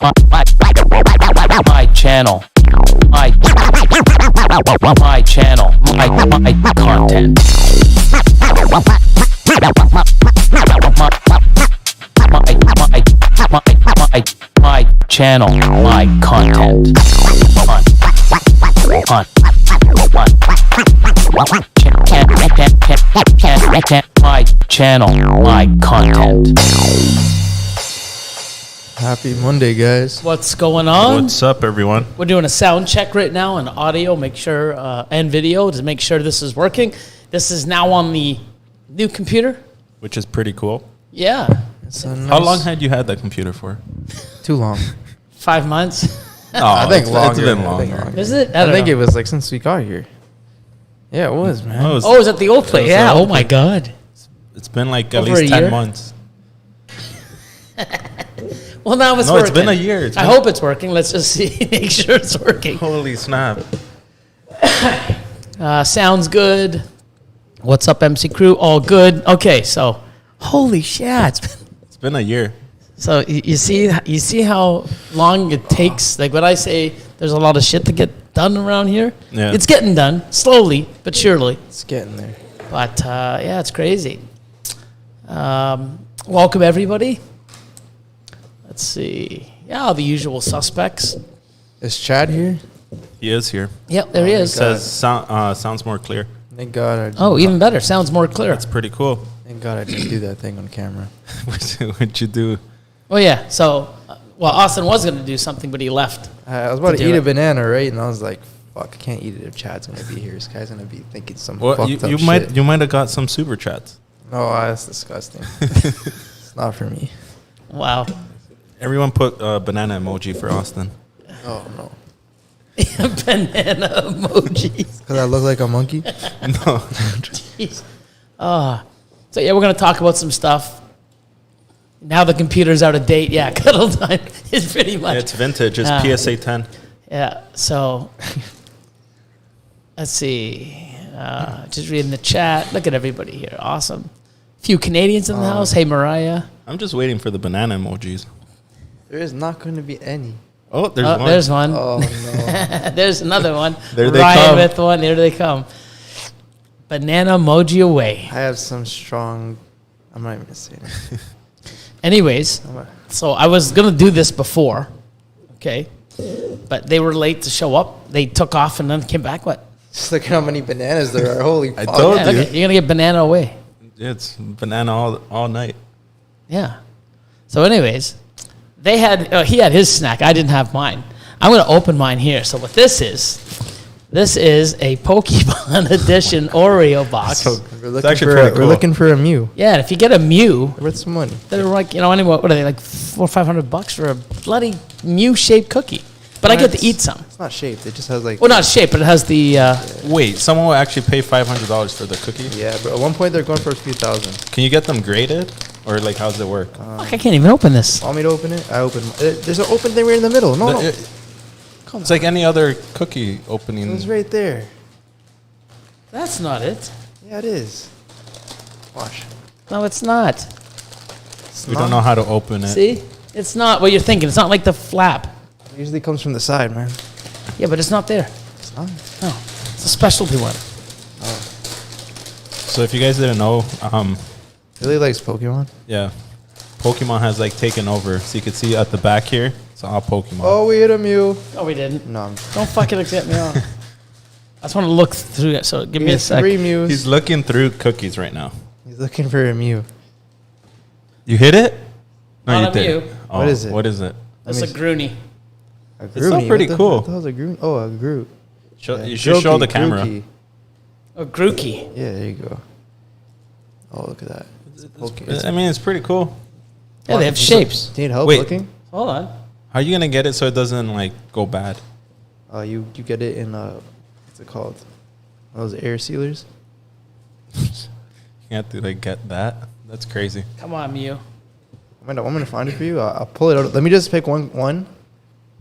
My channel. My channel. My content. My channel. My content. My channel. My content. Happy Monday, guys. What's going on? What's up, everyone? We're doing a sound check right now and audio, make sure, and video to make sure this is working. This is now on the new computer. Which is pretty cool. Yeah. It's a nice, How long had you had that computer for? Too long. 5 months. Oh, I think it's longer. been I think longer. longer. Is it? I think know. it was like since we got here. Yeah, it was, man. Oh, Oh, is that the old place? was Yeah. the Oh old my God. it's been like at Over least a 10 year? months. Well, now it's No, working. it's been a year. It's I been- hope it's working. Let's just see, make sure it's working. Holy snap. Sounds good. What's up, MC Crew? All good. Okay, so holy shit. It's been a year. So you see how long it takes. Like when I say there's a lot of shit to get done around here, Yeah. it's getting done slowly but surely. It's getting there. But yeah, it's crazy. Welcome everybody. Let's see. Yeah, the usual suspects. Is Chad here? He is here. Yep, there he It is. says sounds more clear. Thank God. Oh, even better. Sounds more clear. That's pretty cool. Thank God I didn't do that thing on camera. What'd you do? Oh yeah. So, well, Austin was going to do something, but he left. I was about To to do eat it. a banana, right? And I was like, "Fuck, I can't eat it if Chad's gonna be here. This guy's gonna be thinking some Well, fucked you up might shit." you might have got some super chats. No, that's disgusting. It's not for me. Wow. Everyone put banana emoji for Austin. Oh no, Banana emojis. because I look like a monkey. No. Jeez. So yeah, we're gonna talk about some stuff. Now the computer's out of date. Yeah, cuddle time is pretty much. It's vintage. It's PSA 10. Yeah. So let's see. Just reading the chat. Look at everybody here. Awesome. Few Canadians in the house. Hey, Mariah. I'm just waiting for the banana emojis. There is not going to be any. Oh, there's Oh, one. there's one. Oh no. There's another one. There they Ryan come. with one. There they come. Banana emoji away. I have some strong. I'm not even gonna say it. Anyways, so I was gonna do this before, okay, but they were late to show up. They took off and then came back. What? Just look at how many bananas there are. Holy I fuck. told Yeah, you. look at- you're gonna get banana away. It's banana all night. Yeah. So, anyways, they had he had his snack. I didn't have mine. I'm gonna open mine here. So what this is a Pokemon edition Oreo box. So we're looking actually for pretty we're cool. looking for a Mew. Yeah, and if you get a Mew, Where's some money? they're like, anyway, what are they, like $400 or $500 for a bloody Mew-shaped cookie? But I get to eat some. It's not shaped. It just has like. Well, not shaped, but it has the... Wait, someone will actually pay $500 for the cookie? Yeah, but at one point they're going for a few thousand. Can you get them graded? Or like, how's it work? fuck, I can't even open this. Want me to open it? I open. There's an open thing right in the middle. No, no. It's like any other cookie opening. It's right there. That's not it. Yeah, it is. Watch. No, it's not. It's We not- don't know how to open it. See? It's not what you're thinking. It's not like the flap. It usually comes from the side, man. Yeah, but it's not there. It's not. No. It's a specialty one. So if you guys didn't know, Really likes Pokemon. yeah, Pokemon has like taken over. So you can see at the back here, it's all Pokemon. Oh, we hit a Mew. No, we didn't. No, Don't fucking get me off. I just want to look through it, so give me a sec. 3 Mews. He's looking through cookies right now. He's looking for a Mew. You hit it? No, Not you a didn't. Mew. Oh, What is it? What is it? That's a Groony. A It's not pretty cool. What the hell's a Groot? Oh, a Groot. You should show the camera. Grookey. Oh, Grookey. Yeah, there you go. Oh, look at that. I mean, it's pretty cool. Yeah, they have shapes. Do you need help Wait. looking? Hold on. How are you gonna get it so it doesn't like go bad? You get it in what's it called? One of those air sealers. You have to like get that. That's crazy. Come on, Mew. I'm gonna find it for you. I'll pull it out. Let me just pick one.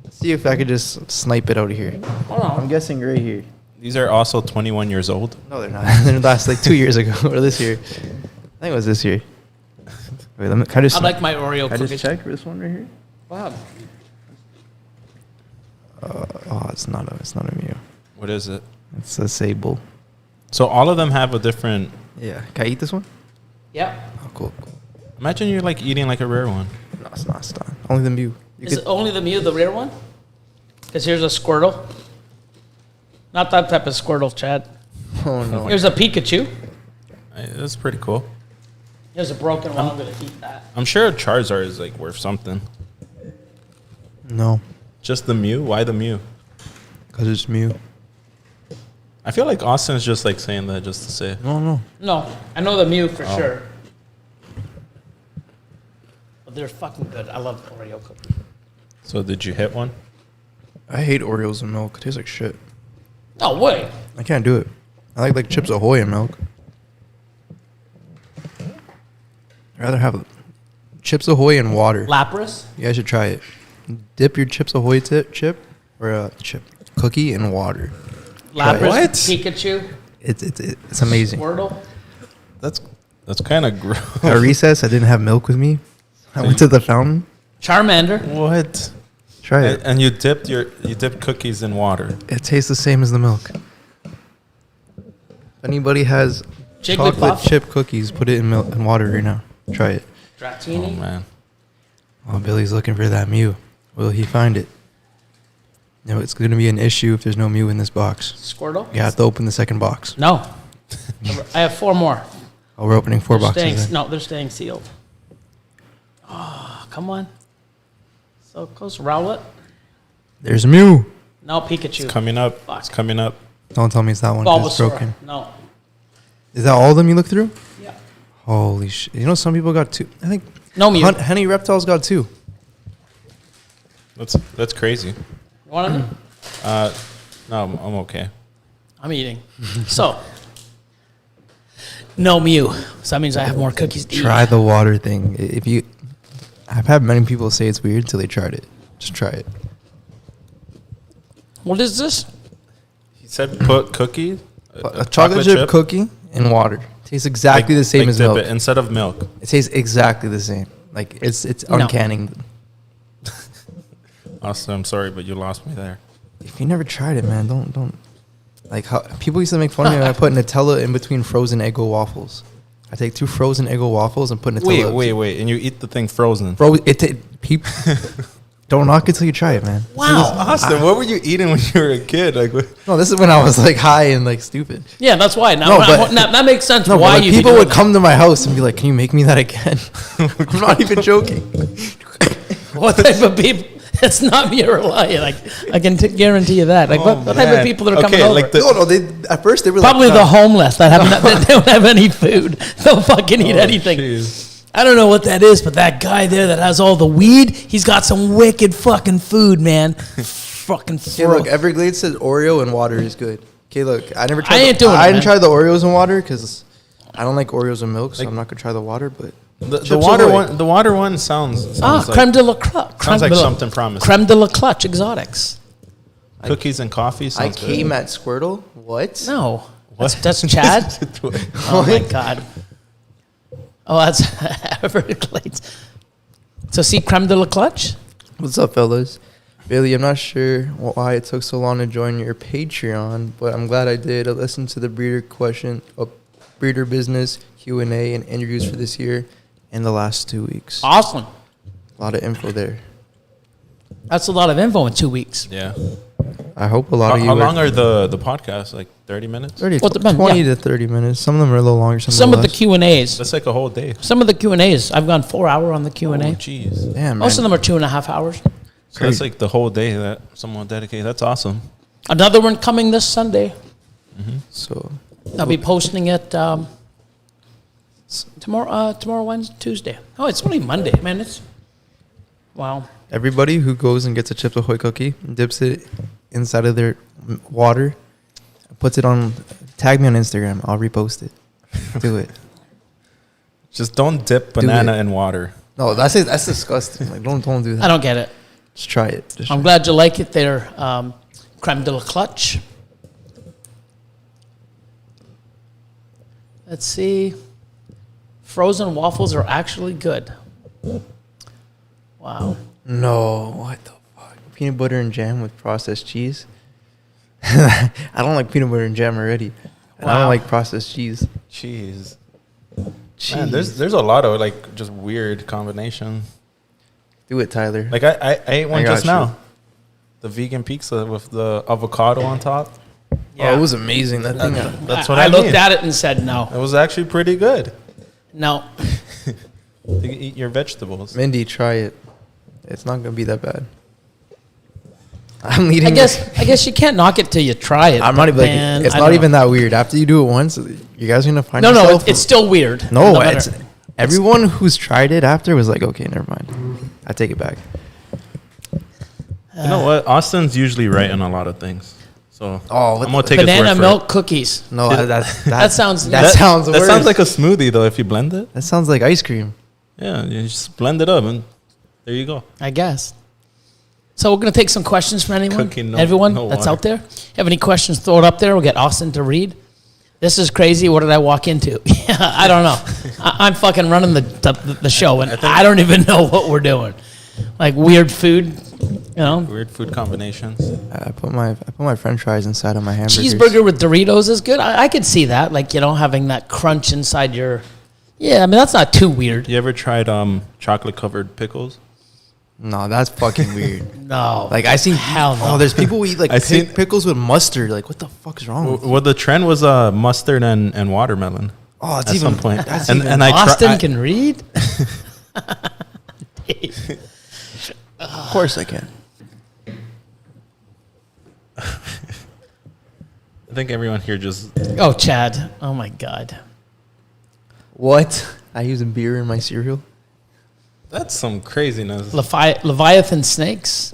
Let's see if I could just snipe it out of here. Hold on. I'm guessing right here. These are also 21 years old. No, they're not. They're last like 2 years ago or this year. I think it was this year. Wait, can I just? I like my Oreo Can I cookies. just check for this one right here? Wow. It's not a Mew. What is it? It's a Sable. So all of them have a different. Yeah. Can I eat this one? Yep. Oh, cool. Imagine you're like eating like a rare one. No, it's not. It's not. Only the Mew. Is it only the Mew, the rare one? Because here's a Squirtle. Not that type of Squirtle, Chad. Oh no. Here's a Pikachu. That's pretty cool. Here's a broken one. I'm going to eat that. I'm sure a Charizard is like worth something. No, Just the Mew? Why the Mew? because it's Mew. I feel like Austin's just like saying that just to say. No. No, I know the Mew for Oh. sure. But they're fucking good. I love Oreo cookies. So did you hit one? I hate Oreos and milk. It tastes like shit. No way. I can't do it. I like Chips Ahoy and milk. I'd rather have Chips Ahoy and water. Lapras? You guys should try it. Dip your Chips Ahoy chip cookie in water. Lapras? What? Pikachu? It's amazing. Squirtle? That's kind of gross. At recess, I didn't have milk with me. I went to the fountain. Charmander? What? Try it. And you dipped cookies in water. It tastes the same as the milk. If anybody has chocolate Jigglypuff? chip cookies, put it in milk and water right now. Try it. Oh Dratini? man. Oh, Billy's looking for that Mew. Will he find it? No, it's going to be an issue if there's no Mew in this box. Squirtle? You have to open the second box. No. I have 4 more. Oh, we're opening 4 They're boxes. staying, then. no, they're staying sealed. Oh, come on. So close. Rowlet? There's Mew. No, Pikachu. It's coming up. Fuck. It's coming up. Don't tell me it's that one. 'cause It's Bulbasaur. broken. No. Is that all of them you look through? Yeah. Holy shit. You know, some people got 2. I think No Mew. Henny Reptile's got 2. That's crazy. You want any? No, I'm okay. I'm eating. So, no Mew. So that means I have more cookies to Try eat. the water thing. I've had many people say it's weird until they tried it. Just try it. What is this? He said put cookie, A chocolate chip cookie in water. Tastes exactly the same as dip milk. it instead of milk. It tastes exactly the same. Like it's No. uncanny. Austin, I'm sorry, but you lost me there. If you never tried it, man, don't. Like how people used to make fun of me when I put Nutella in between frozen Eggo waffles. I take 2 frozen Eggo waffles and put Nutella. Wait, and you eat the thing frozen. People don't knock it till you try it, man. Wow. Austin, what were you eating when you were a kid? Like, No, this is when I was like high and like stupid. Yeah, that's why. Now, No, but- that makes sense No, why but like, you people would come to my house and be like, "Can you make me that again?" I'm not even joking. What type of people? It's not me or lying. Like, I can guarantee you that. Like, what type of man. people are coming Okay, over? like the- No, they at first they were Probably like, the "No." homeless that they don't have any food. They'll fucking eat anything. jeez. I don't know what that is, but that guy there that has all the weed, he's got some wicked fucking food, man. Fucking Okay, look, Everglades says Oreo and water is good. Okay, look, I never tried. I ain't doing it, I didn't man. try the Oreos and water because I don't like Oreos and milk, so I'm not gonna try the water. But The Chips water Ahoy. one. The water one sounds like creme de la clutch. sounds like something promising. Creme de la clutch exotics. Cookies and coffee. I Sounds came at Squirtle. What? No, What? that's Chad. good. Oh my god. Oh, that's Everglades. So see creme de la clutch. What's up, fellas? Bailey, I'm not sure why it took so long to join your Patreon, but I'm glad I did. I listened to the breeder business Q&A and interviews for this year in the last 2 weeks. Awesome. A lot of info there. That's a lot of info in 2 weeks. Yeah. I hope a lot How, of you how are long are the podcasts? Like 30 minutes? 30, Well, it depends, 20 yeah. to 30 minutes. Some of them are a little longer. Some a of the less. Q&As. That's like a whole day. Some of the Q&As. I've gone 4 hour on the Q&A. Oh, jeez. Damn, Most of man. them are 2.5 hours. So that's like the whole day that someone dedicated. That's awesome. Another one coming this Sunday. So I'll be posting it tomorrow, Wednesday, Tuesday. Oh, it's only Monday, man. It's wow. everybody who goes and gets a Chips Ahoy cookie, dips it inside of their water, puts it on, tag me on Instagram. I'll repost it. Do it. Just don't dip banana in water. No, that's disgusting. Like don't do I that. don't get it. Just try it. Just I'm try glad you like it there. Creme de la clutch. Let's see. Frozen waffles are actually good. Wow. No, what the fuck? peanut butter and jam with processed cheese. I don't like peanut butter and jam already. And I Wow. don't like processed cheese. Cheese. Cheese. Man, there's a lot of like just weird combination. Do it, Tyler. Like I ate one I got just you. now. The vegan pizza with the avocado on top. Oh, it was amazing. That thing. That's what I looked mean. at it and said no. It was actually pretty good. No. You can eat your vegetables. Mindy, try it. It's not gonna be that bad. I'm eating. I guess you can't knock it till you try it. I'm not even. man, Like, it's I not don't even know. that weird. After you do it once, you guys are gonna find. No, yourself it's still weird. No, matter- it's everyone who's tried it after was like, okay, never mind. I take it back. You know what? Austin's usually right on a lot of things. So Oh, what I'm gonna the- take his word banana for milk cookies. No, that sounds- that sounds That worse. sounds like a smoothie though if you blend it. That sounds like ice cream. Yeah, you just blend it up and there you go. I guess. So we're gonna take some questions from anyone, Cooking, no- everyone no that's water. out there. Have any questions? Throw it up there. We'll get Austin to read. This is crazy. What did I walk into? I don't know. I'm fucking running the show, and I don't even know what we're doing. Like weird food, you know. Weird food combinations. I put my French fries inside of my hamburgers. Cheeseburger with Doritos is good. I could see that, like, you know, having that crunch inside your. Yeah, I mean that's not too weird. You ever tried chocolate covered pickles? No, that's fucking weird. No, Like I seen. Hell no. Oh, there's people who eat like I seen- pickles with mustard. Like what the fuck's wrong? With Well, the trend was mustard and watermelon. Oh, it's at even some point. That's And- even, and I try- Austin can read. of course I can. I think everyone here just Oh, Chad. Oh my God. What? I use beer in my cereal. that's some craziness. Leviathan snakes.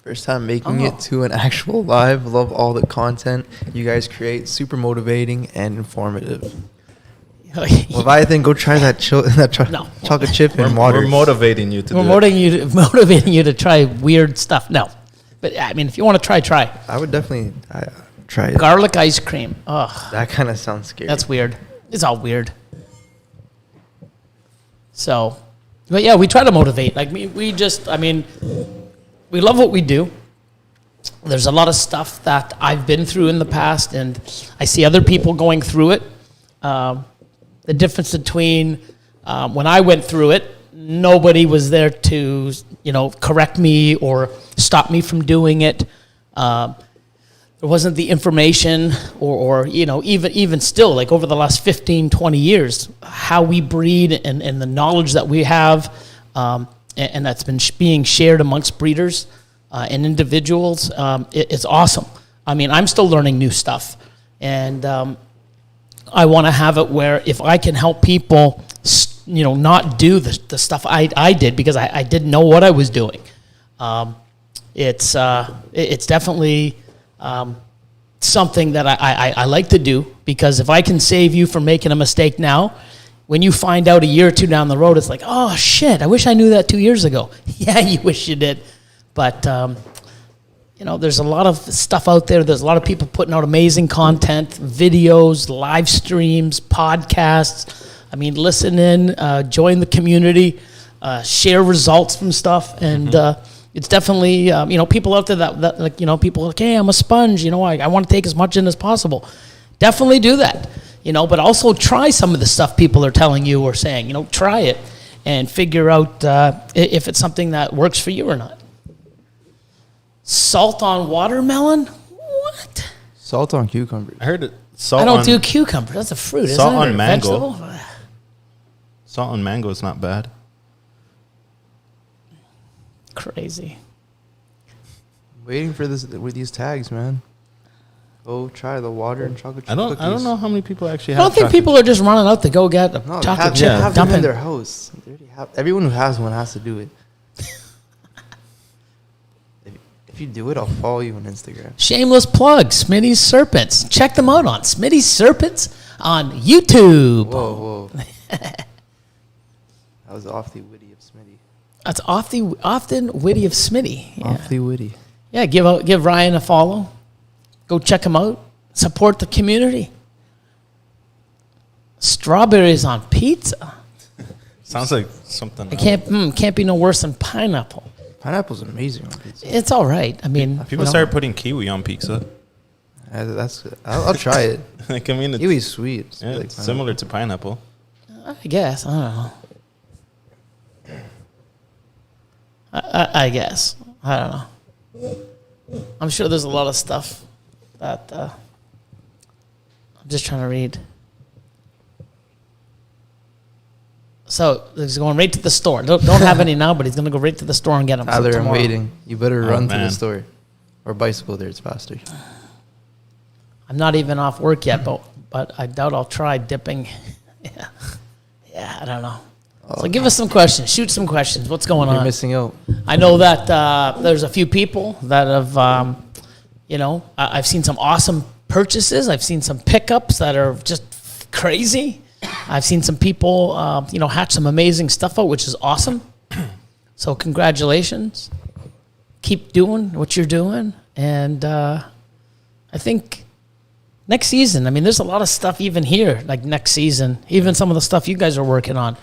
First time making Oh. it to an actual live. Love all the content you guys create. Super motivating and informative. Leviathan, go try that No. chocolate chip and water. We're motivating you to We're do it. motivating you to try weird stuff. No, but I mean, if you want to try. I would definitely try it. Garlic ice cream. Ugh, That kind of sounds scary. that's weird. It's all weird. So, but yeah, we try to motivate. Like we just, I mean, we love what we do. There's a lot of stuff that I've been through in the past, and I see other people going through it. The difference between when I went through it, nobody was there to, you know, correct me or stop me from doing it. There wasn't the information or you know, even still, like over the last 15, 20 years, how we breed and the knowledge that we have, and that's been being shared amongst breeders and individuals, it's awesome. I mean, I'm still learning new stuff, and I want to have it where if I can help people, you know, not do the stuff I did because I didn't know what I was doing. It's definitely something that I like to do, because if I can save you from making a mistake now, when you find out a year or two down the road, it's like, oh shit, I wish I knew that 2 years ago. Yeah, you wish you did. But, you know, there's a lot of stuff out there. There's a lot of people putting out amazing content, videos, live streams, podcasts. I mean, listen in, join the community, share results from stuff. And it's definitely, you know, people out there that like, you know, people are like, hey, I'm a sponge. You know, I want to take as much in as possible. Definitely do that, you know, but also try some of the stuff people are telling you or saying. You know, try it and figure out if it's something that works for you or not. Salt on watermelon? What? Salt on cucumber. I heard it. Salt I don't on, do cucumber. That's a fruit, Salt isn't it? on Or mango. vegetable? Salt on mango is not bad. Crazy. Waiting for this with these tags, man. Go try the water and chocolate chip I don't cookies. know how many people actually I have. don't think chocolate- people are just running out to go get a No, chocolate they chip have them in dumping. their house. They already have, everyone who has one has to do it. If you do it, I'll follow you on Instagram. Shameless plug, Smitty's Serpents. Check them out on Smitty's Serpents on YouTube. Whoa. That was awfully witty of Smitty. That's often witty of Smitty. Yeah. Awfully witty. Yeah, give Ryan a follow. Go check him out. Support the community. Strawberries on pizza. Sounds like something. It can't be no worse than pineapple. Pineapple's amazing on pizza. It's all right. I mean, People started putting kiwi on pizza. I'll try it. Like, I mean, it's, Kiwi's sweet. It's yeah, like it's similar to pineapple. I guess. I don't know. I guess. I don't know. I'm sure there's a lot of stuff that I'm just trying to read. So he's going right to the store. Don't have any now, but he's going to go right to the store and get them. Tyler, I'm tomorrow. waiting. You better run to man. the store. Or bicycle there. It's faster. I'm not even off work yet, but I doubt I'll try dipping. Yeah, I don't know. So give us some questions. Shoot some questions. What's going You're on? missing out. I know that there's a few people that have, I've seen some awesome purchases. I've seen some pickups that are just crazy. I've seen some people, hatch some amazing stuff out, which is awesome. So congratulations. Keep doing what you're doing. And I think next season, I mean, there's a lot of stuff even here, like next season, even some of the stuff you guys are working on.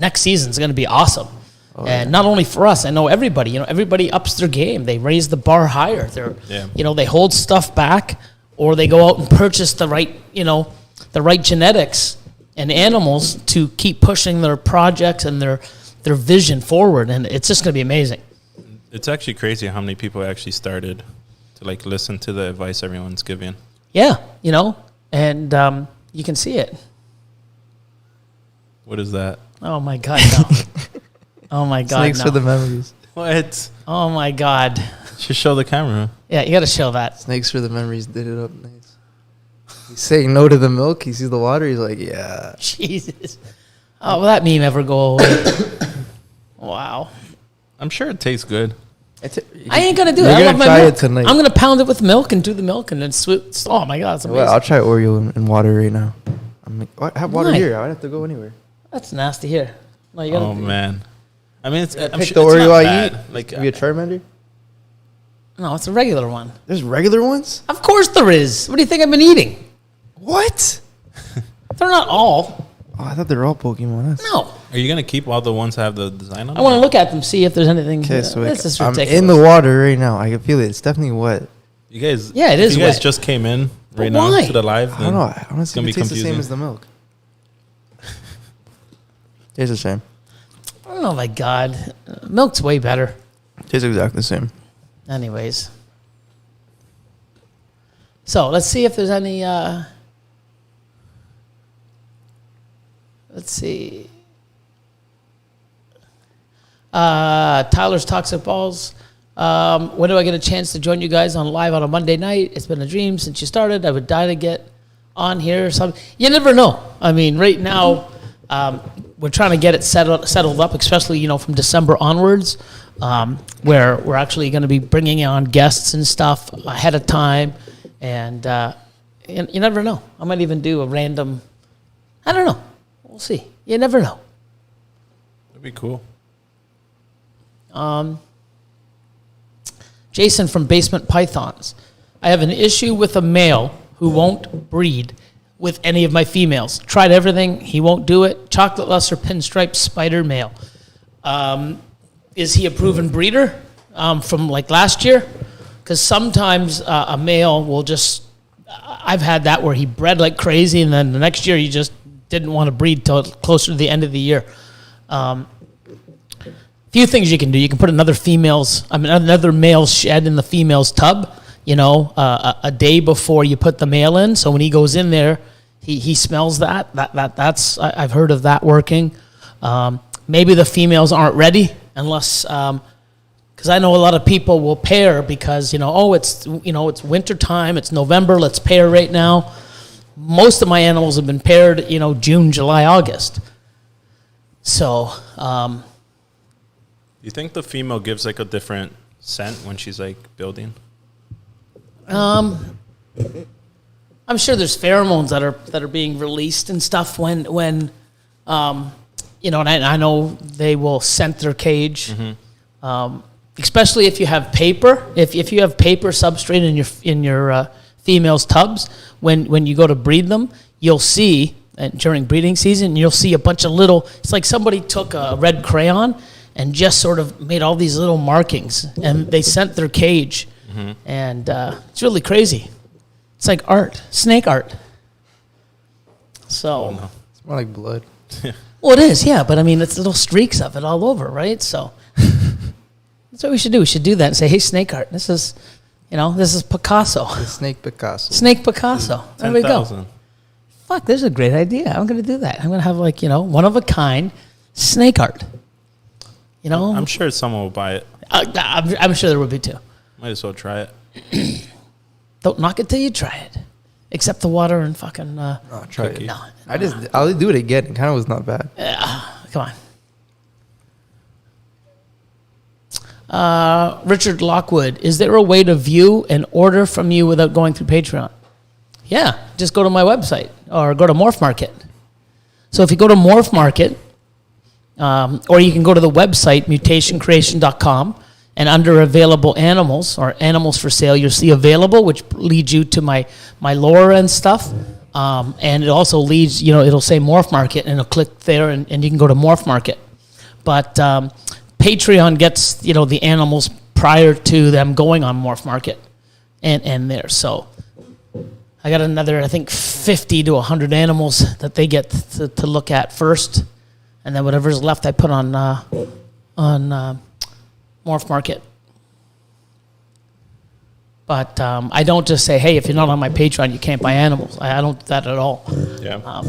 Next season is going to be awesome. And not only for us, I know everybody, everybody ups their game. They raise the bar higher. They hold stuff back, or they go out and purchase the right genetics and animals to keep pushing their projects and their vision forward. And it's just going to be amazing. It's actually crazy how many people actually started to like listen to the advice everyone's giving. Yeah, and you can see it. What is that? Oh my God, no. Oh my God, Snakes no. for the memories. What? Oh my God. Just show the camera. Yeah, you got to show that. Snakes for the memories did it up nice. He's saying no to the milk. He sees the water. He's like, yeah. Jesus. Oh, will that meme ever go away? Wow. I'm sure it tastes good. I ain't gonna do You're it. I gonna love my try milk. it tonight. I'm gonna pound it with milk and do the milk and then sweet. Oh my God, it's amazing. Well, I'll try Oreo in water right now. I have water Why? here. I don't have to go anywhere. That's nasty here. No, you gotta Oh man. I mean, it's I'm Pick sure the it's Oreo not I bad. eat. Like, Be a Charmander. No, it's a regular one. There's regular ones. Of course there is. What do you think I've been eating? What? They're not all. Oh, I thought they were all Pokemon. No. are you gonna keep all the ones that have the design on I them? want to look at them, see if there's anything. Okay, so this is I'm ridiculous. in the water right now. I can feel it. It's definitely wet. You guys, Yeah, it if is you guys wet. just came in But right why? now to the live. I don't know. I It's honestly gonna it be tastes the same confusing. as the milk. Tastes the same. Oh my God, milk's way better. Tastes exactly the same. Anyways, so let's see if there's any. Let's see. Tyler's Toxic Balls. When do I get a chance to join you guys on live on a Monday night? It's been a dream since you started. I would die to get on here. You never know. I mean, right now, we're trying to get it settled up, especially, from December onwards, where we're actually going to be bringing on guests and stuff ahead of time. And you never know. I might even do a random, I don't know. We'll see. You never know. That'd be cool. Jason from Basement Pythons. I have an issue with a male who won't breed with any of my females. Tried everything. He won't do it. Chocolate Luster Pinstripe Spider Male. Is he a proven breeder from like last year? Because sometimes a male will just... I've had that where he bred like crazy, and then the next year he just didn't want to breed till closer to the end of the year. Few things you can do. You can put another male shed in the female's tub, a day before you put the male in. So when he goes in there, he smells that's I've heard of that working. Maybe the females aren't ready unless, because I know a lot of people will pair because, it's winter time, it's November, let's pair right now. Most of my animals have been paired, June, July, August. So, Do you think the female gives like a different scent when she's like building? I'm sure there's pheromones that are being released and stuff when and I know they will scent their cage, especially if you have paper. If you have paper substrate in your females' tubs, when you go to breed them, you'll see, and during breeding season, you'll see a bunch of little. It's like somebody took a red crayon and just sort of made all these little markings, and they sent their cage, and it's really crazy. It's like art, snake art. So, no. It's more like blood. well, it is, yeah, but I mean, it's little streaks of it all over, right? So, that's what we should do. We should do that and say, hey, snake art, this is Picasso. The snake Picasso. Snake Picasso. There we go. 10,000. Fuck, there's a great idea. I'm going to do that. I'm going to have one of a kind snake art. I'm sure someone will buy it. I'm sure there will be too. Might as well try it. Don't knock it till you try it. Except the water and fucking. Oh, try Cookie. it. No. I'll do it again. It kind of was not bad. Come on. Richard Lockwood, is there a way to view and order from you without going through Patreon? Yeah, just go to my website or go to Morph Market. So if you go to Morph Market, or you can go to the website, mutationcreation.com, and under available animals or animals for sale, you'll see available, which leads you to my lore and stuff. And it also leads, it'll say Morph Market, and it'll click there, and you can go to Morph Market. But Patreon gets, the animals prior to them going on Morph Market and there. So I got another, I think, 50 to 100 animals that they get to look at first. And then whatever's left, I put on Morph Market. But I don't just say, hey, if you're not on my Patreon, you can't buy animals. I don't do that at all. Yeah.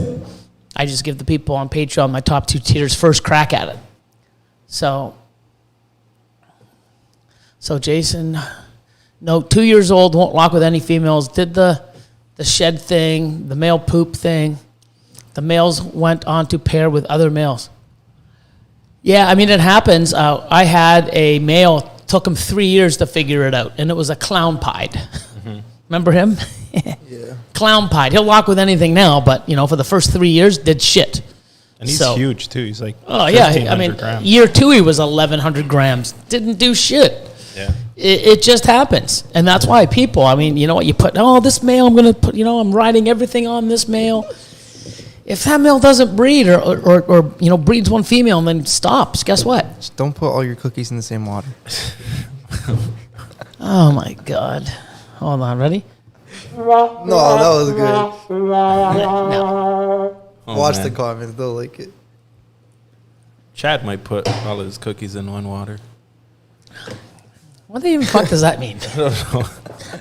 I just give the people on Patreon my top 2 tiers first crack at it. So Jason, no, 2 years old, won't lock with any females. Did the shed thing, the male poop thing. The males went on to pair with other males. Yeah, I mean, it happens. I had a male, took him 3 years to figure it out, and it was a clown pied. Remember him? Yeah. Clown pied. He'll lock with anything now, but, for the first 3 years, did shit. And he's huge, too. He's like, oh, yeah. I mean, grams. year 2, he was 1,100 grams. Didn't do shit. Yeah. It just happens. And that's why people, I mean, you know what, you put, this male, I'm going to put, I'm riding everything on this male. If that male doesn't breed or breeds one female and then stops, guess what? Just don't put all your cookies in the same water. Oh, my God. Hold on, ready? No, that was good. No. Watch the man. comments. They'll like it. Chad might put all his cookies in one water. What the even fuck does that mean?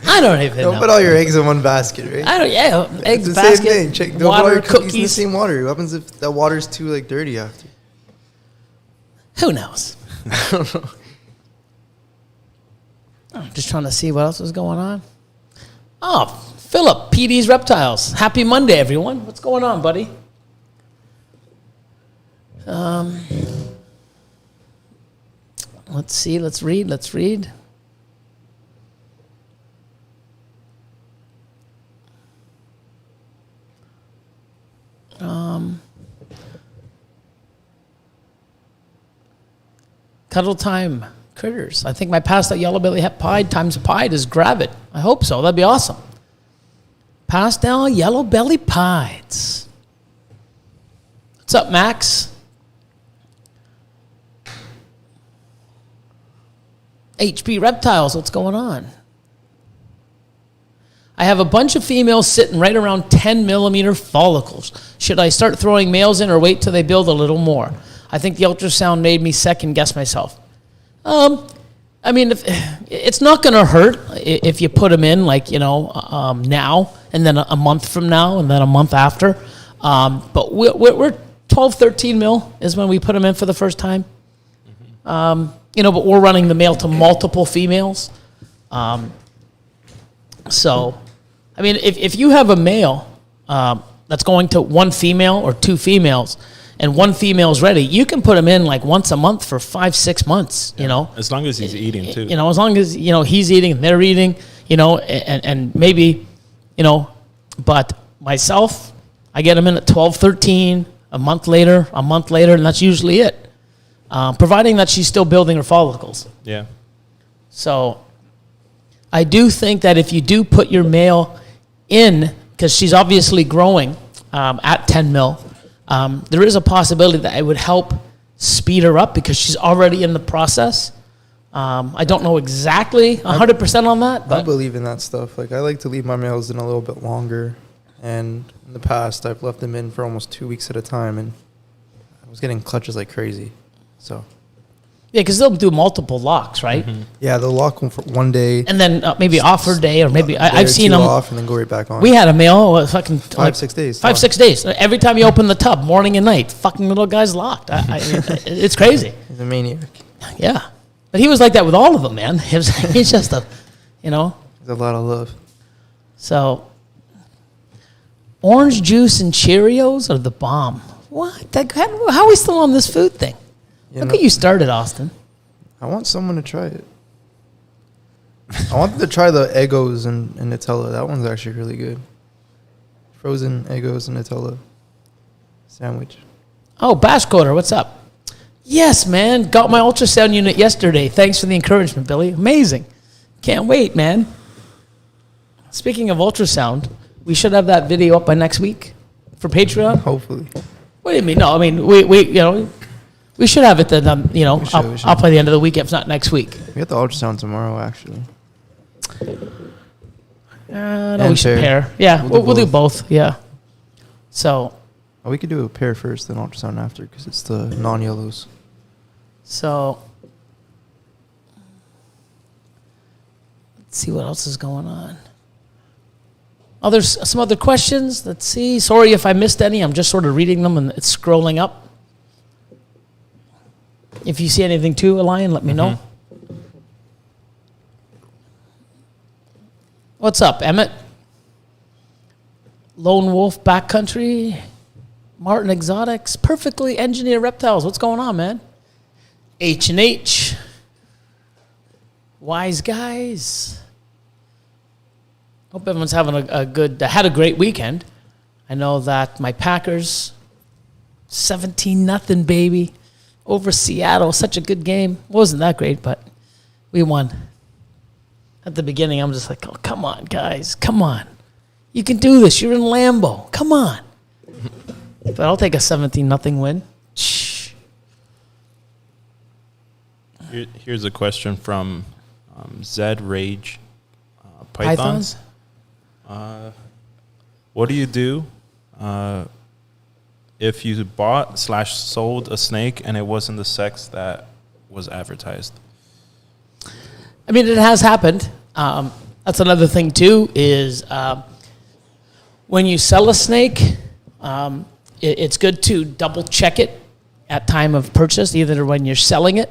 I don't even Don't know. put all your eggs in one basket, right? Eggs, It's the basket, same thing. Don't put all water, your cookies in the cookies. same water. What happens if the water's too dirty after? Who knows? I don't know. I'm just trying to see what else is going on. Oh, Philip, PD's Reptiles. Happy Monday, everyone. What's going on, buddy? Let's see. Let's read. Cuddle time critters. I think my passed out yellow belly pied times pied is gravid. I hope so. That'd be awesome. Passed out yellow belly pieds. What's up, Max? HB Reptiles, what's going on? I have a bunch of females sitting right around 10 millimeter follicles. Should I start throwing males in or wait till they build a little more? I think the ultrasound made me second guess myself. I mean, it's not going to hurt if you put them in now and then a month from now and then a month after. But we're 12, 13 mil is when we put them in for the first time. But we're running the male to multiple females. So, I mean, if you have a male that's going to one female or two females, and one female's ready, you can put him in once a month for 5-6 months, As long as he's eating, too. As long as, he's eating and they're eating, and maybe, but myself, I get him in at 12, 13, a month later, and that's usually it. Providing that she's still building her follicles. Yeah. So I do think that if you do put your male in, because she's obviously growing at 10 mil, there is a possibility that it would help speed her up because she's already in the process. I don't know exactly 100% on that, I but believe in that stuff. Like, I like to leave my males in a little bit longer. And in the past, I've left them in for almost 2 weeks at a time, and I was getting clutches like crazy. So, yeah, because they'll do multiple locks, right? yeah, they'll lock them for one day. And then maybe off her day, or maybe day I've or seen two them. off and then go right back on. We had a male, fucking 5-6 days. 5-6 days. Every time you open the tub, morning and night, fucking little guy's locked. It's crazy. He's a maniac. Yeah, but he was like that with all of them, man. He's just a, you know. There's a lot of love. So, orange juice and Cheerios are the bomb. What? How are we still on this food thing? Look at you started, Austin. I want someone to try it. I want them to try the Eggos and Nutella. That one's actually really good. Frozen Eggos and Nutella sandwich. Oh, Bash Coder, what's up? Yes, man. Got my ultrasound unit yesterday. Thanks for the encouragement, Billy. Amazing. Can't wait, man. Speaking of ultrasound, we should have that video up by next week for Patreon. Hopefully. What do you mean? No, I mean we should have it then. We should. Up by the end of the week, if not next week. We have the ultrasound tomorrow, actually. No, we should pair. Yeah, we'll do both. Yeah. So. Oh, we could do a pair first, then ultrasound after, because it's the non-yellows. So. Let's see what else is going on. Oh, there's some other questions. Let's see. Sorry if I missed any. I'm just sort of reading them and it's scrolling up. If you see anything too, Elion, let me know. What's up, Emmett? Lone Wolf Backcountry, Martin Exotics, Perfectly Engineered Reptiles. What's going on, man? H&H, Wise Guys. Hope everyone's having had a great weekend. I know that my Packers, 17-0, baby, over Seattle. Such a good game. Wasn't that great, but we won. At the beginning, I'm just like, oh, come on, guys. Come on. You can do this. You're in Lambeau. Come on. But I'll take a 17-0 win. Shh. Here's a question from Zed Rage Pythons. What do you do if you bought/sold a snake and it wasn't the sex that was advertised? I mean, it has happened. That's another thing, too, is when you sell a snake, it's good to double check it at time of purchase, either when you're selling it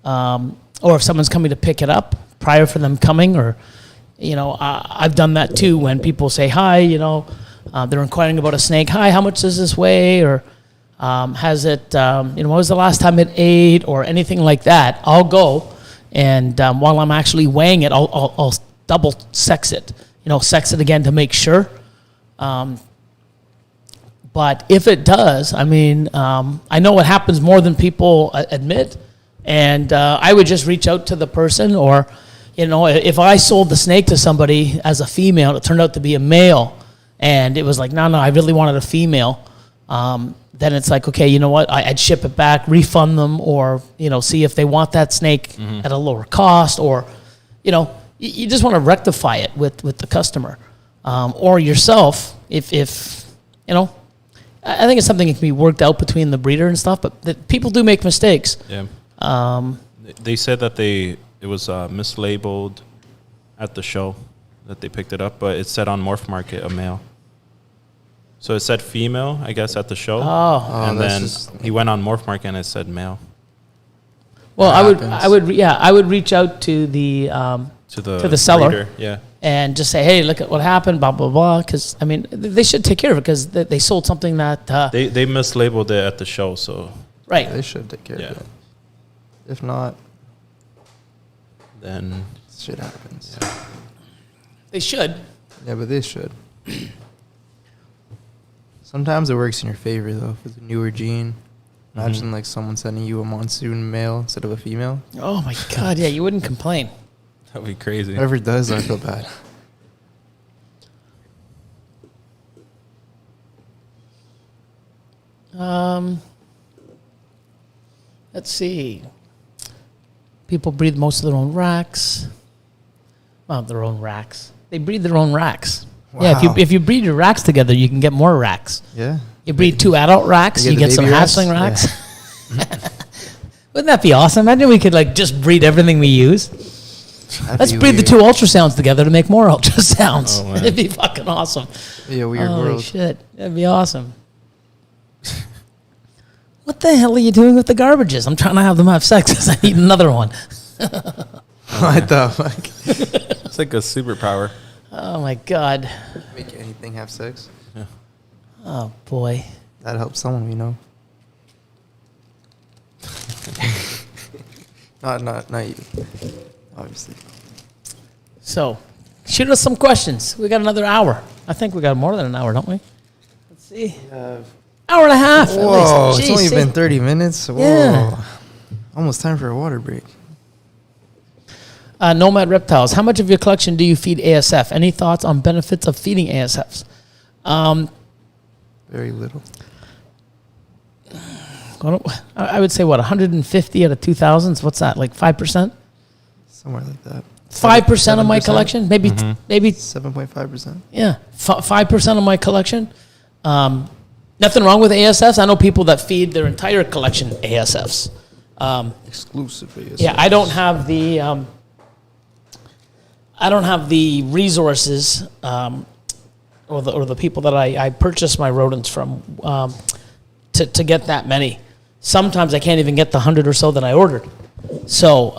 or if someone's coming to pick it up prior for them coming. Or, I've done that, too, when people say, hi, they're inquiring about a snake. Hi, how much does this weigh? Or has it, when was the last time it ate? Or anything like that. I'll go. And while I'm actually weighing it, I'll double sex it, sex it again to make sure. But if it does, I mean, I know it happens more than people admit. And I would just reach out to the person, or, if I sold the snake to somebody as a female, and it turned out to be a male, and it was like, no, I really wanted a female. Then it's like, okay, you know what? I'd ship it back, refund them, or, see if they want that snake at a lower cost, or, you just want to rectify it with the customer, or yourself. If I think it's something that can be worked out between the breeder and stuff, but people do make mistakes. Yeah. They said that it was mislabeled at the show that they picked it up, but it said on Morph Market a male. So it said female, I guess, at the show. Oh. And then he went on Morph Market and it said male. Well, I would reach out to the seller, breeder, yeah, and just say, hey, look at what happened, blah blah blah. Because I mean, they should take care of it because they sold something that they mislabeled it at the show. So right, they should take care of it. If not, then shit happens. Yeah. They should. Yeah, but they should. Sometimes it works in your favor, though, with a newer gene. Imagine, like, someone sending you a monsoon male instead of a female. Oh, my God. Yeah, you wouldn't complain. That would be crazy. Whoever does, I feel bad. Let's see. People breed most of their own racks. Well, their own racks. They breed their own racks. Yeah, Wow. if you breed your racks together, you can get more racks. Yeah. You breed 2 adult racks, You you get get the some baby racks? hatchling racks. Wouldn't that be awesome? Imagine we could like just breed everything we use. Let's breed the 2 ultrasounds together to make more ultrasounds. Oh, man. It'd be fucking awesome. Be a weird Holy world. shit. That'd be awesome. What the hell are you doing with the garbages? I'm trying to have them have sex because I need another one. What the fuck? It's like a superpower. Oh my God. Make anything have sex? Oh boy. That helps someone we know. Not you. Obviously. So, shoot us some questions. We got another hour. I think we got more than an hour, don't we? Let's see. Hour and a half. at Whoa, least. it's Jeez, only see? been 30 minutes. Whoa. Yeah. Almost time for a water break. Nomad Reptiles. How much of your collection do you feed ASF? Any thoughts on benefits of feeding ASFs? Very little. I would say, 150 out of 2,000? What's that, like 5%? Somewhere like that. 5% of my 7%? collection? Maybe, maybe 7.5%. yeah, 5% of my collection. Nothing wrong with ASFs. I know people that feed their entire collection ASFs. Exclusively. Yeah, I don't have the resources or the people that I purchase my rodents from to get that many. Sometimes I can't even get the 100 or so that I ordered. So,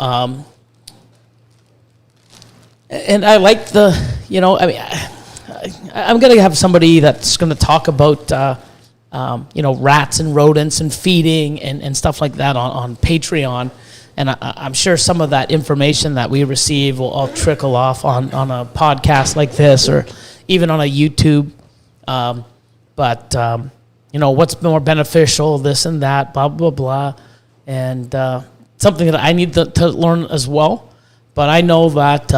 and I like I'm going to have somebody that's going to talk about, rats and rodents and feeding and stuff like that on Patreon. And I'm sure some of that information that we receive will all trickle off on a podcast like this or even on a YouTube. What's more beneficial, this and that, blah, blah, blah. And something that I need to learn as well. But I know that,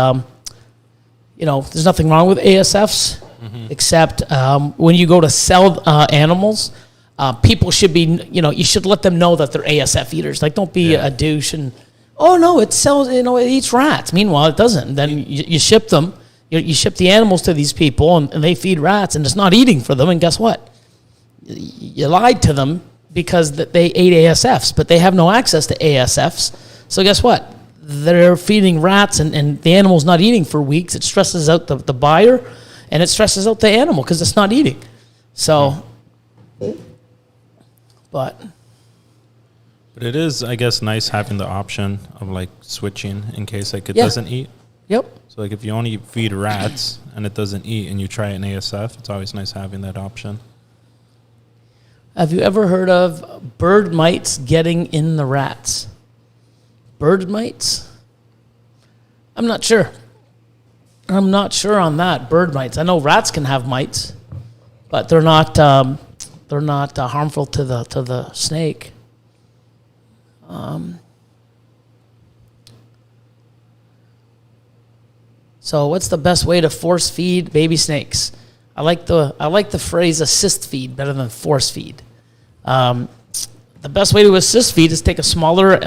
there's nothing wrong with ASFs, except when you go to sell animals, people should be, you should let them know that they're ASF eaters. Like, don't be a douche and, oh, no, it sells, it eats rats. Meanwhile, it doesn't. And then you ship them. You ship the animals to these people, and they feed rats, and it's not eating for them. And guess what? You lied to them because they ate ASFs, but they have no access to ASFs. So guess what? They're feeding rats, and the animal's not eating for weeks. It stresses out the buyer, and it stresses out the animal because it's not eating. So, But it is, I guess, nice having the option of like switching in case like it Yeah. doesn't eat. Yep. So like if you only feed rats and it doesn't eat and you try an ASF, it's always nice having that option. Have you ever heard of bird mites getting in the rats? Bird mites? I'm not sure. I'm not sure on that. Bird mites. I know rats can have mites, but they're not harmful to the snake. So what's the best way to force feed baby snakes? I like the phrase assist feed better than force feed. The best way to assist feed is take a smaller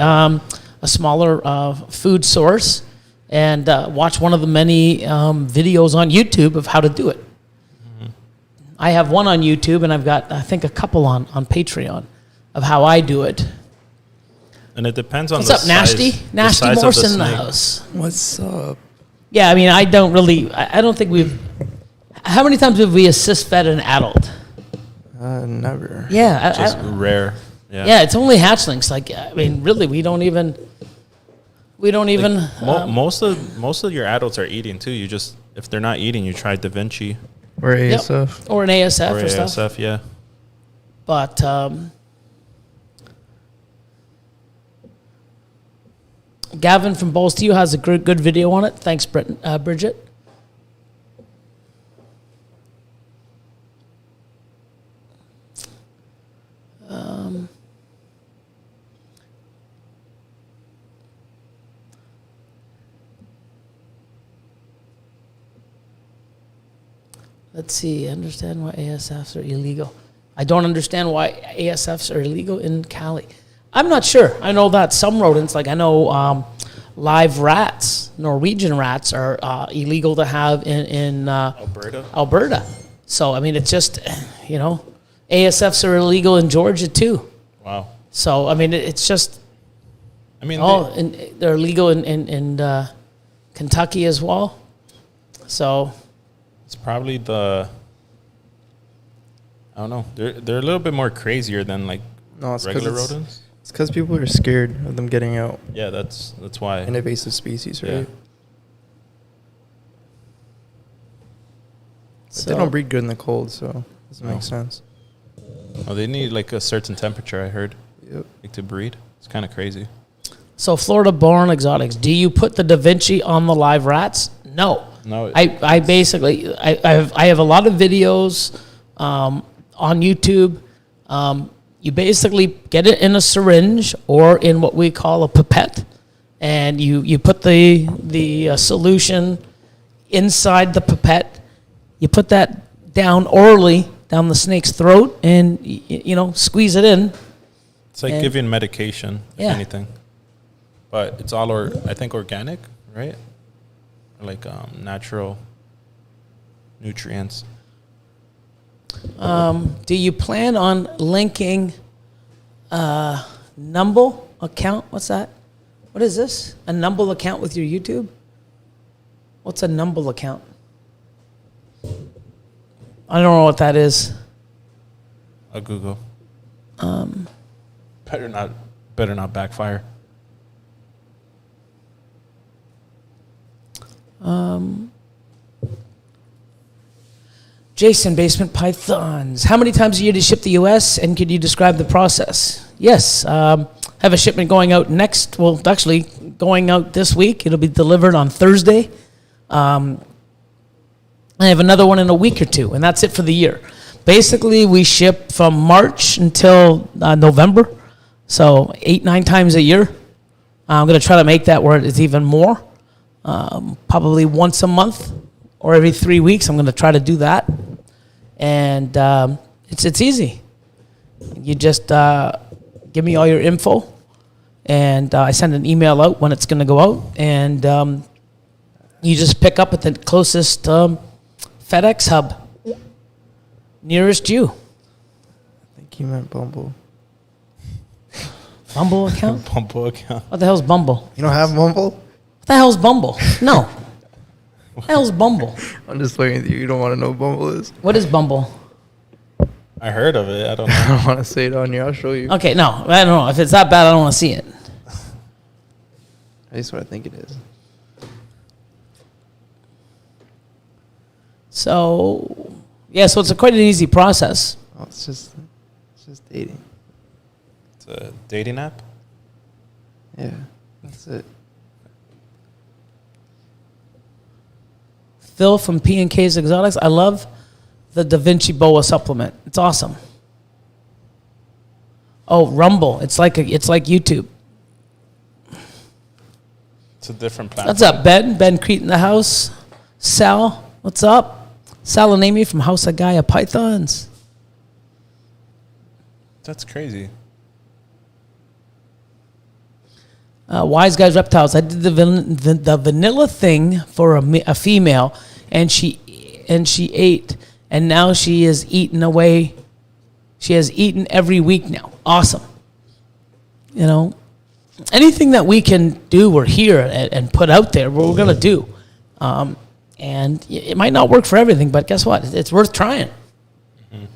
food source and watch one of the many videos on YouTube of how to do it. Mm-hmm. I have one on YouTube, and I've got, I think, a couple on Patreon of how I do it. And it depends on What's the up, size, Nasty? the Nasty size of the Morse in the snake. house. What's up? Yeah, I mean, I don't think we've. How many times have we assist fed an adult? Never. Yeah, Just rare. Yeah. yeah, it's only hatchlings. Like, I mean, really, we don't even. Most of your adults are eating too. You just, if they're not eating, you try Da Vinci Or Yep. ASF. Or an ASF or or stuff. ASF. Yeah. But Gavin from Bowles to You has a good video on it. Thanks, Bridget. Let's see. Understand why ASFs are illegal. I don't understand why ASFs are illegal in Cali. I'm not sure. I know that some rodents, like I know live rats, Norwegian rats, are illegal to have in Alberta. So, I mean, it's just, ASFs are illegal in Georgia too. Wow. So, I mean, it's just, I mean, they're illegal in Kentucky as well. So. It's probably I don't know. They're a little bit more crazier than like regular rodents. It's because people are scared of them getting out. Yeah, that's why. An invasive species, right? Yeah. But they don't breed good in the cold, so it doesn't make sense. Oh, they need like a certain temperature, I heard. Yep. Like to breed. It's kind of crazy. So Florida-born exotics, do you put the Da Vinci on the live rats? No. No. I basically, I have a lot of videos on YouTube. You basically get it in a syringe or in what we call a pipette, and you put the solution inside the pipette. You put that down orally down the snake's throat, and squeeze it in. It's like giving medication, if Yeah. anything. But it's all I think organic, right? Or like natural nutrients. Do you plan on linking a Numble account? What's that? What is this? A Numble account with your YouTube? What's a Numble account? I don't know what that is. A Google. Better not backfire. Jason, Basement Pythons. How many times a year do you ship the U.S., and could you describe the process? Yes, have a shipment going out actually going out this week. It'll be delivered on Thursday. I have another one in a week or two, and that's it for the year. Basically, we ship from March until November, so 8-9 times a year. I'm going to try to make that where it's even more, probably once a month or every 3 weeks. I'm going to try to do that. And it's easy. You just give me all your info, and I send an email out when it's going to go out, and you just pick up at the closest FedEx hub nearest you. I think he meant Bumble. Bumble account? Bumble account. What the hell's Bumble? You don't have Bumble? What the hell's Bumble? No. What the hell's Bumble? I'm just looking at you. You don't want to know what Bumble is? What is Bumble? I heard of it. I don't I know. don't want to say it on you. I'll show you. Okay, no, I don't know. If it's that bad, I don't want to see it. That's what I think it is. So, yeah, so it's quite an easy process. Oh, it's just dating. It's a dating app. Yeah, that's it. Phil from P&K's Exotics. I love the Da Vinci Boa supplement. It's awesome. Oh, Rumble. It's like YouTube. It's a different platform. What's up, Ben? Ben Crete in the house. Sal, what's up? Sal and Amy from House of Gaia Pythons. That's crazy. Wise Guys Reptiles. I did the vanilla thing for a female, and she ate, and now she is eaten away. She has eaten every week now. Awesome. Anything that we can do, we're here and put out there. We're gonna do, and it might not work for everything, but guess what? It's worth trying. Mm-hmm.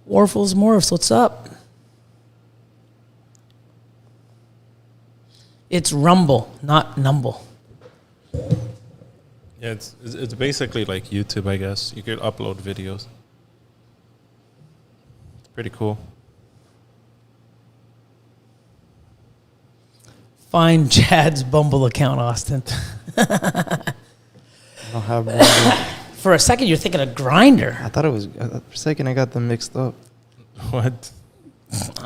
Warfels Morphs, what's up? It's Rumble, not Numble. Yeah, it's basically like YouTube, I guess. You could upload videos. It's pretty cool. Find Chad's Bumble account, Austin. I don't have Bumble. For a second, you're thinking of Grindr. I thought it was. For a second, I got them mixed up. What?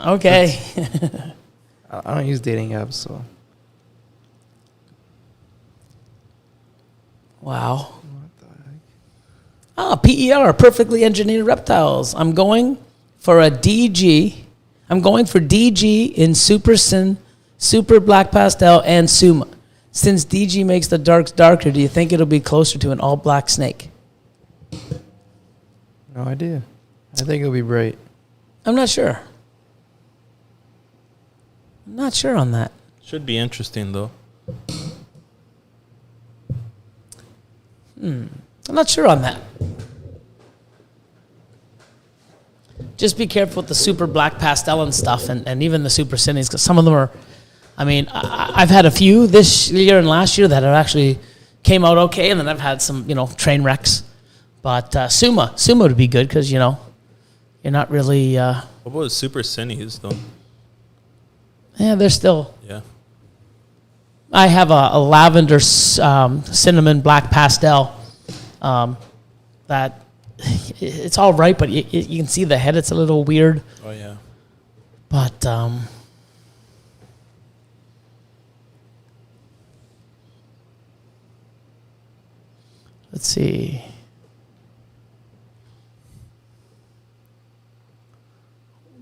Okay. I don't use dating apps, so. Wow. What the heck? PER, Perfectly Engineered Reptiles. I'm going for a DG. I'm going for DG in Super Sin, Super Black Pastel, and Suma. Since DG makes the darks darker, do you think it'll be closer to an all black snake? No idea. I think it'll be bright. I'm not sure. I'm not sure on that. Should be interesting though. I'm not sure on that. Just be careful with the super black pastel and stuff, and even the super cineas, because some of them are. I mean, I've had a few this year and last year that have actually came out okay, and then I've had some, train wrecks. But Suma would be good because you're not really. What about super cineas though? Yeah, they're still. Yeah. I have a lavender cinnamon black pastel that it's all right, but you can see the head. It's a little weird. Oh yeah. But let's see.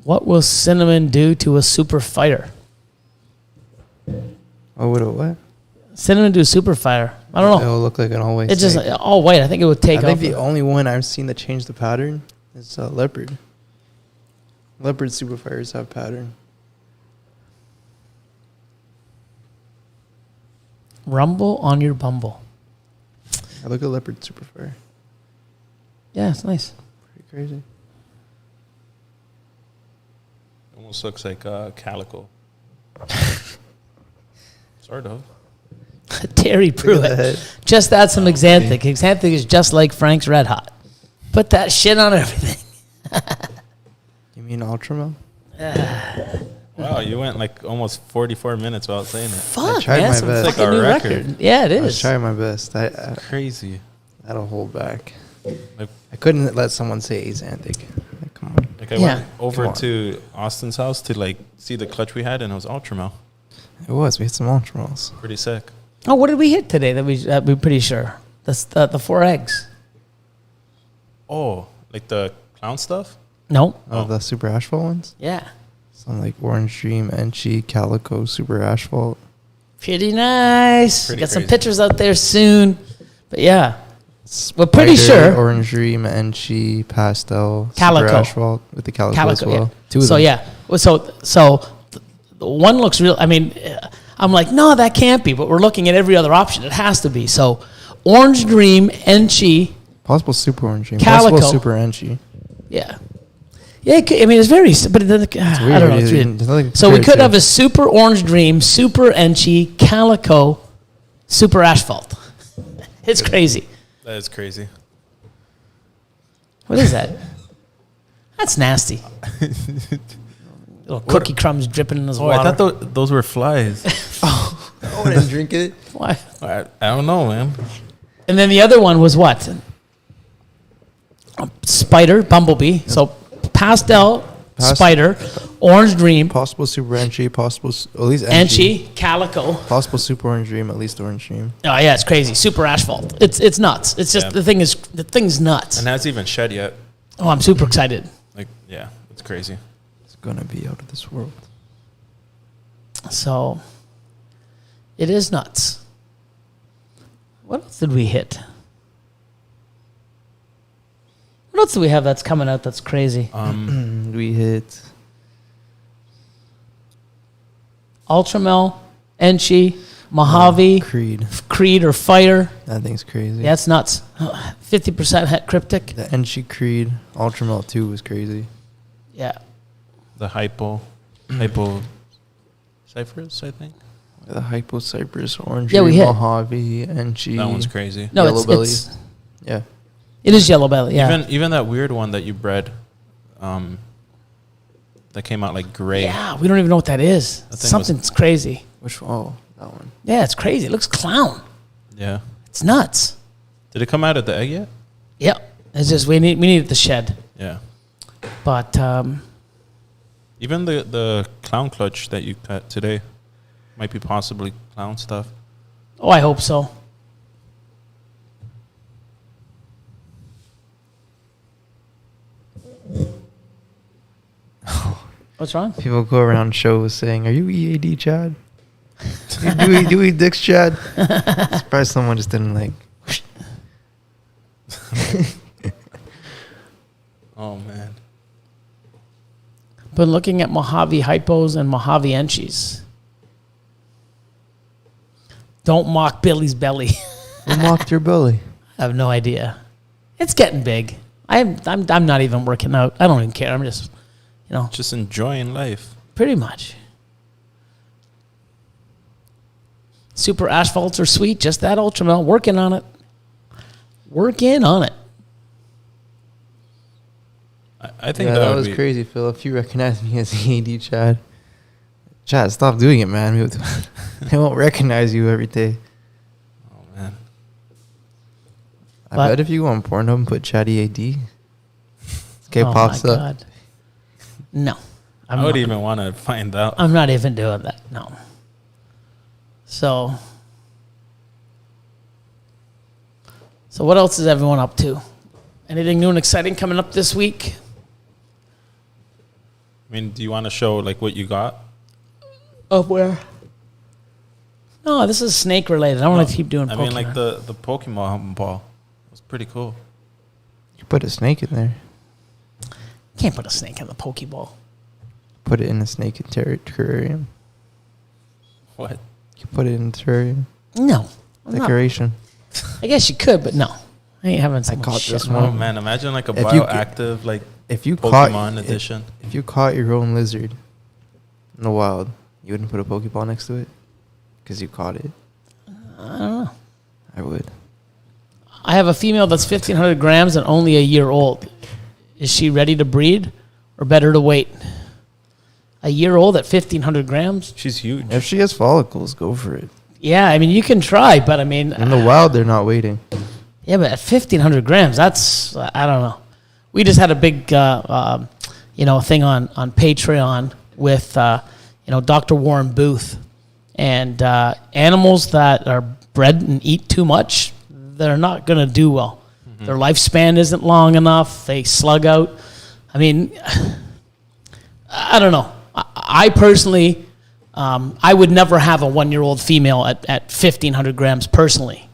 What will cinnamon do to a super fighter? Oh, would it what? Cinnamon do super fighter. I don't know. It'll look like an all-white It's just snake. all white. I think it would take I think off. the only one I've seen that changed the pattern is leopard. Leopard superfires have pattern. Rumble on your bumble. I look at leopard superfire. Yeah, it's nice. Pretty crazy. Almost looks like calico. Sort of. Terry Look at Pruitt. that. Just add some Xanthic. Xanthic is just like Frank's Red Hot. Put that shit on everything. You mean Ultramel? Wow, you went like almost 44 minutes without saying it. Fuck, tried man. my Some best. fucking It's like a new record. record. Yeah, it I was is. trying my best. I Crazy. don't hold back. Like, I couldn't let someone say Xanthic. Like, come on. like I Yeah. went over Come on. to Austin's house to like see the clutch we had, and it was Ultramel. It was. We hit some Ultramels. Pretty sick. Oh, what did we hit today that we're pretty sure? That's the 4 eggs. Oh, like the clown stuff? No. Oh, Oh. the super asphalt ones? Yeah. Some like Orange Dream, Enchi, Calico, super asphalt. Pretty nice. Pretty Got some crazy. pictures out there soon. But yeah. We're pretty Spider, sure. Orange Dream, Enchi, Pastel, Calico. super asphalt with the Calico, as well. yeah. Two of So them. yeah. Well, So the one looks real. I mean, I'm like, no, that can't be. But we're looking at every other option. It has to be. So Orange Dream, Enchi. Possible super Orange Dream. Calico. Possible super Enchi. Yeah. Yeah, I mean, it's very, but I don't know. It's weird. There's nothing So we compared could to. have a super Orange Dream, super Enchi, Calico, super Asphalt. It's crazy. That is crazy. What is that? That's nasty. Little cookie crumbs dripping in his Oh, water. I thought those were flies. Oh, I didn't drink it. Why? I don't know, man. And then the other one was what? A spider, bumblebee. So pastel, spider, orange dream, Possible super Enchi. Possible at least Enchi, calico. Possible super Orange Dream. At least Orange Dream. Oh yeah, it's crazy. Super asphalt. It's nuts. It's just Yeah. the thing's nuts. And hasn't even shed yet. Oh, I'm super excited. Like, yeah, it's crazy. It's gonna be out of this world. So it is nuts. What else did we hit? What else do we have that's coming out that's crazy? We hit Ultramel, Enchi, Mojave, Creed or Fire. That thing's crazy. Yeah, it's nuts. 50% het cryptic. The Enchi Creed Ultramel 2 was crazy. Yeah. The hypo ciphers, I think. The Hypo Cypress Orange Yeah, we Dream, hit. Mojave, Enchi. That one's crazy. No, Yellow belly. Yeah. it is yellow belly. Yeah. Even that weird one that you bred, that came out like gray. Yeah, we don't even know what that is. That thing Something's crazy. Which one? Oh, that one. Yeah, it's crazy. It looks clown. Yeah. It's nuts. Did it come out of the egg yet? Yep. It's just we need it the shed. Yeah. But Even the clown clutch that you cut today might be possibly clown stuff. oh, I hope so. What's wrong? People go around shows saying, "Are you EAD, Chad? do we dicks, Chad?" Surprised someone just didn't like. Oh man. Been looking at Mojave hypos and Mojave enchies. Don't mock Billy's belly. Who mocked your belly? I have no idea. It's getting big. I'm not even working out. I don't even care. I'm just, Just enjoying life. pretty much. Super asphalts are sweet. Just that Ultramel. Working on it. Working on it. I think Yeah, that would was be, crazy, Phil. If you recognize me as EAD, Chad, stop doing it, man. They won't recognize you every day. Oh man. I But- bet if you go on Pornhub and put Chad EAD, okay, Oh pops my up. God. No. I would even want to find out. I'm not even doing that. No. So what else is everyone up to? Anything new and exciting coming up this week? I mean, do you want to show like what you got? Of where? No, this is snake related. I don't want to keep doing Pokemon. I mean, like the Pokemon ball was pretty cool. You put a snake in there. Can't put a snake in the Pokeball. Put it in a snake terrarium. What? You put it in a terrarium. No. I'm not. Decoration. I guess you could, but no. I ain't having someone caught shit this in one. my- Oh man, imagine like a If you bioactive like If you Pokemon edition. if you caught your own lizard in the wild, you wouldn't put a Pokeball next to it because you caught it. I don't know. I would. I have a female that's 1,500 grams and only a year old. Is she ready to breed or better to wait? A year old at 1,500 grams? She's huge. If she has follicles, go for it. Yeah, I mean, you can try, but I mean... In the wild, they're not waiting. Yeah, but at 1,500 grams, that's... I don't know. We just had a big, thing on Patreon with, Dr. Warren Booth. And animals that are bred and eat too much, they're not going to do well. Mm-hmm. Their lifespan isn't long enough. They slug out. I mean, I don't know. I personally, I would never have a 1-year-old female at 1,500 grams personally.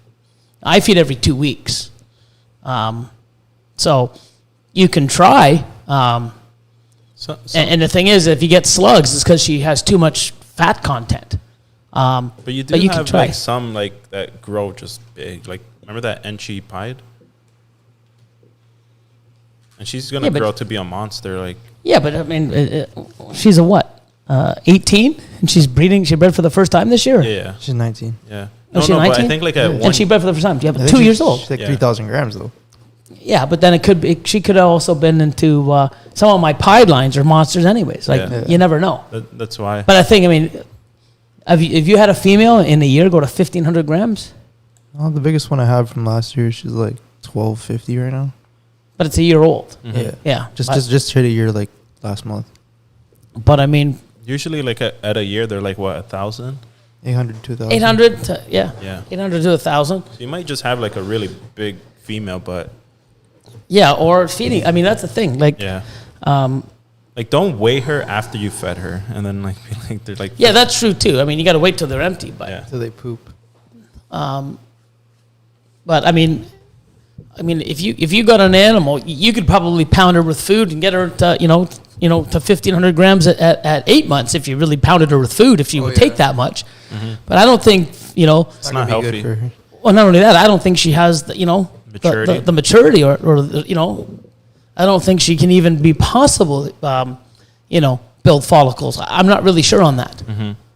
I feed every 2 weeks. So you can try. So, And the thing is, if you get slugs, it's because she has too much fat content. but you do you have can try. like some like that grow just big. Like remember that Enchi pied? And she's gonna Yeah, but- grow to be a monster. Like Yeah, but I mean, she's a what? 18, and she's breeding. She bred for the first time this year. yeah, She's 19. yeah. Oh, she's But I 19? think like at one. And she bred for the first time. Yeah, I but think 2 she's- years old. She's like Yeah. 3,000 grams, though. Yeah, but then it could be. She could have also been into some of my pied lines are monsters, anyways. Like Yeah. you never know. That's why. But I think, I mean, if you had a female in a year go to 1,500 grams, Oh, the biggest one I have from last year, she's like 1,250 right now. but it's a year old. Mhm. Yeah. Yeah, Just hit a year like last month. But I mean, Usually like at a year they're like what 1,000. 800, 2,000. 800 to Yeah. 800 to 1,000. So you might just have like a really big female, but Yeah, or feeding. I mean, that's the thing. Like, yeah. um, Like don't weigh her after you fed her, and then like be like they're like yeah, that's true too. I mean, you got to wait till they're empty. But yeah. Till they poop. But I mean, if you got an animal, you could probably pound her with food and get her to to 1,500 grams at 8 months if you really pounded her with food. If you would take that much, but I don't think It's not gonna be good healthy. for her. Well, not only that, I don't think she has the Maturity. the maturity or I don't think she can even be possible build follicles. I'm not really sure on that.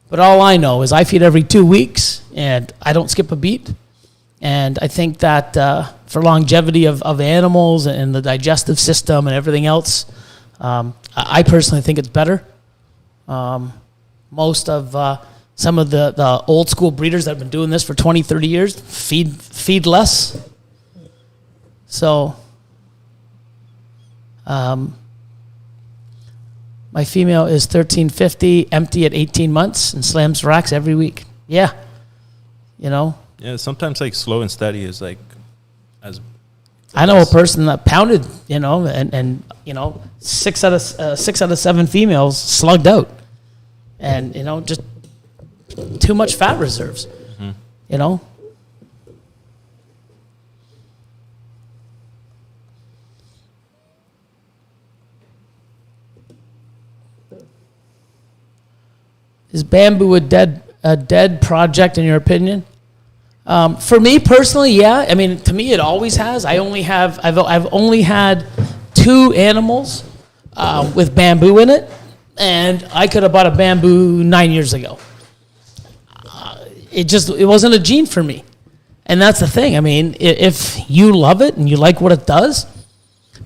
But all I know is I feed every 2 weeks and I don't skip a beat. And I think that for longevity of animals and the digestive system and everything else, I personally think it's better. Most of some of the old school breeders that have been doing this for 20, 30 years feed less. So my female is 1,350, empty at 18 months, and slams racks every week. Yeah. Yeah, sometimes like slow and steady is like as I know a person that pounded, and 6 out of 7 females slugged out, and just too much fat reserves. Is bamboo a dead project in your opinion? For me personally, yeah. I mean, to me, it always has. I've only had 2 animals with bamboo in it, and I could have bought a bamboo 9 years ago. It wasn't a gene for me, and that's the thing. I mean, if you love it and you like what it does,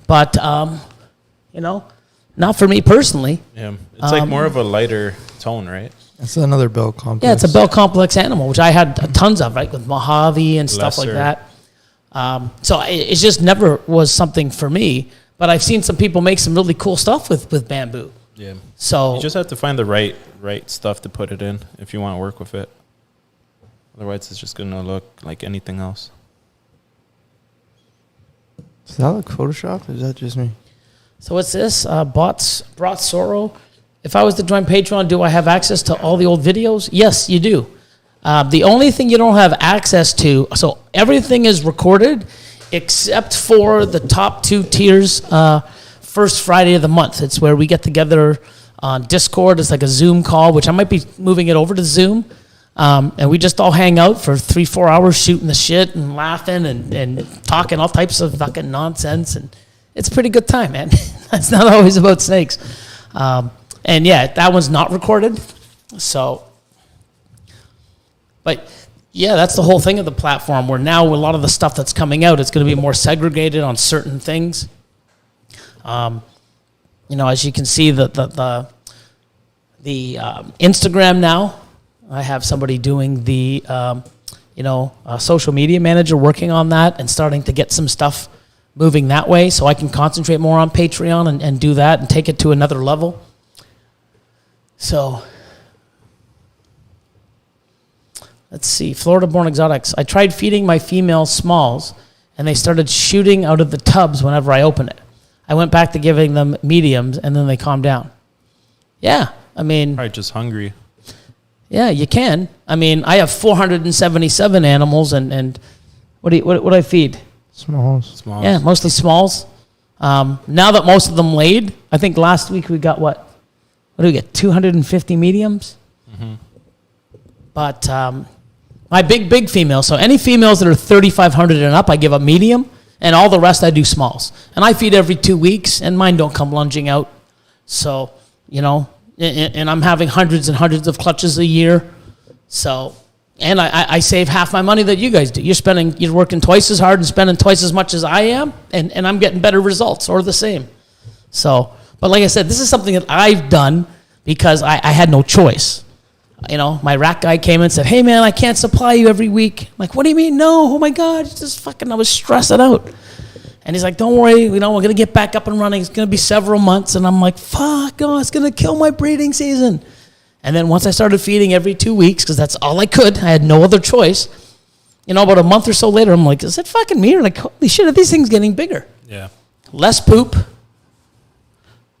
but not for me personally. Yeah, it's like more of a lighter tone, right? It's another bell complex. Yeah, it's a bell complex animal, which I had tons of, right, with Mojave and stuff like that. So it just never was something for me. But I've seen some people make some really cool stuff with bamboo. Yeah. So you just have to find the right stuff to put it in if you want to work with it. Otherwise, it's just going to look like anything else. Does that look Photoshopped, or is that just me? So what's this? Brought Sorrow. If I was to join Patreon, do I have access to all the old videos? Yes, you do. The only thing you don't have access to, so everything is recorded except for the top 2 tiers, first Friday of the month. It's where we get together on Discord. It's like a Zoom call, which I might be moving it over to Zoom. And we just all hang out for 3-4 hours shooting the shit and laughing and talking all types of fucking nonsense. And it's a pretty good time, man. It's not always about snakes. And yeah, that one's not recorded. So, but yeah, that's the whole thing of the platform, where now a lot of the stuff that's coming out, it's going to be more segregated on certain things. As you can see, the Instagram now, I have somebody doing the, social media manager working on that and starting to get some stuff moving that way, so I can concentrate more on Patreon and do that and take it to another level. So, let's see. Florida-born exotics. I tried feeding my female smalls, and they started shooting out of the tubs whenever I open it. I went back to giving them mediums, and then they calmed down. Yeah, I mean... Probably just hungry. Yeah, you can. I mean, I have 477 animals, and what do I feed? Smalls. Yeah, mostly smalls. Now that most of them laid, I think last week we got what do we get, 250 mediums? Mm-hmm. But my big females, so any females that are 3,500 and up, I give a medium, and all the rest I do smalls. And I feed every 2 weeks, and mine don't come lunging out. So, and I'm having hundreds and hundreds of clutches a year. So, and I save half my money that you guys do. You're working twice as hard and spending twice as much as I am, and I'm getting better results, or the same. So, but like I said, this is something that I've done because I had no choice. My rack guy came in and said, "Hey man, I can't supply you every week." I'm like, "What do you mean? No, oh my God, it's just fucking, I was stressing out." And he's like, "Don't worry, we're going to get back up and running. It's going to be several months." And I'm like, fuck, oh, it's going to kill my breeding season. And then once I started feeding every 2 weeks, because that's all I could, I had no other choice. About a month or so later, I'm like, is it fucking me? Or like, holy shit, are these things getting bigger? Yeah. Less poop,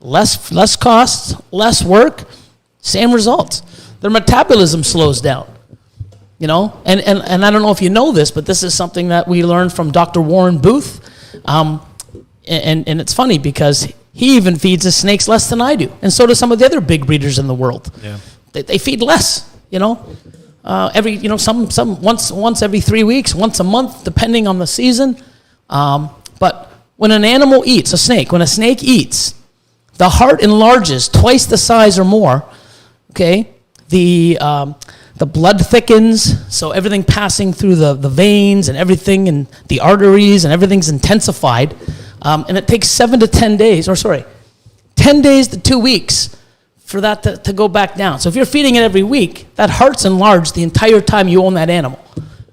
less costs, less work, same results. Their metabolism slows down. And I don't know if you know this, but this is something that we learned from Dr. Warren Booth. And it's funny because he even feeds his snakes less than I do, and so do some of the other big breeders in the world. Yeah, they feed less. Some once every 3 weeks, once a month, depending on the season. But when an animal eats, when a snake eats, the heart enlarges twice the size or more. Okay, the blood thickens, so everything passing through the veins and everything, and the arteries and everything's intensified. And it takes 10 days to 2 weeks for that to go back down. So if you're feeding it every week, that heart's enlarged the entire time you own that animal.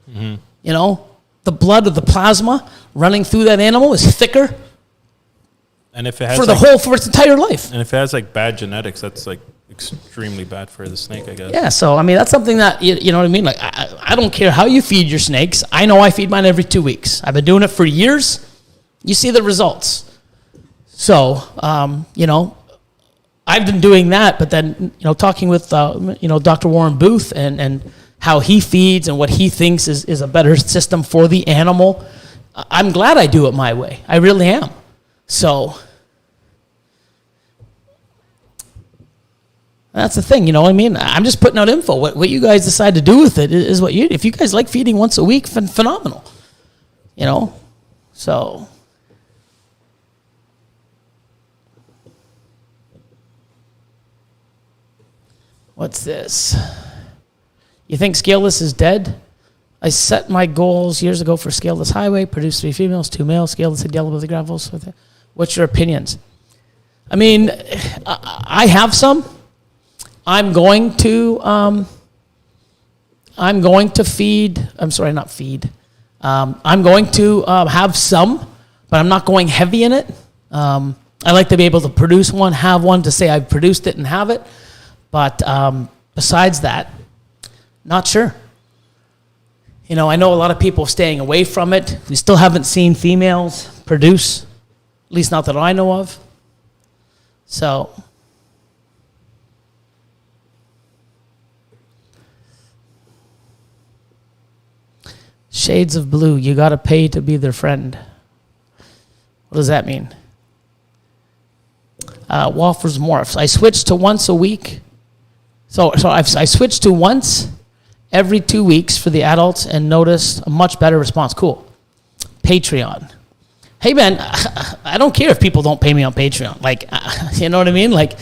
Mm-hmm. The blood of the plasma running through that animal is thicker. And if it has for its entire life. And if it has bad genetics, that's extremely bad for the snake, I guess. Yeah, so I mean that's something that you know what I mean. Like I don't care how you feed your snakes. I know I feed mine every 2 weeks. I've been doing it for years. You see the results. So, I've been doing that, but then, talking with, Dr. Warren Booth and how he feeds and what he thinks is a better system for the animal, I'm glad I do it my way. I really am. So, that's the thing, you know what I mean? I'm just putting out info. What you guys decide to do with it is what you, if you guys like feeding once a week, phenomenal, so. What's this? You think Scaleless is dead? I set my goals years ago for Scaleless Highway, produced 3 females, 2 males, Scaleless had yellow with the gravels. What's your opinions? I mean, I have some. I'm going to feed, I'm sorry, not feed. I'm going to have some, but I'm not going heavy in it. I like to be able to produce one, have one, to say I've produced it and have it. But besides that, not sure. I know a lot of people staying away from it. We still haven't seen females produce, at least not that I know of. So, shades of blue, you got to pay to be their friend. What does that mean? Waffles Morphs. I switched to once a week. So I switched to once every 2 weeks for the adults and noticed a much better response. Cool. Patreon. Hey, man, I don't care if people don't pay me on Patreon. Like, you know what I mean? Like,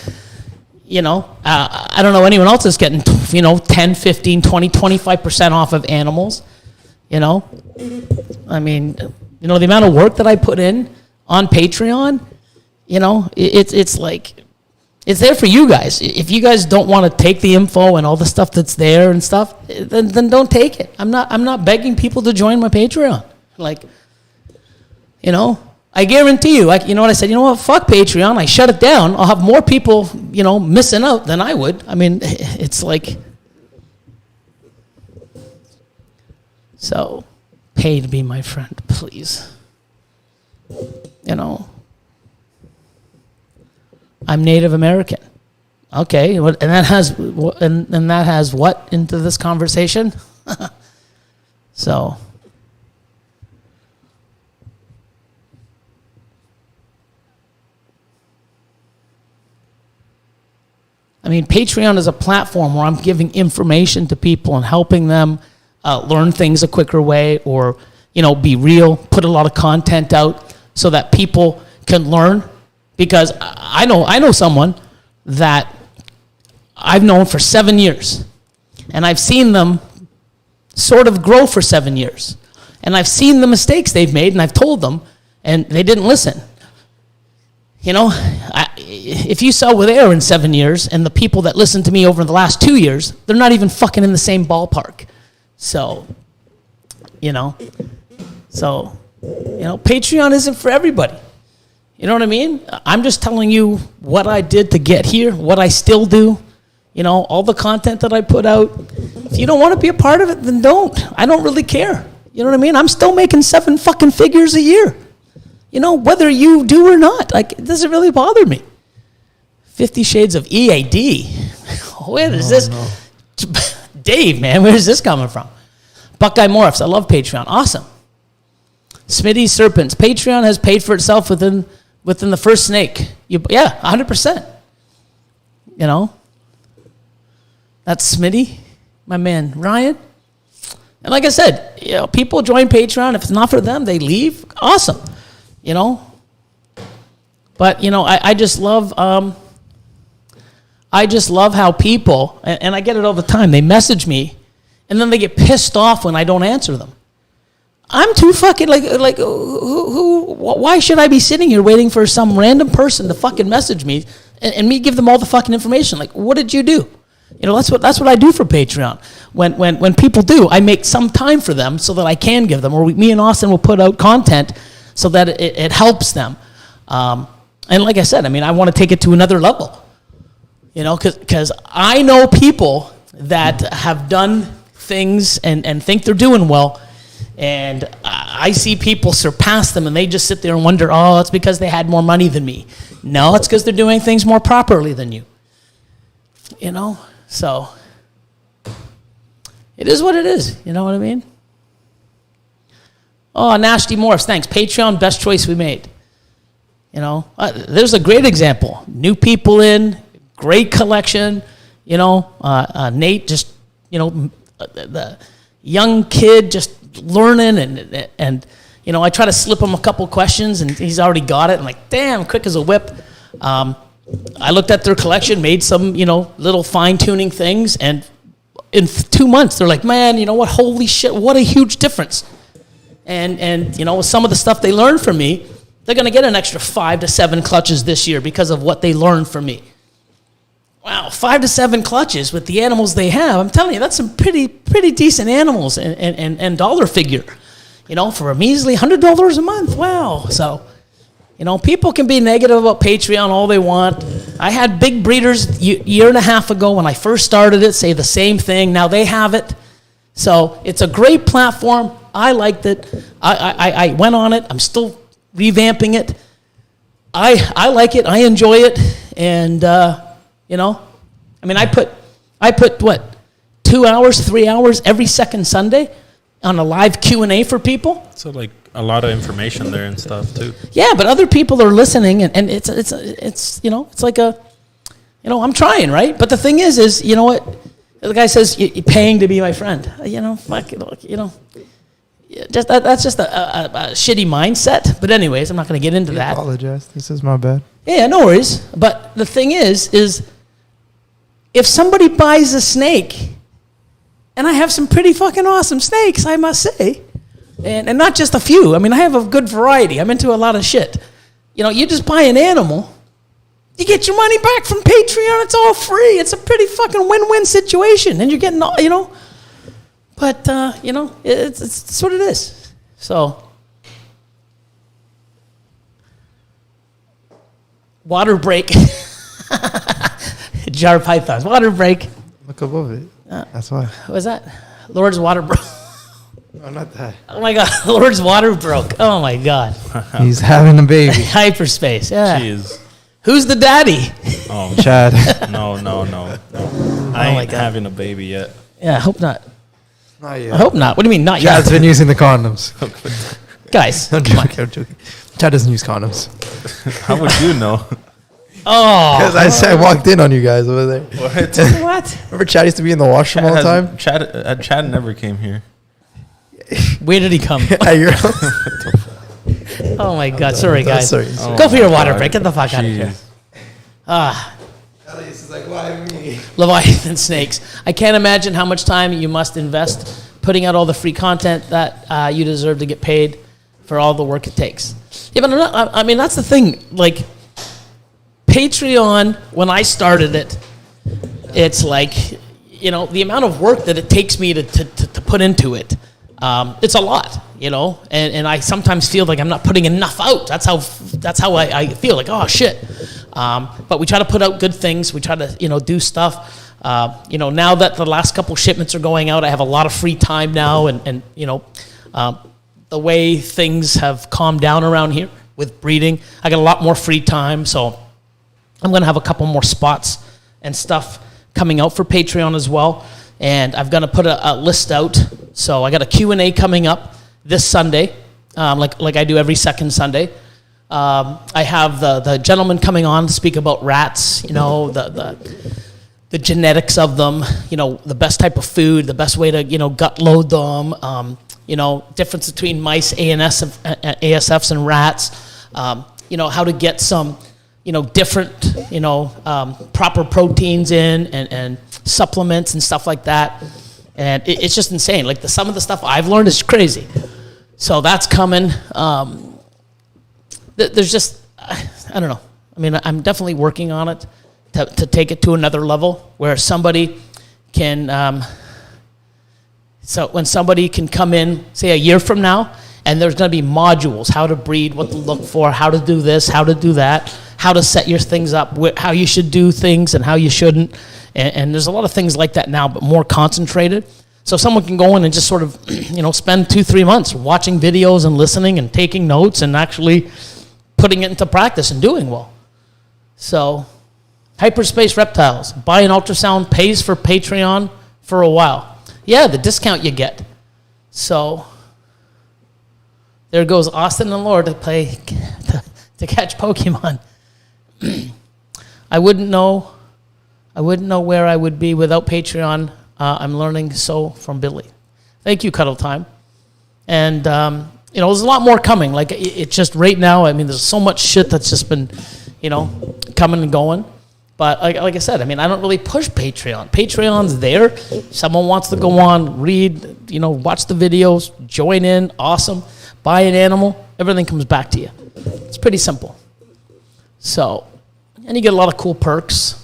I don't know anyone else is getting, 10, 15, 20, 25% off of animals. I mean, the amount of work that I put in on Patreon, it's like, it's there for you guys. If you guys don't want to take the info and all the stuff that's there and stuff, then don't take it. I'm not begging people to join my Patreon. Like, I guarantee you, you know what I said? You know what? Fuck Patreon. I shut it down. I'll have more people, missing out than I would. I mean, it's like, so pay to be my friend, please. I'm Native American. Okay, and that has what into this conversation? So, I mean, Patreon is a platform where I'm giving information to people and helping them learn things a quicker way, or be real, put a lot of content out so that people can learn. Because I know someone that I've known for 7 years, and I've seen them sort of grow for 7 years, and I've seen the mistakes they've made, and I've told them, and they didn't listen. If you saw where they are in 7 years, and the people that listened to me over the last 2 years, they're not even fucking in the same ballpark. So, Patreon isn't for everybody. You know what I mean? I'm just telling you what I did to get here, what I still do, all the content that I put out. If you don't want to be a part of it, then don't. I don't really care. You know what I mean? I'm still making 7 fucking figures a year. Whether you do or not. Like, it doesn't really bother me. 50 Shades of EAD. Where is this? No. Dave, man, where's this coming from? Buckeye Morphs. I love Patreon. Awesome. Smitty Serpents. Patreon has paid for itself within the first snake. 100%. That's Smitty, my man Ryan. And like I said, people join Patreon. If it's not for them, they leave. Awesome. But I just love how people, and I get it all the time. They message me, and then they get pissed off when I don't answer them. I'm too fucking why should I be sitting here waiting for some random person to fucking message me and me give them all the fucking information? Like, what did you do? That's what I do for Patreon. When people do, I make some time for them so that I can give them, or me and Austin will put out content so that it helps them. And like I said, I mean, I want to take it to another level, because I know people that have done things and think they're doing well, And I see people surpass them, and they just sit there and wonder, oh, it's because they had more money than me. No, it's because they're doing things more properly than you. You know? So, it is what it is. You know what I mean? Oh, Nasty Morphs, thanks. Patreon, best choice we made. You know? There's a great example. New people in, great collection. You know? Nate just, you know, the young kid just learning, and you know, I try to slip him a couple questions, and he's already got it. I'm like, damn, quick as a whip. I looked at their collection, made some, you know, little fine-tuning things, and in 2 months, they're like, man, you know what, holy shit, what a huge difference. And you know, some of the stuff they learned from me, they're going to get an extra 5 to 7 clutches this year because of what they learned from me. Wow, 5 to 7 clutches with the animals they have. I'm telling you, that's some pretty decent animals and dollar figure, you know, for a measly $100 a month. Wow. So, you know, people can be negative about Patreon all they want. I had big breeders year and a half ago when I first started it say the same thing. Now they have it. So it's a great platform. I liked it. I went on it. I'm still revamping it. I like it. I enjoy it. And, you know, I mean, I put what, 2 hours, 3 hours every second Sunday on a live Q&A for people. So like a lot of information there and stuff too. Yeah, but other people are listening, and it's you know, it's like a, you know, I'm trying, right? But the thing is you know what, the guy says you're paying to be my friend. You know, fuck it, you know, just that's just a shitty mindset. But anyways, I'm not going to get into that. I apologize. This is my bad. Yeah, no worries. But the thing is if somebody buys a snake, and I have some pretty fucking awesome snakes, I must say, and not just a few. I mean, I have a good variety. I'm into a lot of shit. You know, you just buy an animal, you get your money back from Patreon. It's all free. It's a pretty fucking win-win situation, and you're getting all, you know. But you know, it's what it is. So, water break. Jar pythons. Water break. Look above it. That's why. What was that? Lord's water broke. No, not that. Oh my God. Lord's water broke. Oh my God. He's having a baby. Hyperspace. Yeah. Jeez. Who's the daddy? Oh, Chad. no. I my ain't God. having a baby yet. Yeah, I hope not. Not yet. I hope not. What do you mean, not Chad's yet? been using the condoms. Guys, I'm come on. joking. I'm joking. Chad doesn't use condoms. How would you know? Oh. Because I walked in on you guys over there. What? What? Remember Chad used to be in the washroom all the time? Chad never came here. Where did he come? At your house? Oh my God. Sorry, guys. Sorry. Go for your water God. break. Get the fuck out of here. Jeez. Elias is like, why me? Leviathan snakes. I can't imagine how much time you must invest putting out all the free content that you deserve to get paid for all the work it takes. Yeah, but I mean, that's the thing. Like, Patreon, when I started it, it's like, you know, the amount of work that it takes me to put into it, it's a lot, you know, and I sometimes feel like I'm not putting enough out. That's how I feel, like, oh, shit. But we try to put out good things. We try to, you know, do stuff. You know, now that the last couple shipments are going out, I have a lot of free time now, and you know, the way things have calmed down around here with breeding, I got a lot more free time, so I'm going to have a couple more spots and stuff coming out for Patreon as well. And I'm going to put a list out. So I got a Q&A coming up this Sunday, like I do every second Sunday. I have the gentleman coming on to speak about rats, you know, the genetics of them, you know, the best type of food, the best way to, you know, gut load them, you know, difference between mice, ASFs and rats, you know, how to get some, you know, different, you know, proper proteins in and supplements and stuff like that. And it's just insane. Like some of the stuff I've learned is crazy. So that's coming. There's just, I don't know. I mean, I'm definitely working on it to take it to another level where somebody can, so when somebody can come in, say a year from now, and there's going to be modules, how to breed, what to look for, how to do this, how to do that, how to set your things up, how you should do things and how you shouldn't. And there's a lot of things like that now, but more concentrated. So someone can go in and just sort of, spend 2-3 months watching videos and listening and taking notes and actually putting it into practice and doing well. So, Hyperspace Reptiles. Buy an ultrasound, pays for Patreon for a while. Yeah, the discount you get. So, there goes Austin and Laura to catch Pokemon. I wouldn't know where I would be without Patreon. I'm learning so from Billy. Thank you, Cuddle Time. And, there's a lot more coming. Like, it's just right now, there's so much shit that's just been, coming and going. But like I said, I don't really push Patreon. Patreon's there. Someone wants to go on, read, watch the videos, join in, awesome. Buy an animal, everything comes back to you. It's pretty simple. So, and you get a lot of cool perks.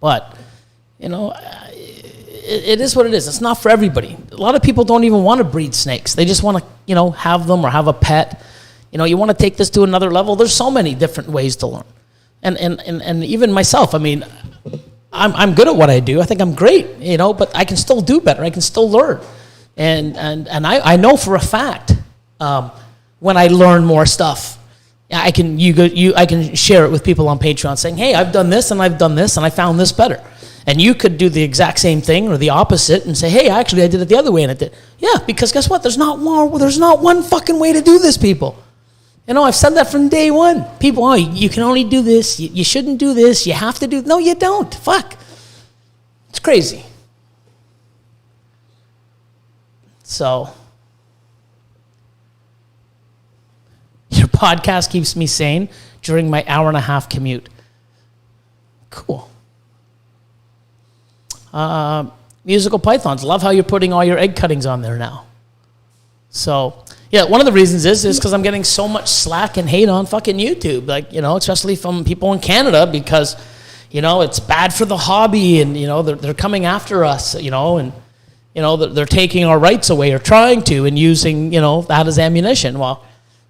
But, it is what it is. It's not for everybody. A lot of people don't even want to breed snakes. They just want to, have them or have a pet. You want to take this to another level. There's so many different ways to learn. And even myself, I'm good at what I do. I think I'm great, but I can still do better. I can still learn. And I know for a fact when I learn more stuff, I can share it with people on Patreon saying, hey, I've done this and I've done this and I found this better. And you could do the exact same thing or the opposite and say, hey, actually I did it the other way and it did. Yeah, because guess what? There's not one fucking way to do this, people. I've said that from day one. People, you can only do this. You shouldn't do this. You have to do. No, you don't. Fuck. It's crazy. So, your podcast keeps me sane during my 1.5-hour commute. Cool. Musical Pythons. Love how you're putting all your egg cuttings on there now. So, yeah, one of the reasons is because I'm getting so much slack and hate on fucking YouTube, especially from people in Canada because, it's bad for the hobby and, they're coming after us, and, they're taking our rights away or trying to and using, that as ammunition. Well,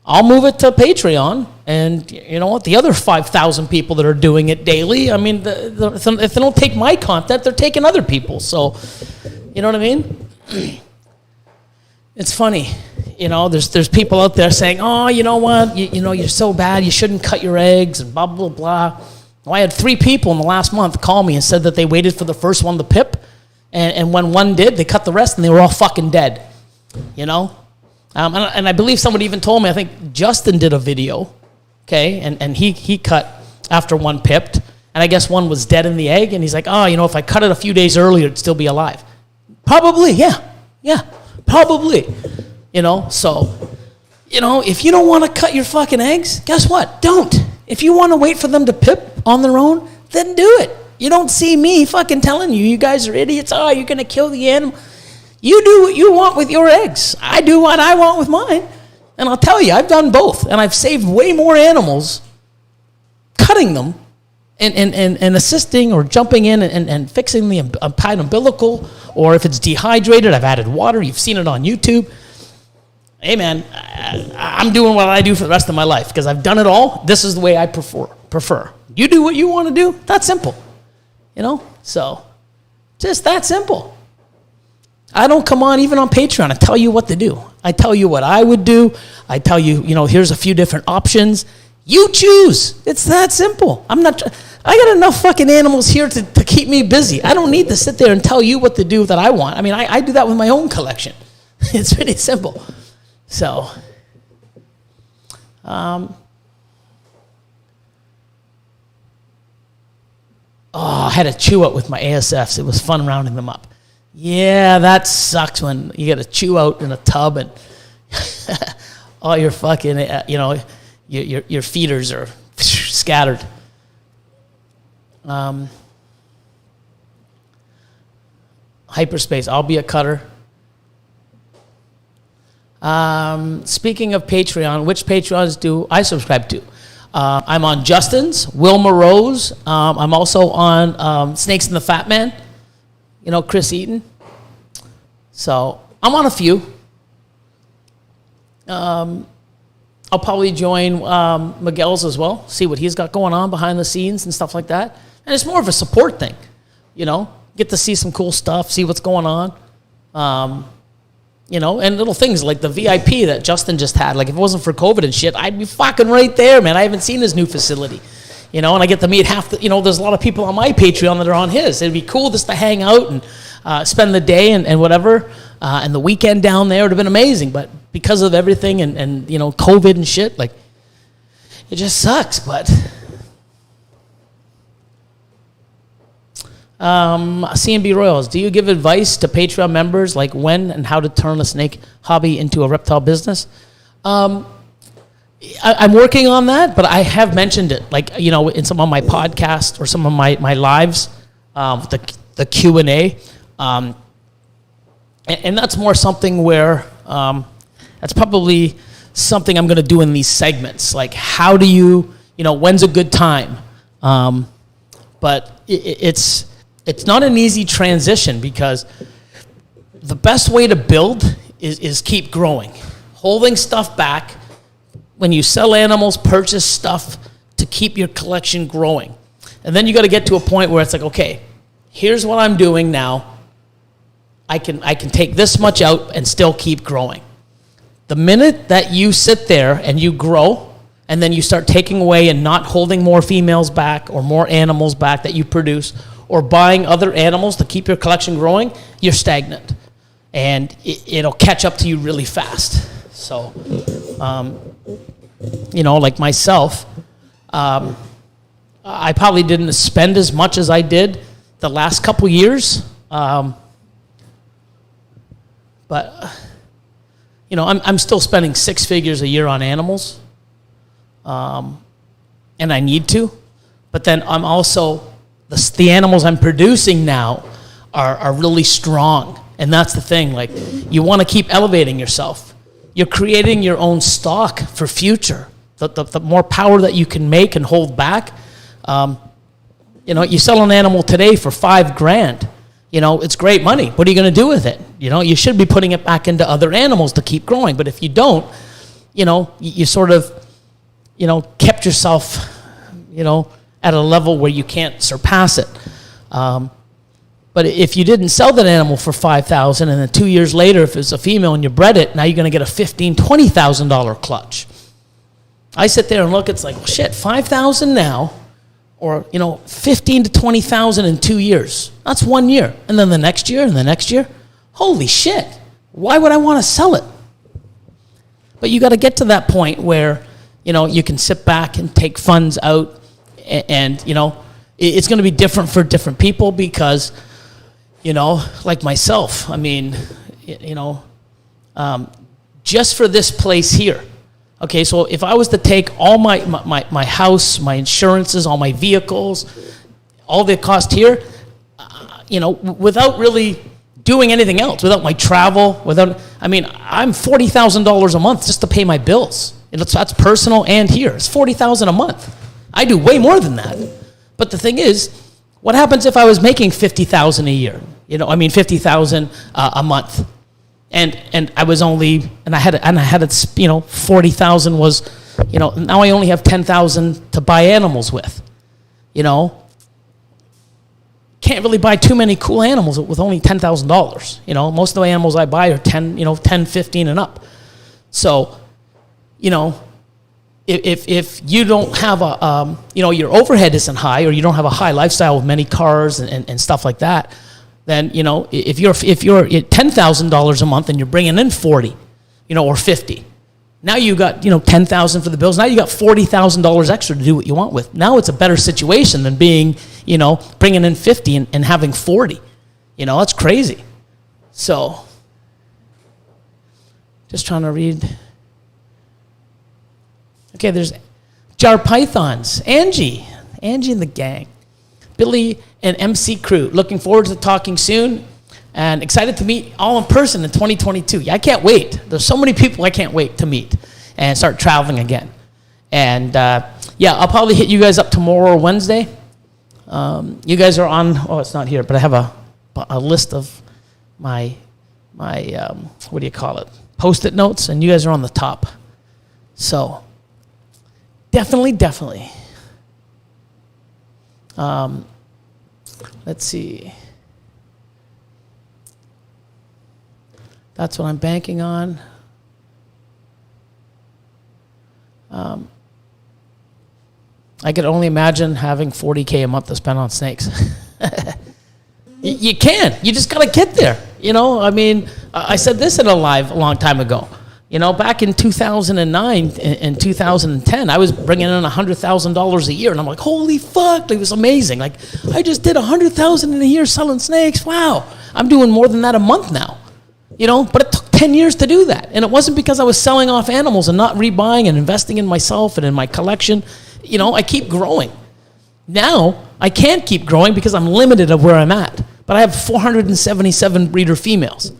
I'll move it to Patreon and, the other 5,000 people that are doing it daily, if they don't take my content, they're taking other people's. So, you know what I mean? It's funny. There's people out there saying, oh, you know what, you're so bad, you shouldn't cut your eggs, and blah, blah, blah. Well, I had 3 people in the last month call me and said that they waited for the first one to pip, and when one did, they cut the rest, and they were all fucking dead, And I believe somebody even told me, I think Justin did a video, okay, and he cut after one pipped, and I guess one was dead in the egg, and he's like, oh, if I cut it a few days earlier, it'd still be alive. Probably, yeah, probably. So, if you don't want to cut your fucking eggs, guess what? Don't. If you want to wait for them to pip on their own, then do it. You don't see me fucking telling you guys are idiots. Oh, you're going to kill the animal. You do what you want with your eggs. I do what I want with mine. And I'll tell you, I've done both. And I've saved way more animals cutting them and assisting or jumping in and fixing the tied umbilical. Or if it's dehydrated, I've added water. You've seen it on YouTube. Hey, man, I'm doing what I do for the rest of my life because I've done it all. This is the way I prefer. You do what you want to do. That's simple. So just that simple. I don't come on even on Patreon and tell you what to do. I tell you what I would do. I tell you, here's a few different options. You choose. It's that simple. I got enough fucking animals here to keep me busy. I don't need to sit there and tell you what to do that I want. I do that with my own collection. It's pretty simple. So, I had to chew out with my ASFs. It was fun rounding them up. Yeah, that sucks when you got to chew out in a tub and all your fucking, your feeders are scattered. Hyperspace, I'll be a cutter. Speaking of Patreon, which Patreons do I subscribe to? I'm on Justin's, Wilma Rose. I'm also on Snakes and the Fat Man, Chris Eaton. So I'm on a few. I'll probably join Miguel's as well, see what he's got going on behind the scenes and stuff like that. And it's more of a support thing, get to see some cool stuff, see what's going on. You know, and little things like the VIP that Justin just had. Like, if it wasn't for COVID and shit, I'd be fucking right there, man. I haven't seen his new facility. You know, and I get to meet you know, there's a lot of people on my Patreon that are on his. It'd be cool just to hang out and spend the day and whatever. And the weekend down there would have been amazing. But because of everything and, you know, COVID and shit, like, it just sucks. But CNB Royals, do you give advice to Patreon members, like when and how to turn a snake hobby into a reptile business? I'm working on that, but I have mentioned it, like, you know, in some of my podcasts or some of my lives, the Q&A. And that's more something where that's probably something I'm going to do in these segments. Like, how do you know, when's a good time? But it's not an easy transition, because the best way to build is keep growing. Holding stuff back. When you sell animals, purchase stuff to keep your collection growing. And then you got to get to a point where it's like, okay, here's what I'm doing now. I can take this much out and still keep growing. The minute that you sit there and you grow, and then you start taking away and not holding more females back or more animals back that you produce, or buying other animals to keep your collection growing, you're stagnant. And it'll catch up to you really fast. So, you know, like myself, I probably didn't spend as much as I did the last couple years. But, you know, I'm still spending 6 figures a year on animals. And I need to. But then I'm also, the animals I'm producing now are really strong. And that's the thing. Like, you want to keep elevating yourself. You're creating your own stock for future. The more power that you can make and hold back. You know, you sell an animal today for $5,000. You know, it's great money. What are you going to do with it? You know, you should be putting it back into other animals to keep growing. But if you don't, you know, you sort of, you know, kept yourself, you know, at a level where you can't surpass it. But if you didn't sell that animal for $5,000, and then 2 years later, if it's a female and you bred it, now you're going to get a $15,000, $20,000 clutch. I sit there and look, it's like, well, shit, $5,000 now, or, you know, $15,000 to $20,000 in 2 years. That's 1 year. And then the next year and the next year. Holy shit. Why would I want to sell it? But you got to get to that point where, you know, you can sit back and take funds out, and you know, it's going to be different for different people, because, you know, like myself, I mean, you know, just for this place here. Okay, so if I was to take all my house, my insurances, all my vehicles, all the cost here, you know, without really doing anything else, without my travel, I mean, I'm $40,000 a month just to pay my bills. That's personal and here. It's $40,000 a month. I do way more than that. But the thing is, what happens if I was making $50,000 a year? You know, I mean, $50,000 a month, and I was only, and I had you know, $40,000 was, you know, now I only have $10,000 to buy animals with. You know, can't really buy too many cool animals with only $10,000. You know, most of the animals I buy are 10, 15 and up. So, you know, if you don't have a, you know, your overhead isn't high, or you don't have a high lifestyle with many cars and stuff like that, then, you know, if you're at $10,000 a month and you're bringing in 40, you know, or 50, now you got, you know, $10,000 for the bills. Now you got $40,000 extra to do what you want with. Now it's a better situation than being, you know, bringing in 50 and having 40. You know, that's crazy. So, just trying to read. Okay, there's Jar Pythons, Angie and the gang, Billy and MC Crew. Looking forward to talking soon, and excited to meet all in person in 2022. Yeah, I can't wait. There's so many people I can't wait to meet and start traveling again. And yeah, I'll probably hit you guys up tomorrow or Wednesday. You guys are on. Oh, it's not here, but I have a list of my what do you call it? Post-it notes, and you guys are on the top. So. Definitely. Let's see. That's what I'm banking on. I could only imagine having $40K a month to spend on snakes. You can. You just got to get there. You know, I mean, I said this in a live a long time ago. You know, back in 2009 and 2010, I was bringing in $100,000 a year, and I'm like, holy fuck, it was amazing. Like, I just did $100,000 in a year selling snakes. Wow, I'm doing more than that a month now. You know, but it took 10 years to do that, and it wasn't because I was selling off animals and not rebuying and investing in myself and in my collection. You know, I keep growing. Now I can't keep growing because I'm limited of where I'm at. But I have 477 breeder females,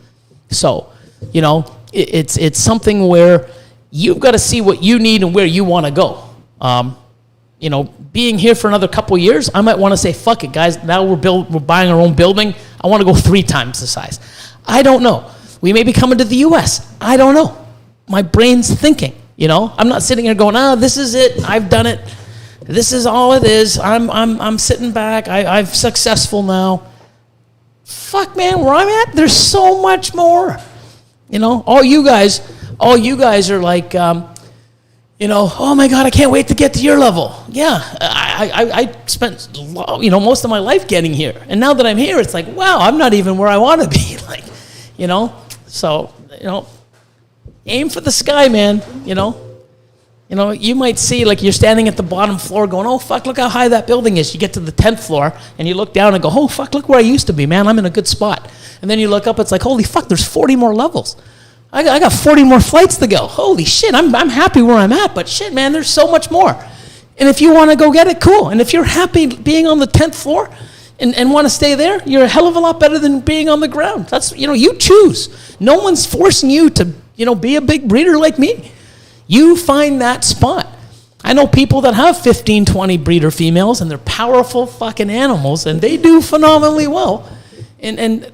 so you know. It's something where you've got to see what you need and where you want to go. You know, being here for another couple years, I might want to say, fuck it, guys. Now we're buying our own building. I want to go 3 times the size. I don't know. We may be coming to the U.S. I don't know. My brain's thinking. You know, I'm not sitting here going, this is it. I've done it. This is all it is. I'm sitting back. I'm successful now. Fuck, man, where I'm at, there's so much more. You know, all you guys are like, you know, oh my God, I can't wait to get to your level. Yeah, I spent, you know, most of my life getting here. And now that I'm here, it's like, wow, I'm not even where I want to be. Like, you know, so, you know, aim for the sky, man, you know. You know, you might see, like, you're standing at the bottom floor going, oh, fuck, look how high that building is. You get to the 10th floor, and you look down and go, oh, fuck, look where I used to be, man. I'm in a good spot. And then you look up, it's like, holy fuck, there's 40 more levels. I got 40 more flights to go. Holy shit, I'm happy where I'm at, but shit, man, there's so much more. And if you want to go get it, cool. And if you're happy being on the 10th floor and want to stay there, you're a hell of a lot better than being on the ground. That's, you know, you choose. No one's forcing you to, you know, be a big breeder like me. You find that spot. I know people that have 15, 20 breeder females, and they're powerful fucking animals, and they do phenomenally well. And